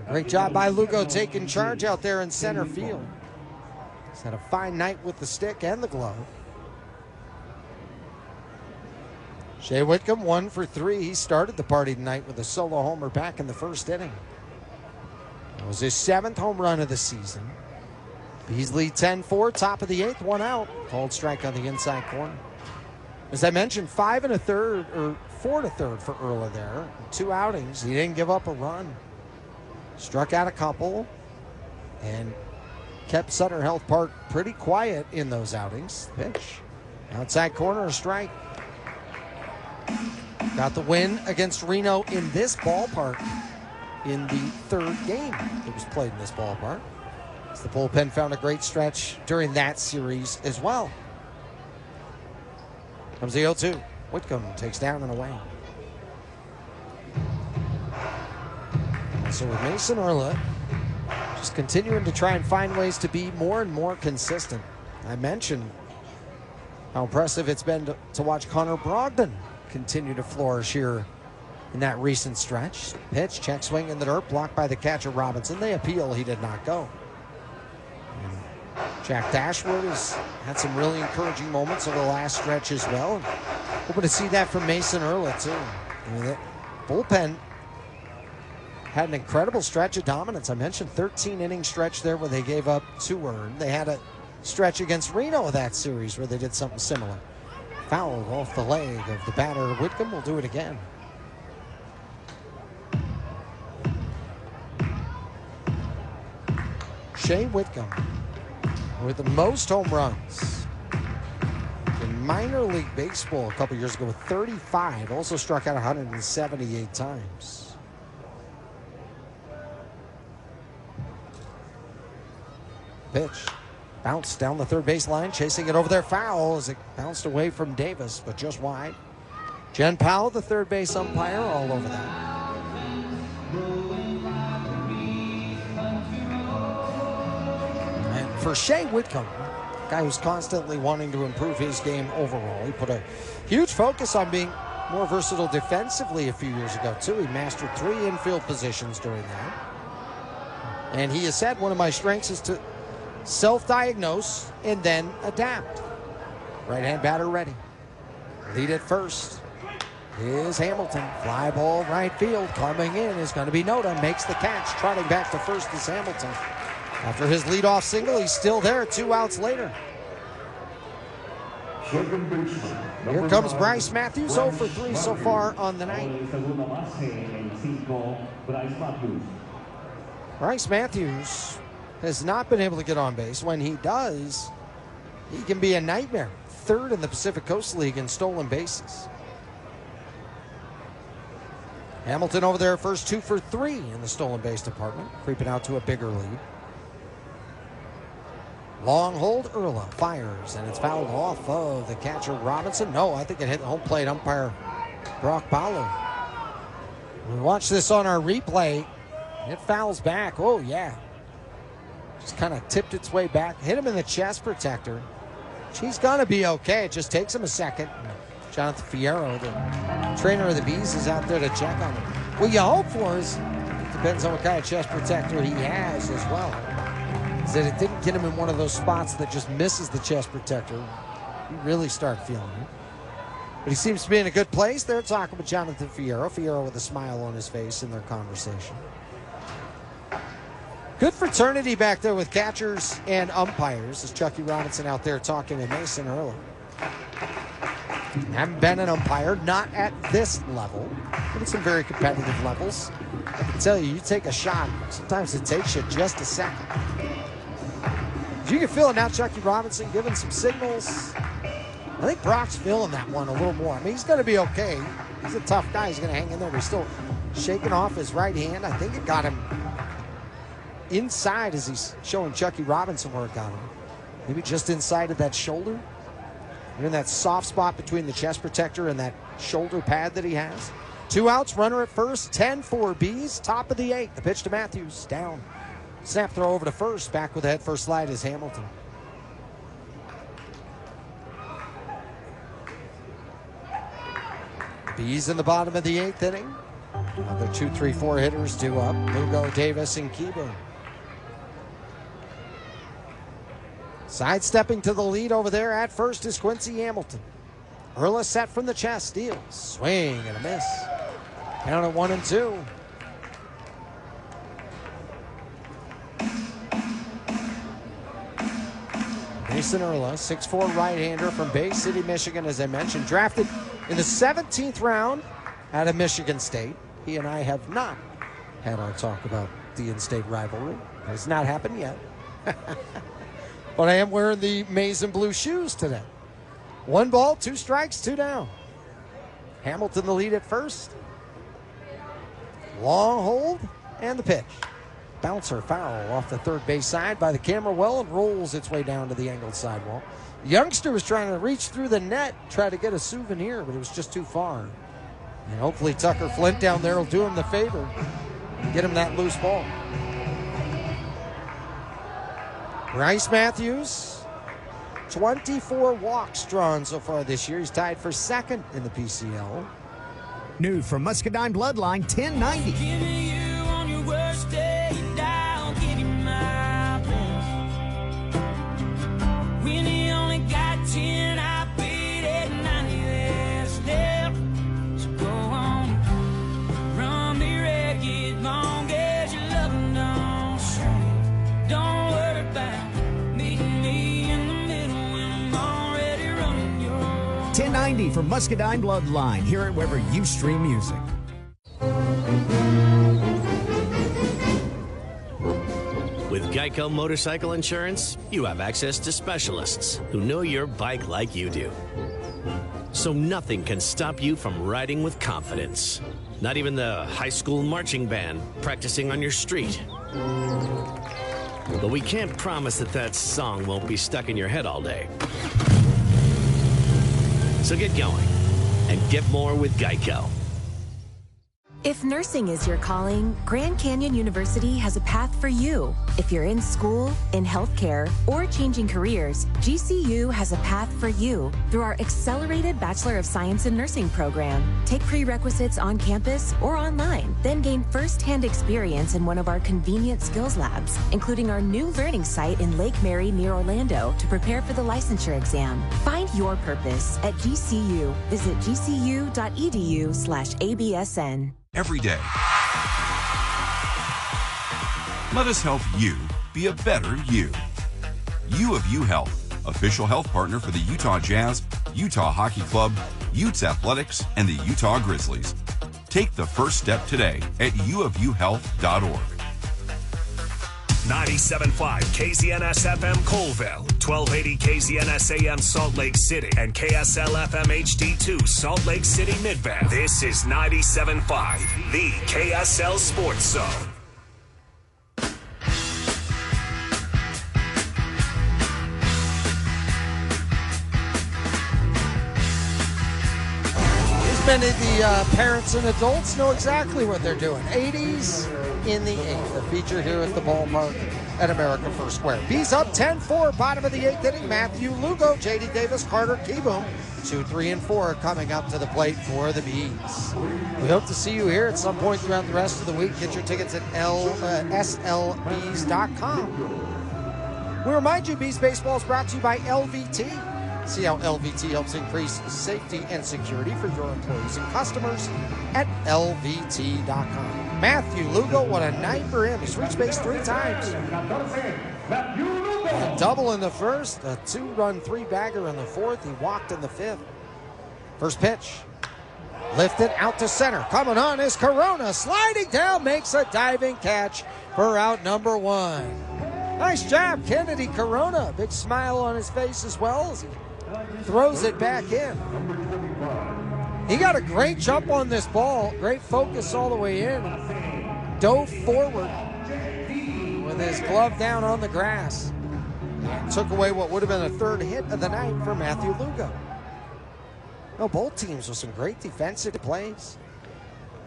Great job by Lugo taking charge out there in center field. He's had a fine night with the stick and the glove. Shea Whitcomb, 1 for 3. He started the party tonight with a solo homer back in the first inning. It was his 7th home run of the season. Bees lead 10-4, top of the 8th, 1 out. Called strike on the inside corner. As I mentioned, 5 1/3 or 4 1/3 for Urla there. 2 outings. He didn't give up a run. Struck out a couple and kept Sutter Health Park pretty quiet in those outings. Pitch. Outside corner, a strike. Got the win against Reno in this ballpark in the 3rd game that was played in this ballpark. As the bullpen found a great stretch during that series as well. Comes the 0-2. Whitcomb takes down and away. And so with Mason Urla just continuing to try and find ways to be more and more consistent. I mentioned how impressive it's been to watch Connor Brogdon continue to flourish here in that recent stretch. Pitch, check swing in the dirt, blocked by the catcher Robinson. They appeal, he did not go. And Jack Dashwood has had some really encouraging moments over the last stretch as well. Hoping to see that from Mason Erla too. I mean, the bullpen had an incredible stretch of dominance. I mentioned 13-inning stretch there where they gave up 2 earned. They had a stretch against Reno that series where they did something similar. Foul off the leg of the batter. Whitcomb will do it again. Shea Whitcomb with the most home runs in minor league baseball a couple years ago with 35. Also struck out 178 times. Pitch. Bounced down the third base line, chasing it over there. Foul as it bounced away from Davis, but just wide. Jen Powell, the third base umpire, all over that. And for Shea Whitcomb, a guy who's constantly wanting to improve his game overall, he put a huge focus on being more versatile defensively a few years ago, too. He mastered 3 infield positions during that. And he has said, one of my strengths is to self-diagnose and then adapt. Right-hand batter ready. Lead at first is Hamilton. Fly ball right field. Coming in is going to be Noda. Makes the catch. Trotting back to first is Hamilton. After his leadoff single, he's still there 2 outs later. Here comes Bryce Matthews, 0 for 3 so far on the night. Bryce Matthews has not been able to get on base. When he does, he can be a nightmare. 3rd in the Pacific Coast League in stolen bases. Hamilton over there first 2 for 3 in the stolen base department, creeping out to a bigger lead. Long hold, Erla fires, and it's fouled off of the catcher Robinson. No, I think it hit the home plate umpire Brock Ballou. We watch this on our replay. It fouls back. Oh, yeah. Just kind of tipped its way back. Hit him in the chest protector. He's going to be okay. It just takes him a second. Jonathan Fierro, the trainer of the Bees, is out there to check on him. What you hope for is, it depends on what kind of chest protector he has as well, is that it didn't get him in one of those spots that just misses the chest protector. You really start feeling it. But he seems to be in a good place. They're talking with Jonathan Fierro. Fierro with a smile on his face in their conversation. Good fraternity back there with catchers and umpires. There's Chucky Robinson out there talking to Mason Erla. Haven't been an umpire, not at this level, but at some very competitive levels. I can tell you, you take a shot, sometimes it takes you just a second. You can feel it now, Chucky Robinson giving some signals. I think Brock's feeling that one a little more. I mean, he's going to be okay. He's a tough guy. He's going to hang in there, but he's still shaking off his right hand. I think it got him inside as he's showing Chucky Robinson where it got him. Maybe just inside of that shoulder. You're in that soft spot between the chest protector and that shoulder pad that he has. 2 outs, runner at first, 10 for Bees, top of the 8th. The pitch to Matthews, down. Snap throw over to first, back with a head first slide is Hamilton. Bees in the bottom of the 8th inning. Another 2, 3, 4 hitters due up. Lugo, Davis, and Kieboom. Sidestepping to the lead over there at first is Quincy Hamilton. Erla set from the chest, steals, swing and a miss. Count at 1-2. Mason Erla, 6'4" right-hander from Bay City, Michigan, as I mentioned, drafted in the 17th round out of Michigan State. He and I have not had our talk about the in-state rivalry. It has not happened yet. But I am wearing the maize and blue shoes today. 1 ball, 2 strikes, 2 down. Hamilton the lead at first. Long hold and the pitch. Bouncer foul off the third base side by the camera well and rolls its way down to the angled sidewall. The youngster was trying to reach through the net, try to get a souvenir, but it was just too far. And hopefully Tucker Flint down there will do him the favor and get him that loose ball. Bryce Matthews 24 walks drawn so far this year. He's tied for second in the PCL. New from Muscadine Bloodline, 1090. Give me you on your worst day, I'll give you my best. When you only got 10, I beat it 90 that's left. So go on, run me ragged, long as you love them, don't stray. Don't worry about meeting me in the middle when I'm already running your 1090 from Muscadine Bloodline. Hear it wherever you stream music. With Geico Motorcycle Insurance, you have access to specialists who know your bike like you do. So nothing can stop you from riding with confidence. Not even the high school marching band practicing on your street. But we can't promise that that song won't be stuck in your head all day. So get going and get more with Geico. If nursing is your calling, Grand Canyon University has a path for you. If you're in school, in healthcare, or changing careers, GCU has a path for you through our accelerated Bachelor of Science in Nursing program. Take prerequisites on campus or online, then gain first-hand experience in one of our convenient skills labs, including our new learning site in Lake Mary near Orlando to prepare for the licensure exam. Find your purpose at GCU. Visit gcu.edu/ABSN. Every day. Let us help you be a better you. U of U Health, official health partner for the Utah Jazz, Utah Hockey Club, Utes Athletics, and the Utah Grizzlies. Take the first step today at uofuhealth.org. 97.5 KZNS FM Colville, 1280 KZNS AM Salt Lake City, and KSL FM HD2 Salt Lake City Mid-Bend. This is 97.5, the KSL Sports Zone. Many of the parents and adults know exactly what they're doing. 80s in the 8th, a feature here at the ballpark at America First Square. Bees up 10-4, bottom of the 8th inning. Matthew Lugo, J.D. Davis, Carter Keyboom, 2, 3, and 4 coming up to the plate for the Bees. We hope to see you here at some point throughout the rest of the week. Get your tickets at slbees.com. We remind you, Bees Baseball is brought to you by LVT. See how LVT helps increase safety and security for your employees and customers at LVT.com. Matthew Lugo, what a night for him. He's reached base 3 times. A double in the first, a 2-run 3-bagger in the 4th. He walked in the 5th. First pitch. Lifted out to center. Coming on is Corona. Sliding down, makes a diving catch for out number 1. Nice job, Kennedy Corona. Big smile on his face as well as he throws it back in. He got a great jump on this ball. Great focus all the way in. Dove forward with his glove down on the grass. And took away what would have been a 3rd hit of the night for Matthew Lugo. No, both teams with some great defensive plays.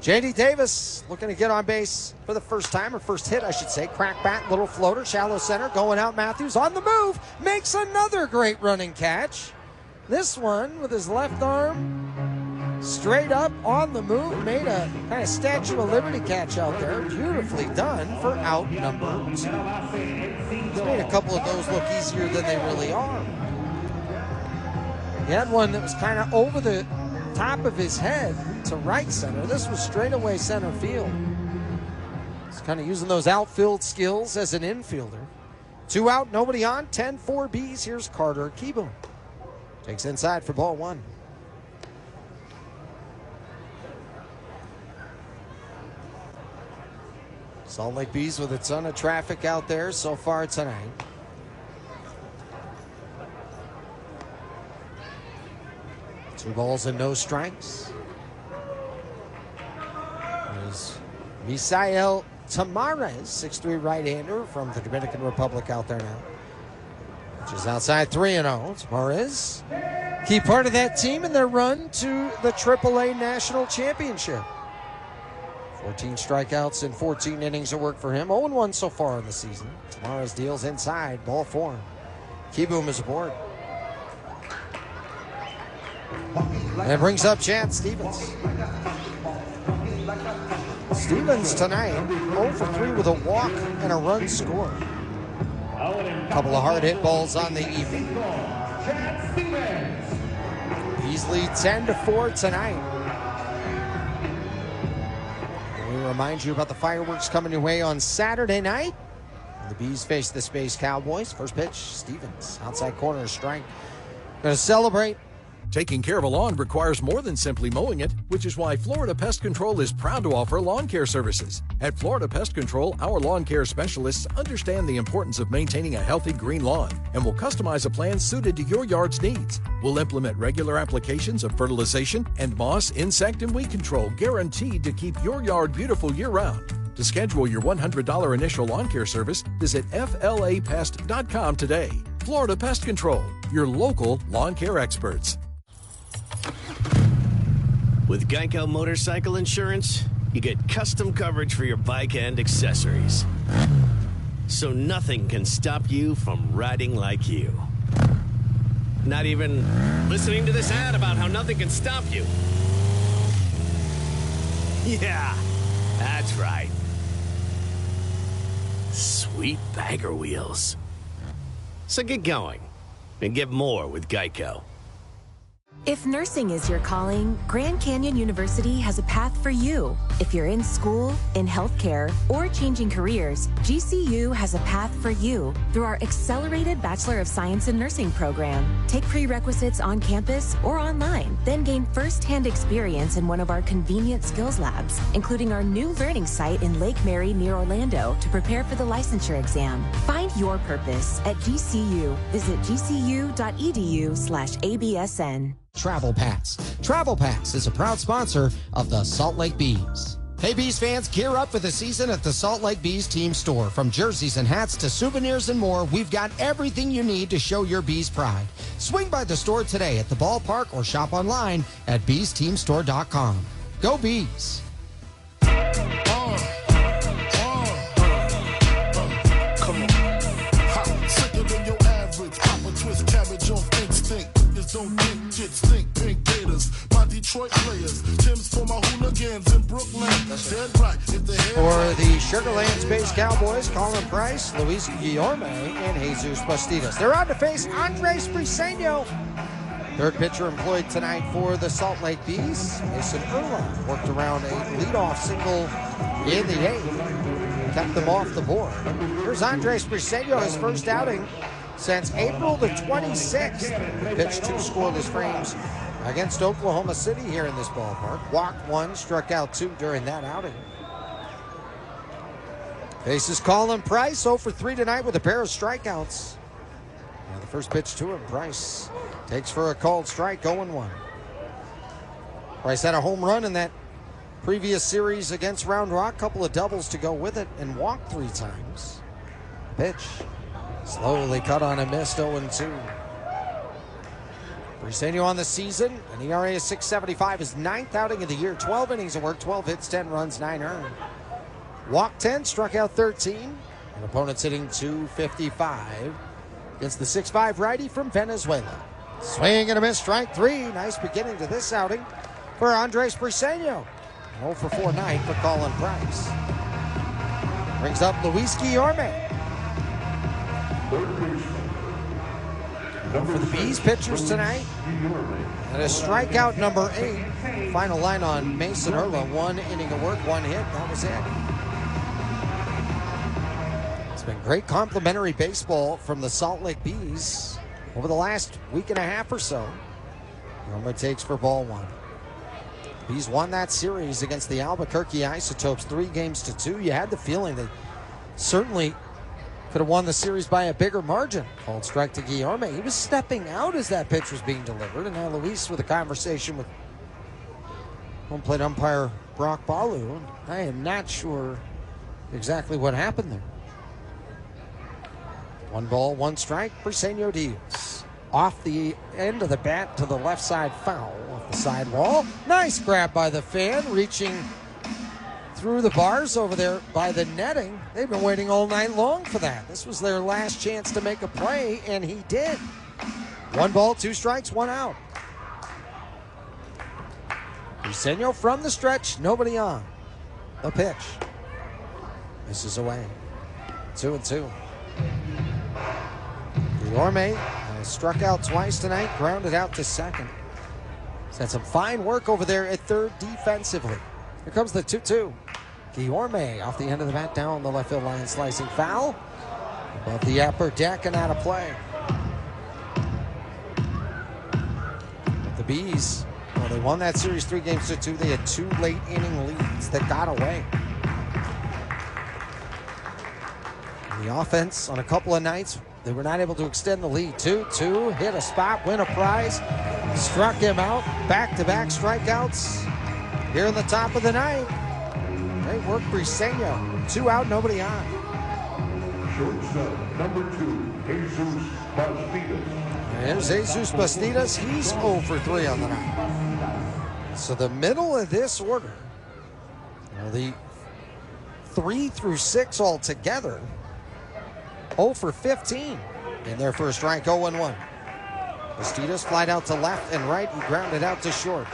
J.D. Davis looking to get on base for the first time, or first hit, I should say. Crack bat, little floater, shallow center, going out. Matthews on the move, makes another great running catch. This one with his left arm straight up on the move, made a kind of Statue of Liberty catch out there. Beautifully done for out number 2. He's made a couple of those look easier than they really are. He had one that was kind of over the top of his head to right center. This was straightaway center field. He's kind of using those outfield skills as an infielder. 2 out, nobody on, 10-4 Bees. Here's Carter Keyboom. Takes inside for ball 1. Salt Lake Bees with a ton of traffic out there so far tonight. Two balls and no strikes. There's Misael Tamares, 6'3" right-hander from the Dominican Republic out there now. Which is outside 3-0. Tamares, key part of that team in their run to the AAA National Championship. 14 strikeouts in 14 innings of work for him. 0-1 so far in the season. Tamares deals inside, ball 4. Keyboom is aboard. And it brings up Chad Stevens. Stevens tonight 0 for 3 with a walk and a run scored. A couple of hard hit balls on the evening. Bees lead 10-4 tonight. And we remind you about the fireworks coming your way on Saturday night. The Bees face the Space Cowboys. First pitch, Stevens, outside corner strike. Going to celebrate. Taking care of a lawn requires more than simply mowing it, which is why Florida Pest Control is proud to offer lawn care services. At Florida Pest Control, our lawn care specialists understand the importance of maintaining a healthy green lawn and will customize a plan suited to your yard's needs. We'll implement regular applications of fertilization and moss, insect, and weed control guaranteed to keep your yard beautiful year-round. To schedule your $100 initial lawn care service, visit flapest.com today. Florida Pest Control, your local lawn care experts. With Geico Motorcycle Insurance, you get custom coverage for your bike and accessories. So nothing can stop you from riding like you. Not even listening to this ad about how nothing can stop you. Yeah, that's right. Sweet bagger wheels. So get going and get more with Geico. If nursing is your calling, Grand Canyon University has a path for you. If you're in school, in healthcare, or changing careers, GCU has a path for you through our accelerated Bachelor of Science in Nursing program. Take prerequisites on campus or online, then gain first-hand experience in one of our convenient skills labs, including our new learning site in Lake Mary near Orlando to prepare for the licensure exam. Find your purpose at GCU. Visit gcu.edu/ABSN. Travel Pass. Travel Pass is a proud sponsor of the Salt Lake Bees. Hey, Bees fans, gear up for the season at the Salt Lake Bees team store. From jerseys and hats to souvenirs and more, we've got everything you need to show your Bees pride. Swing by the store today at the ballpark or shop online at beesteamstore.com. Go Bees! Come on. Hot, sicker than your average. Pop a twist cabbage off instinct. Don't think, jits think, pink gators. My Detroit players, Tim's for my hooligans in Brooklyn. Dead right. If the For the Sugarland Space Cowboys, Colin Price, Luis Guillorme, and Jesus Bastidas. They're on to face Andres Briseño. Third pitcher employed tonight for the Salt Lake Bees. Mason Urlaub worked around a leadoff single in the eighth. Kept them off the board. Here's Andres Briseño, his first outing since April the 26th. Pitched 2 scoreless frames against Oklahoma City here in this ballpark. Walked 1, struck out 2 during that outing. Faces Colin Price, 0 for 3 tonight with a pair of strikeouts. And the first pitch to him, Price takes for a called strike, 0-1. Price had a home run in that previous series against Round Rock, couple of doubles to go with it, and walked 3 times. Pitch. Slowly cut on and missed, 0-2. Briseño on the season, an ERA of 6.75, his 9th outing of the year, 12 innings of work, 12 hits, 10 runs, 9 earned. Walked 10, struck out 13, and opponents hitting .255 against the 6'5 righty from Venezuela. Swing and a miss, strike 3. Nice beginning to this outing for Andres Briseño. 0 for 4 night for Colin Price. Brings up Luis Guillorme. For the Bees pitchers tonight, and a strikeout number 8. Final line on Mason Urlaub, 1 inning of work, 1 hit. That was it. It's been great complimentary baseball from the Salt Lake Bees over the last week and a half or so. Urlaub takes for ball 1. Bees won that series against the Albuquerque Isotopes 3-2. You had the feeling they certainly could have won the series by a bigger margin. Called strike to Guillorme. He was stepping out as that pitch was being delivered. And now Luis with a conversation with home plate umpire Brock Balu. I am not sure exactly what happened there. 1 ball, 1 strike. Briseño deals. Off the end of the bat to the left side foul. Off the sidewall. Nice grab by the fan. Reaching through the bars over there by the netting. They've been waiting all night long for that. This was their last chance to make a play, and he did. 1 ball, 2 strikes, 1 out. Briseño from the stretch, nobody on. The pitch. This is away. 2-2. Guillorme has struck out twice tonight, grounded out to second. He's had some fine work over there at third defensively. Here comes the 2-2. Guillorme off the end of the bat down the left field line, slicing foul. Above the upper deck and out of play. But the Bees, well, they won that series 3-2. They had 2 late inning leads that got away. The offense on a couple of nights, they were not able to extend the lead. 2-2, hit a spot, win a prize, struck him out. Back-to-back strikeouts here in the top of the ninth. Great work, Briseño. 2 out, nobody on. Shortstop, number 2, Jesus Bastidas. There's Jesus Bastidas. He's 0 for 3 on the night. So the middle of this order, the 3 through 6 altogether, 0 for 15 in their first strike, 0-1. Bastidas flied out to left and right. He grounded out to short.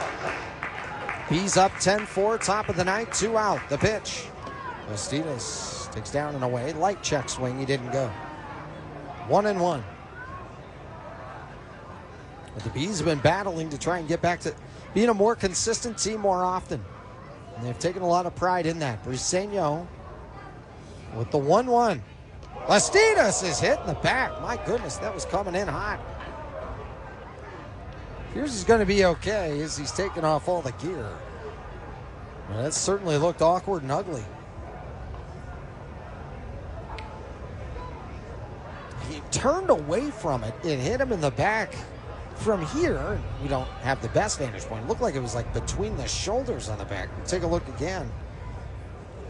He's up 10-4, top of the ninth, 2 out. The pitch. Bastidas takes down and away. Light check swing, he didn't go. 1-1. But the Bees have been battling to try and get back to being a more consistent team more often. And they've taken a lot of pride in that. Briseño with the 1-1. Bastidas is hit in the back. My goodness, that was coming in hot. Here's he's going to be okay as he's taking off all the gear. Well, that certainly looked awkward and ugly. He turned away from it. It hit him in the back. From here, we don't have the best vantage point. It looked like it was like between the shoulders on the back. Take a look again.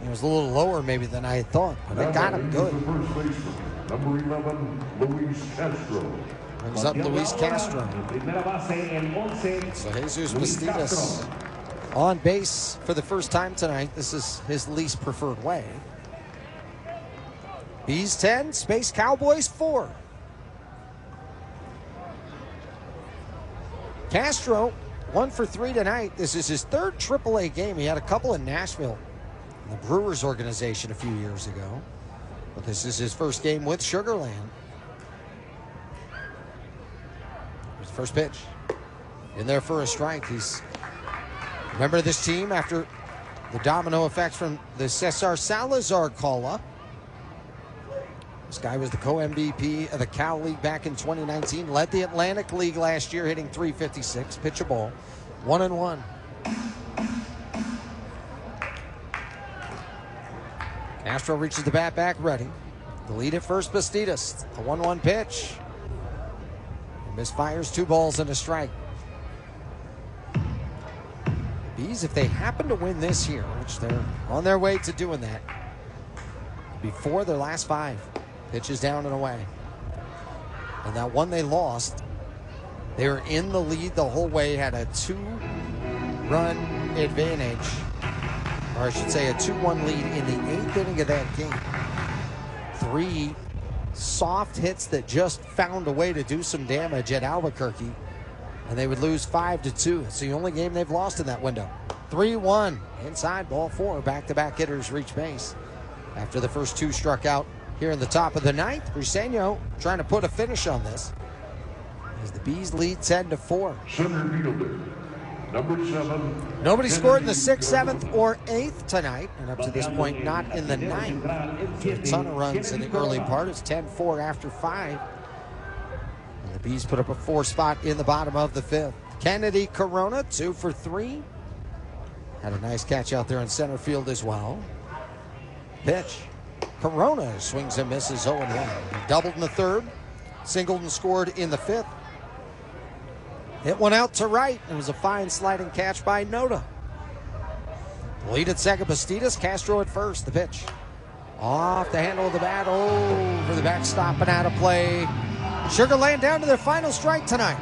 It was a little lower maybe than I had thought, but it got him good. Number 11, Luis Castro. Brings up Luis Castro. So Jesus Bastidas on base for the first time tonight. This is his least preferred way. Bees 10, Space Cowboys 4. Castro 1 for 3 tonight. This is his third AAA game. He had a couple in Nashville in the Brewers organization a few years ago. But this is his first game with Sugar Land. His first pitch. In there for a strike. Remember this team after the domino effects from the Cesar Salazar call-up. This guy was the co-MVP of the Cal League back in 2019. Led the Atlantic League last year, hitting .356. Pitch a ball. 1-1. Castro reaches the bat back ready. The lead at first, Bastidas. The 1-1 pitch. He misfires 2 balls and a strike. Bees, if they happen to win this here, which they're on their way to doing that, before their last 5. Pitches down and away. And that one they lost, they were in the lead the whole way, had a 2-run advantage, or I should say a 2-1 lead in the 8th inning of that game. 3 soft hits that just found a way to do some damage at Albuquerque, and they would lose 5-2. It's the only game they've lost in that window. 3-1, inside, ball 4. Back-to-back hitters reach base after the first 2 struck out here in the top of the ninth. Briseño trying to put a finish on this as the Bees lead 10-4. Center fielder, number 7. Nobody scored in the 6th, 7th, or 8th tonight, and up to this point, not in the 9th. A ton of runs in the early part. It's 10-4 after 5. And the Bees put up a 4 spot in the bottom of the 5th. Kennedy Corona, 2 for 3. Had a nice catch out there in center field as well. Pitch. Corona swings and misses 0-1. He doubled in the 3rd, singled and scored in the 5th. Hit one out to right. It was a fine sliding catch by Noda. Lead at second, Bastidas. Castro at first. The pitch. Off the handle of the bat, over the backstop and out of play. Sugar Land down to their final strike tonight.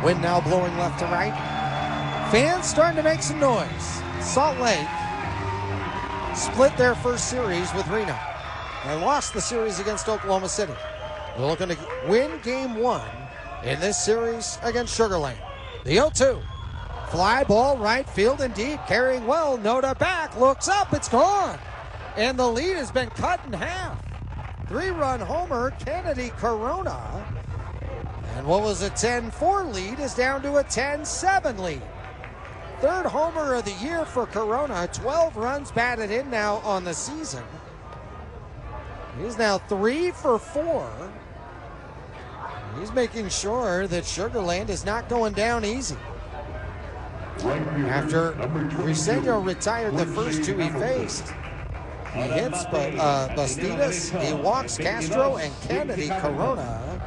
Wind now blowing left to right. Fans starting to make some noise. Salt Lake split their first series with Reno. They lost the series against Oklahoma City. They're looking to win game 1 in this series against Sugar Land. The 0-2. Fly ball right field and deep. Carrying well. Noda back. Looks up. It's gone. And the lead has been cut in half. 3-run homer. Kennedy Corona. And what was a 10-4 lead is down to a 10-7 lead. Third homer of the year for Corona. 12 runs batted in now on the season. He's now 3 for 4. He's making sure that Sugar Land is not going down easy. After Briseño retired the first two he faced, he hits Bastidas, he walks Castro, and Kennedy Corona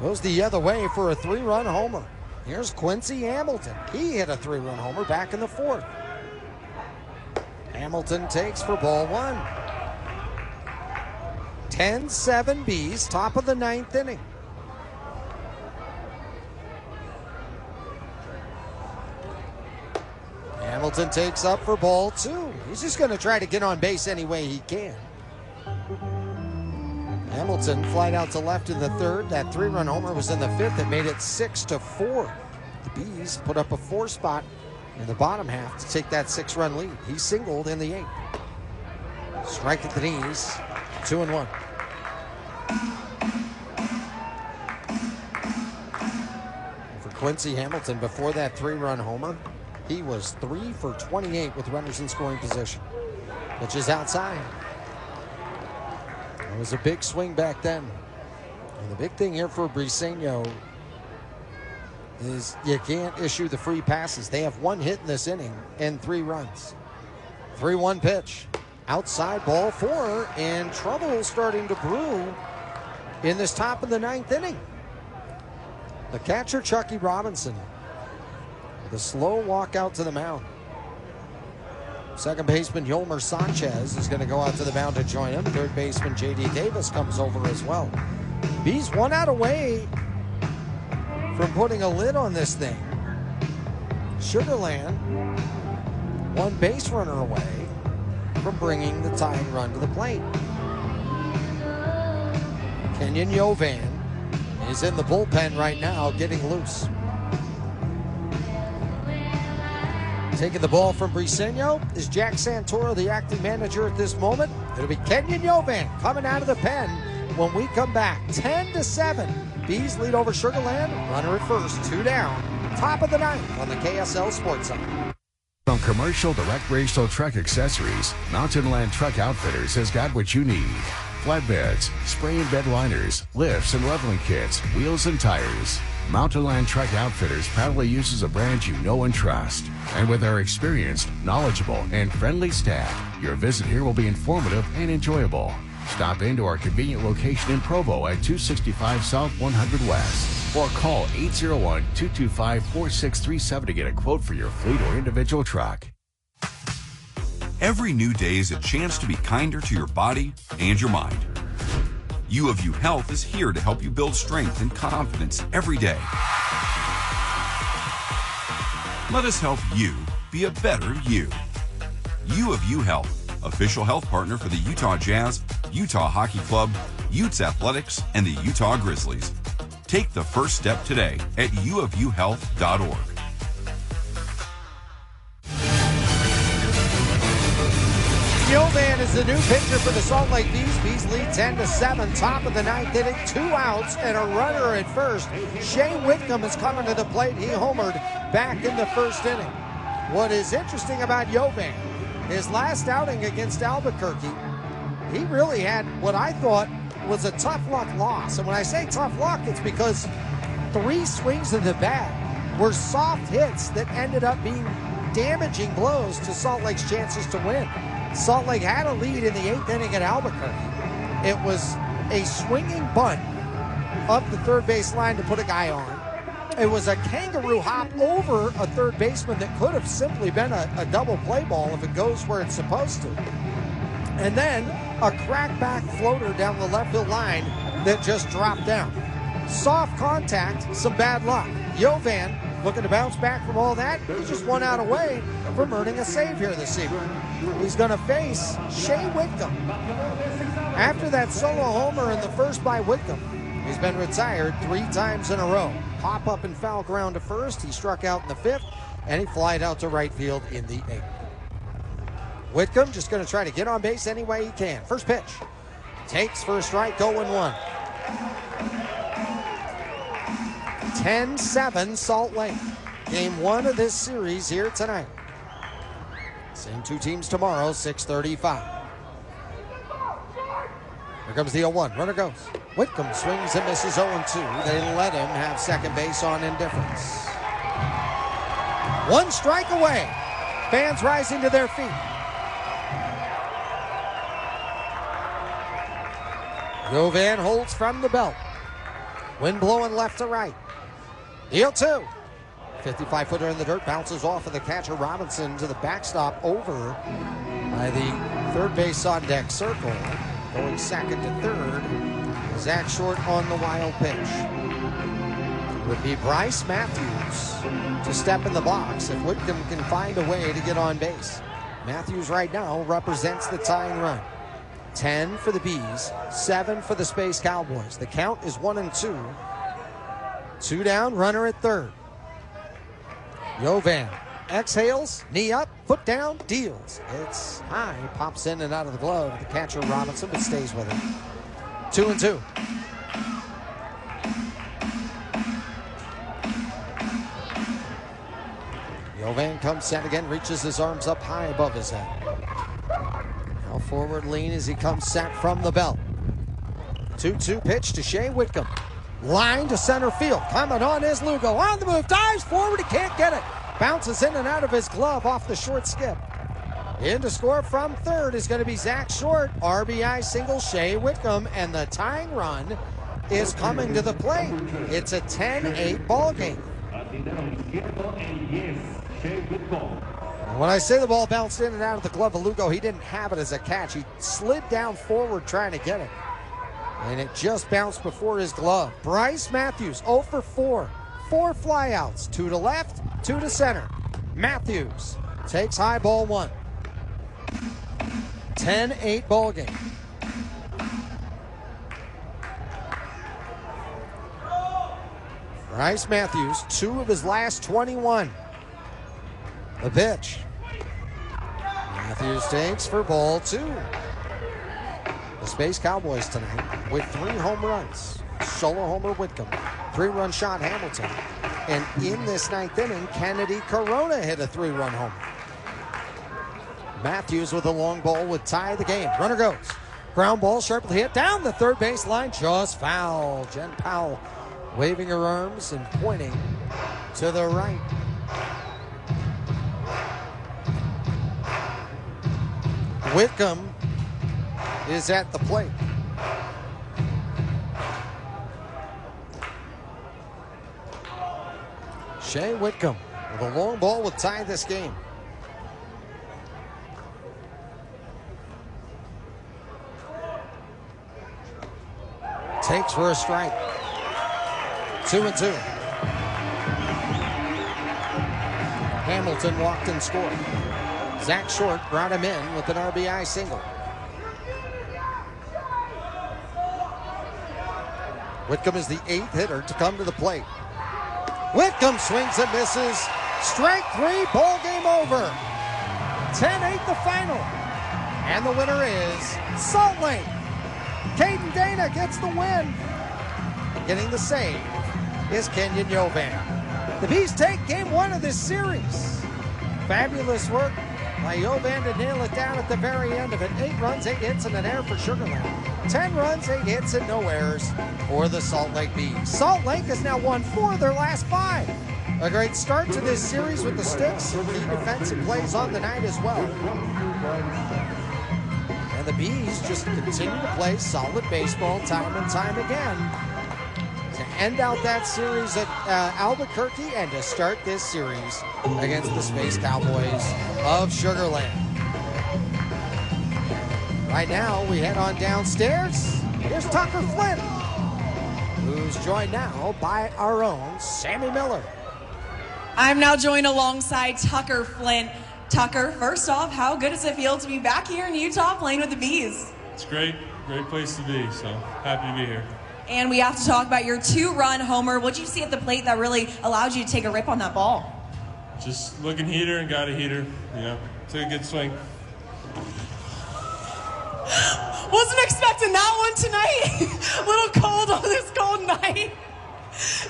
goes the other way for a 3-run homer. Here's Quincy Hamilton. He hit a 3-run homer back in the 4th. Hamilton takes for ball 1. 10-7 Bees, top of the 9th inning. Hamilton takes up for ball 2. He's just going to try to get on base any way he can. Hamilton flied out to left in the 3rd. That 3-run homer was in the 5th. It made it 6-4. The Bees put up a 4 spot in the bottom half to take that 6-run lead. He singled in the 8th. Strike at the knees. 2-1. For Quincy Hamilton, before that 3-run homer, he was 3 for 28 with runners in scoring position. Which is outside. It was a big swing back then. And the big thing here for Briseño is you can't issue the free passes. They have 1 hit in this inning and 3 runs. 3-1 pitch. Outside ball 4, and trouble starting to brew in this top of the 9th inning. The catcher, Chucky Robinson, with a slow walk out to the mound. Second baseman, Yolmer Sanchez, is going to go out to the mound to join him. Third baseman, J.D. Davis, comes over as well. Bees 1 out away from putting a lid on this thing. Sugar Land 1 base runner away from bringing the tying run to the plate. Kenyon Yovan is in the bullpen right now, getting loose. Taking the ball from Briseño is Jack Santoro, the acting manager at this moment. It'll be Kenyon Yovan coming out of the pen when we come back. 10-7. Bees lead over Sugar Land. Runner at first, 2 down. Top of the 9th on the KSL Sports Center. From commercial to recreational truck accessories, Mountain Land Truck Outfitters has got what you need. Flatbeds, spray and bed liners, lifts and leveling kits, wheels and tires. Mountain Land Truck Outfitters proudly uses a brand you know and trust. And with our experienced, knowledgeable, and friendly staff, your visit here will be informative and enjoyable. Stop into our convenient location in Provo at 265 South 100 West. Or call 801-225-4637 to get a quote for your fleet or individual truck. Every new day is a chance to be kinder to your body and your mind. U of U Health is here to help you build strength and confidence every day. Let us help you be a better you. U of U Health, official health partner for the Utah Jazz, Utah Hockey Club, Utes Athletics, and the Utah Grizzlies. Take the first step today at uofuhealth.org. Yovan is the new pitcher for the Salt Lake Bees. Bees lead 10-7, top of the 9th inning, 2 outs and a runner at first. Shea Whitcomb is coming to the plate. He homered back in the first inning. What is interesting about Yovan, his last outing against Albuquerque, he really had what I thought was a tough luck loss. And when I say tough luck, it's because 3 swings of the bat were soft hits that ended up being damaging blows to Salt Lake's chances to win. Salt Lake had a lead in the 8th inning at Albuquerque. It was a swinging bunt up the third base line to put a guy on. It was a kangaroo hop over a third baseman that could have simply been a double play ball if it goes where it's supposed to. And then a crackback floater down the left field line that just dropped down. Soft contact, some bad luck. Yovan looking to bounce back from all that. He's just 1 out away from earning a save here this evening. He's going to face Shea Whitcomb. After that solo homer in the first by Whitcomb, He's been retired 3 times in a row. Pop up and foul ground to first. He struck out in the 5th, and he flied out to right field in the 8th. Whitcomb just going to try to get on base any way he can. First pitch. Takes for a strike, 0-1. 10-7 Salt Lake. Game 1 of this series here tonight. Same 2 teams tomorrow, 6:35. Here comes the 0-1. Runner goes. Whitcomb swings and misses 0-2. They let him have second base on indifference. 1 strike away. Fans rising to their feet. Jovan holds from the belt. Wind blowing left to right. The 0-2. 55-footer in the dirt, bounces off of the catcher Robinson to the backstop over by the third base on deck circle. Going second to third, Zach Short on the wild pitch. It would be Bryce Matthews to step in the box if Whitcomb can find a way to get on base. Matthews right now represents the tying run. 10 for the Bees, 7 for the Space Cowboys. The count is 1-2. 2 down, runner at third. Jovan exhales, knee up, foot down, deals. It's high, pops in and out of the glove. The catcher Robinson, but stays with it. 2-2. Jovan comes set again, reaches his arms up high above his head. Now forward lean as he comes set from the belt. 2-2 pitch to Shea Whitcomb. Line to center field. Coming on is Lugo. On the move. Dives forward. He can't get it. Bounces in and out of his glove off the short skip. In to score from third is going to be Zach Short. RBI single Shea Whitcomb. And the tying run is coming to the plate. It's a 10-8 ball game. When I say the ball bounced in and out of the glove of Lugo, he didn't have it as a catch. He slid down forward trying to get it. And it just bounced before his glove. Bryce Matthews, 0 for 4. 4 flyouts, 2 to left, 2 to center. Matthews takes high ball 1. 10-8 ball game. Bryce Matthews, 2 of his last 21. The pitch. Matthews takes for ball 2. The Space Cowboys tonight with 3 home runs. Solo homer Whitcomb, 3-run shot Hamilton. And in this 9th inning, Kennedy Corona hit a 3-run homer. Matthews with a long ball would tie the game. Runner goes. Ground ball sharply hit down the third base line. Just foul. Jen Powell waving her arms and pointing to the right. Whitcomb is at the plate. Shea Whitcomb with a long ball would tie this game. Takes for a strike. 2-2. Hamilton walked and scored. Zach Short brought him in with an RBI single. Whitcomb is the 8th hitter to come to the plate. Whitcomb swings and misses. Strike 3, ball game over. 10-8 the final. And the winner is Salt Lake. Caden Dana gets the win. And getting the save is Kenyon Jovan. The Bees take game 1 of this series. Fabulous work by Jovan to nail it down at the very end of it. 8 runs, 8 hits, and an error for Sugar Land. 10 runs, 8 hits, and no errors for the Salt Lake Bees. Salt Lake has now won 4 of their last 5. A great start to this series with the Sticks. Key defensive plays on the night as well. And the Bees just continue to play solid baseball time and time again to end out that series at Albuquerque and to start this series against the Space Cowboys of Sugar Land. Right now, we head on downstairs. Here's Tucker Flint, who's joined now by our own Sammy Miller. I'm now joined alongside Tucker Flint. Tucker, first off, how good does it feel to be back here in Utah playing with the Bees? It's great place to be, so happy to be here. And we have to talk about your 2-run homer. What'd you see at the plate that really allowed you to take a rip on that ball? Just looking heater and got a heater, took a good swing. Wasn't expecting that one tonight. A little cold on this cold night.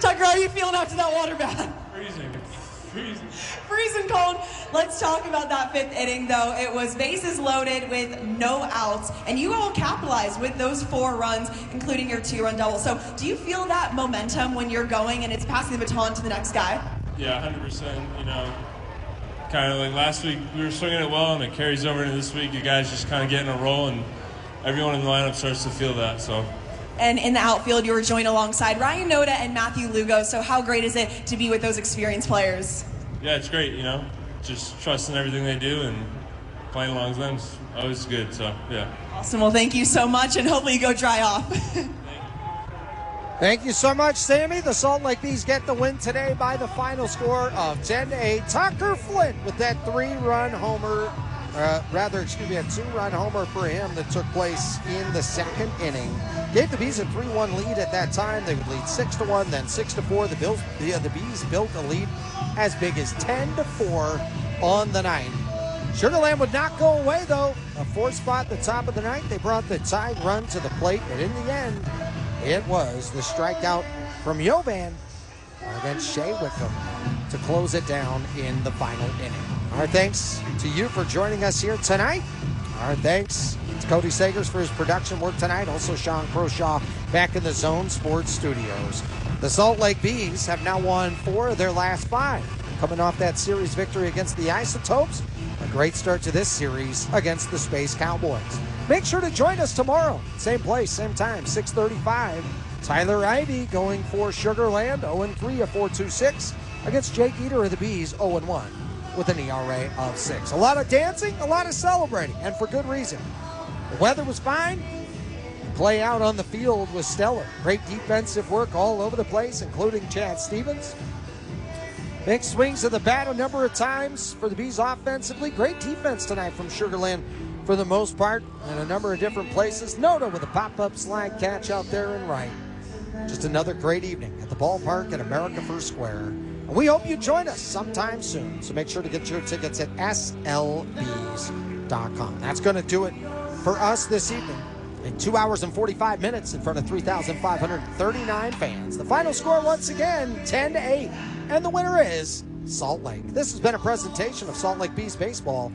Tucker, how are you feeling after that water bath? Freezing cold. Let's talk about that 5th inning, though. It was bases loaded with no outs, and you all capitalized with those 4 runs, including your 2-run double. So do you feel that momentum when you're going and it's passing the baton to the next guy? Yeah, 100%. Kind of like last week, we were swinging it well, and it carries over into this week. You guys just kind of getting a roll, and everyone in the lineup starts to feel that. So. And in the outfield, you were joined alongside Ryan Noda and Matthew Lugo. So how great is it to be with those experienced players? Yeah, it's great, just trusting everything they do and playing along with them is always good, so yeah. Awesome, well thank you so much, and hopefully you go dry off. Thank you so much, Sammy. The Salt Lake Bees get the win today by the final score of 10-8. Tucker Flint with that 3-run homer, a 2-run homer for him that took place in the 2nd inning. Gave the Bees a 3-1 lead at that time. They would lead 6-1, then 6-4. The Bees built a lead as big as 10-4 on the night. Sugar Land would not go away, though. A 4th spot at the top of the ninth. They brought the tying run to the plate, but in the end, it was the strikeout from Yovan against Shea Wickham to close it down in the final inning. Our thanks to you for joining us here tonight. Our thanks to Cody Sagers for his production work tonight. Also Sean Croshaw back in the Zone Sports Studios. The Salt Lake Bees have now won 4 of their last 5. Coming off that series victory against the Isotopes, a great start to this series against the Space Cowboys. Make sure to join us tomorrow. Same place, same time, 6:35. Tyler Ivey going for Sugar Land, 0-3, a 4.26 against Jake Eater of the Bees, 0-1 with an ERA of 6. A lot of dancing, a lot of celebrating, and for good reason. The weather was fine. Play out on the field was stellar. Great defensive work all over the place, including Chad Stevens. Big swings of the bat a number of times for the Bees offensively. Great defense tonight from Sugar Land for the most part in a number of different places. Noda with a pop-up slide catch out there in right. Just another great evening at the ballpark at America First Square. And we hope you join us sometime soon. So make sure to get your tickets at slbs.com. That's going to do it for us this evening. In 2 hours and 45 minutes in front of 3,539 fans. The final score once again, 10-8. And the winner is Salt Lake. This has been a presentation of Salt Lake Bees Baseball.